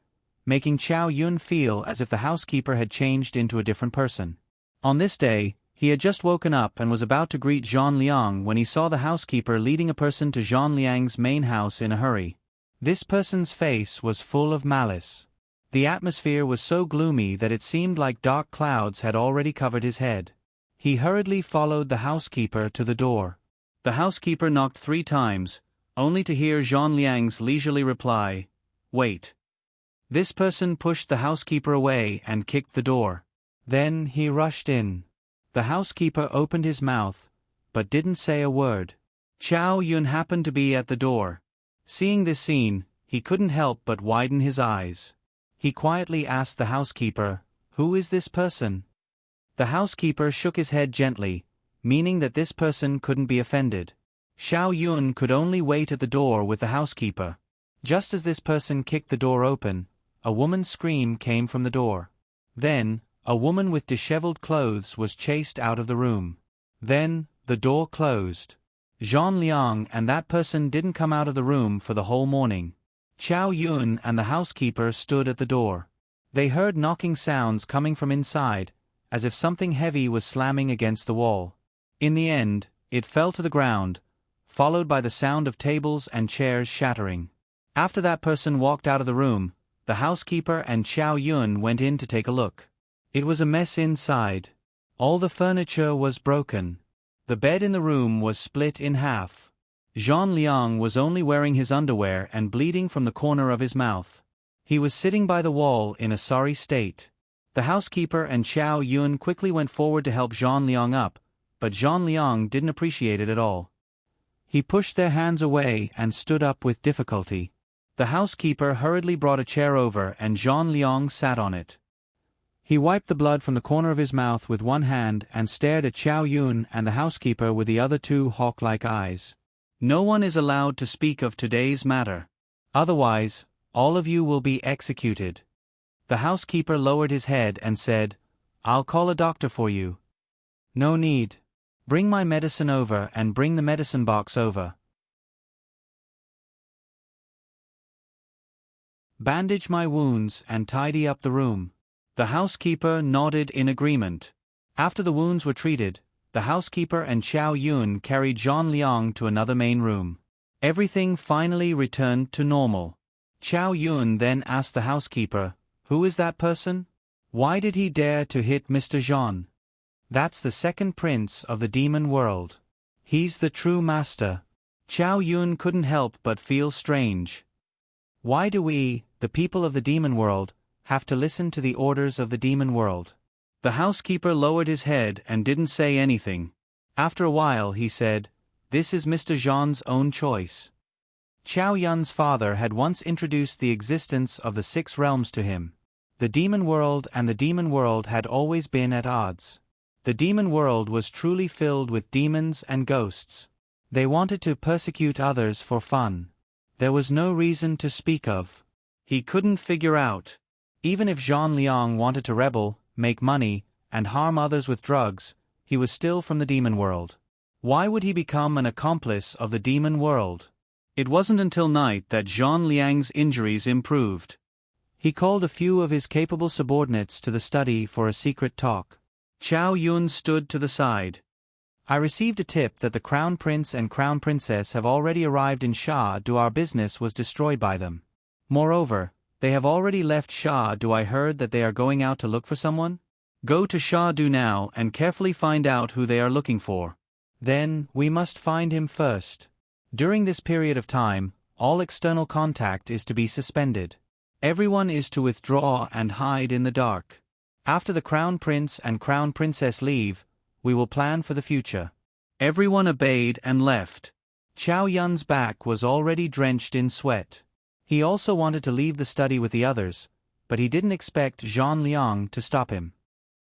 making Qiao Yun feel as if the housekeeper had changed into a different person. On this day, he had just woken up and was about to greet Zhang Liang when he saw the housekeeper leading a person to Zhang Liang's main house in a hurry. This person's face was full of malice. The atmosphere was so gloomy that it seemed like dark clouds had already covered his head. He hurriedly followed the housekeeper to the door. The housekeeper knocked 3 times, only to hear Zhang Liang's leisurely reply, "Wait." This person pushed the housekeeper away and kicked the door. Then he rushed in. The housekeeper opened his mouth, but didn't say a word. Qiao Yun happened to be at the door. Seeing this scene, he couldn't help but widen his eyes. He quietly asked the housekeeper, "Who is this person?" The housekeeper shook his head gently, meaning that this person couldn't be offended. Qiao Yun could only wait at the door with the housekeeper. Just as this person kicked the door open, a woman's scream came from the door. Then, a woman with disheveled clothes was chased out of the room. Then, the door closed. Zhang Liang and that person didn't come out of the room for the whole morning. Qiao Yun and the housekeeper stood at the door. They heard knocking sounds coming from inside, as if something heavy was slamming against the wall. In the end, it fell to the ground, followed by the sound of tables and chairs shattering. After that person walked out of the room, the housekeeper and Chow Yun went in to take a look. It was a mess inside. All the furniture was broken. The bed in the room was split in half. Zhang Liang was only wearing his underwear and bleeding from the corner of his mouth. He was sitting by the wall in a sorry state. The housekeeper and Chow Yun quickly went forward to help Zhang Liang up, but Zhang Liang didn't appreciate it at all. He pushed their hands away and stood up with difficulty. The housekeeper hurriedly brought a chair over and Zhang Liang sat on it. He wiped the blood from the corner of his mouth with one hand and stared at Chow Yun and the housekeeper with the other two hawk-like eyes. No one is allowed to speak of today's matter. Otherwise, all of you will be executed. The housekeeper lowered his head and said, "I'll call a doctor for you." "No need. Bring my medicine over and bring the medicine box over. Bandage my wounds and tidy up the room." The housekeeper nodded in agreement. After the wounds were treated, the housekeeper and Chow Yun carried Zhang Liang to another main room. Everything finally returned to normal. Chow Yun then asked the housekeeper, "Who is that person? Why did he dare to hit Mr. Zhang?" "That's the second prince of the demon world. He's the true master." Chow Yun couldn't help but feel strange. Why do we, the people of the demon world, have to listen to the orders of the demon world? The housekeeper lowered his head and didn't say anything. After a while he said, "This is Mr. Zhang's own choice." Chow Yun's father had once introduced the existence of the 6 realms to him. The demon world and the demon world had always been at odds. The demon world was truly filled with demons and ghosts. They wanted to persecute others for fun. There was no reason to speak of. He couldn't figure out. Even if Zhang Liang wanted to rebel, make money, and harm others with drugs, he was still from the demon world. Why would he become an accomplice of the demon world? It wasn't until night that Zhang Liang's injuries improved. He called a few of his capable subordinates to the study for a secret talk. Chow Yun stood to the side. "I received a tip that the Crown Prince and Crown Princess have already arrived in Sha Do. Our business was destroyed by them. Moreover, they have already left Sha Do. I heard that they are going out to look for someone. Go to Sha Do now and carefully find out who they are looking for. Then, we must find him first. During this period of time, all external contact is to be suspended. Everyone is to withdraw and hide in the dark. After the Crown Prince and Crown Princess leave, we will plan for the future." Everyone obeyed and left. Chow Yun's back was already drenched in sweat. He also wanted to leave the study with the others, but he didn't expect Zhang Liang to stop him.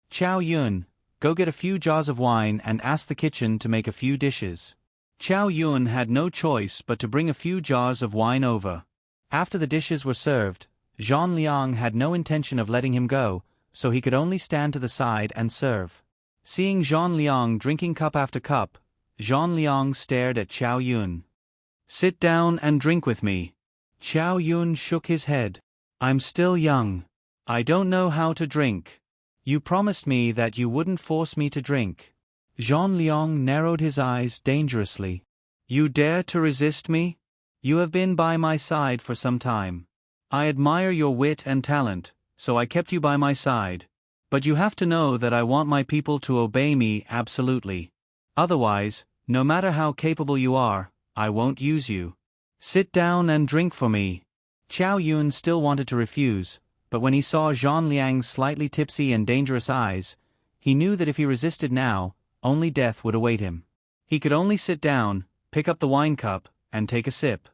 "Chow Yun, go get a few jars of wine and ask the kitchen to make a few dishes." Chow Yun had no choice but to bring a few jars of wine over. After the dishes were served, Zhang Liang had no intention of letting him go, so he could only stand to the side and serve. Seeing Zhang Liang drinking cup after cup, Zhang Liang stared at Chow Yun. "Sit down and drink with me." Chow Yun shook his head. "I'm still young. I don't know how to drink. You promised me that you wouldn't force me to drink." Zhang Liang narrowed his eyes dangerously. "You dare to resist me? You have been by my side for some time. I admire your wit and talent, so I kept you by my side. But you have to know that I want my people to obey me absolutely. Otherwise, no matter how capable you are, I won't use you. Sit down and drink for me." Chow Yun still wanted to refuse, but when he saw Zhang Liang's slightly tipsy and dangerous eyes, he knew that if he resisted now, only death would await him. He could only sit down, pick up the wine cup, and take a sip.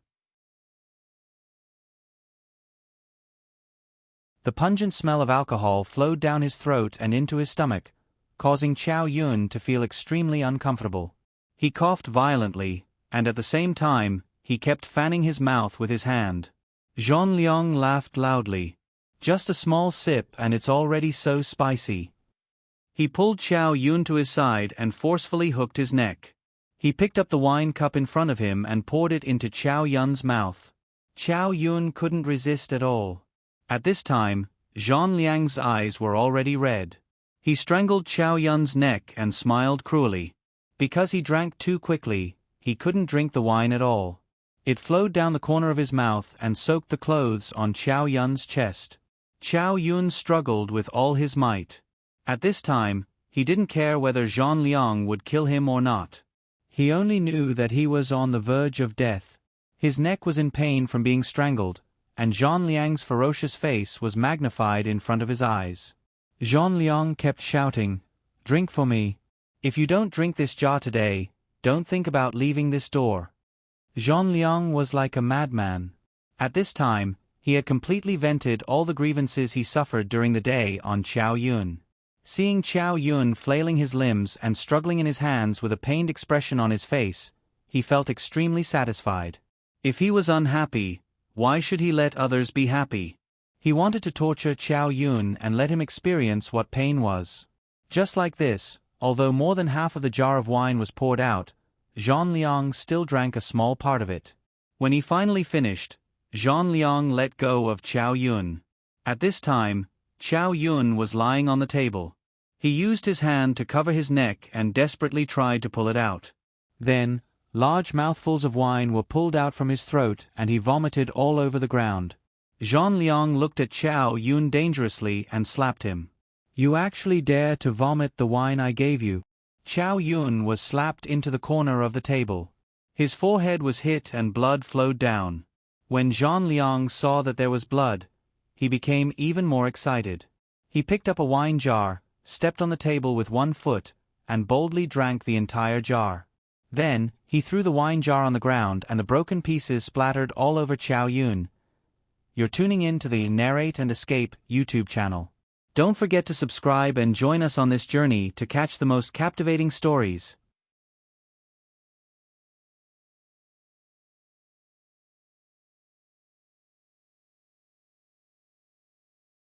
The pungent smell of alcohol flowed down his throat and into his stomach, causing Chow Yun to feel extremely uncomfortable. He coughed violently, and at the same time, he kept fanning his mouth with his hand. Zhang Liang laughed loudly. "Just a small sip and it's already so spicy." He pulled Chow Yun to his side and forcefully hooked his neck. He picked up the wine cup in front of him and poured it into Chow Yun's mouth. Chow Yun couldn't resist at all. At this time, Zhang Liang's eyes were already red. He strangled Qiao Yun's neck and smiled cruelly. Because he drank too quickly, he couldn't drink the wine at all. It flowed down the corner of his mouth and soaked the clothes on Qiao Yun's chest. Qiao Yun struggled with all his might. At this time, he didn't care whether Zhang Liang would kill him or not. He only knew that he was on the verge of death. His neck was in pain from being strangled, and Zhang Liang's ferocious face was magnified in front of his eyes. Zhang Liang kept shouting, "Drink for me. If you don't drink this jar today, don't think about leaving this door." Zhang Liang was like a madman. At this time, he had completely vented all the grievances he suffered during the day on Qiao Yun. Seeing Qiao Yun flailing his limbs and struggling in his hands with a pained expression on his face, he felt extremely satisfied. If he was unhappy, why should he let others be happy? He wanted to torture Qiao Yun and let him experience what pain was. Just like this, although more than half of the jar of wine was poured out, Zhang Liang still drank a small part of it. When he finally finished, Zhang Liang let go of Qiao Yun. At this time, Qiao Yun was lying on the table. He used his hand to cover his neck and desperately tried to pull it out. Then, large mouthfuls of wine were pulled out from his throat and he vomited all over the ground. Zhang Liang looked at Qiao Yun dangerously and slapped him. "You actually dare to vomit the wine I gave you?" Qiao Yun was slapped into the corner of the table. His forehead was hit and blood flowed down. When Zhang Liang saw that there was blood, he became even more excited. He picked up a wine jar, stepped on the table with one foot, and boldly drank the entire jar. Then, he threw the wine jar on the ground and the broken pieces splattered all over Qiao Yun. You're tuning in to the Narrate and Escape YouTube channel. Don't forget to subscribe and join us on this journey to catch the most captivating stories.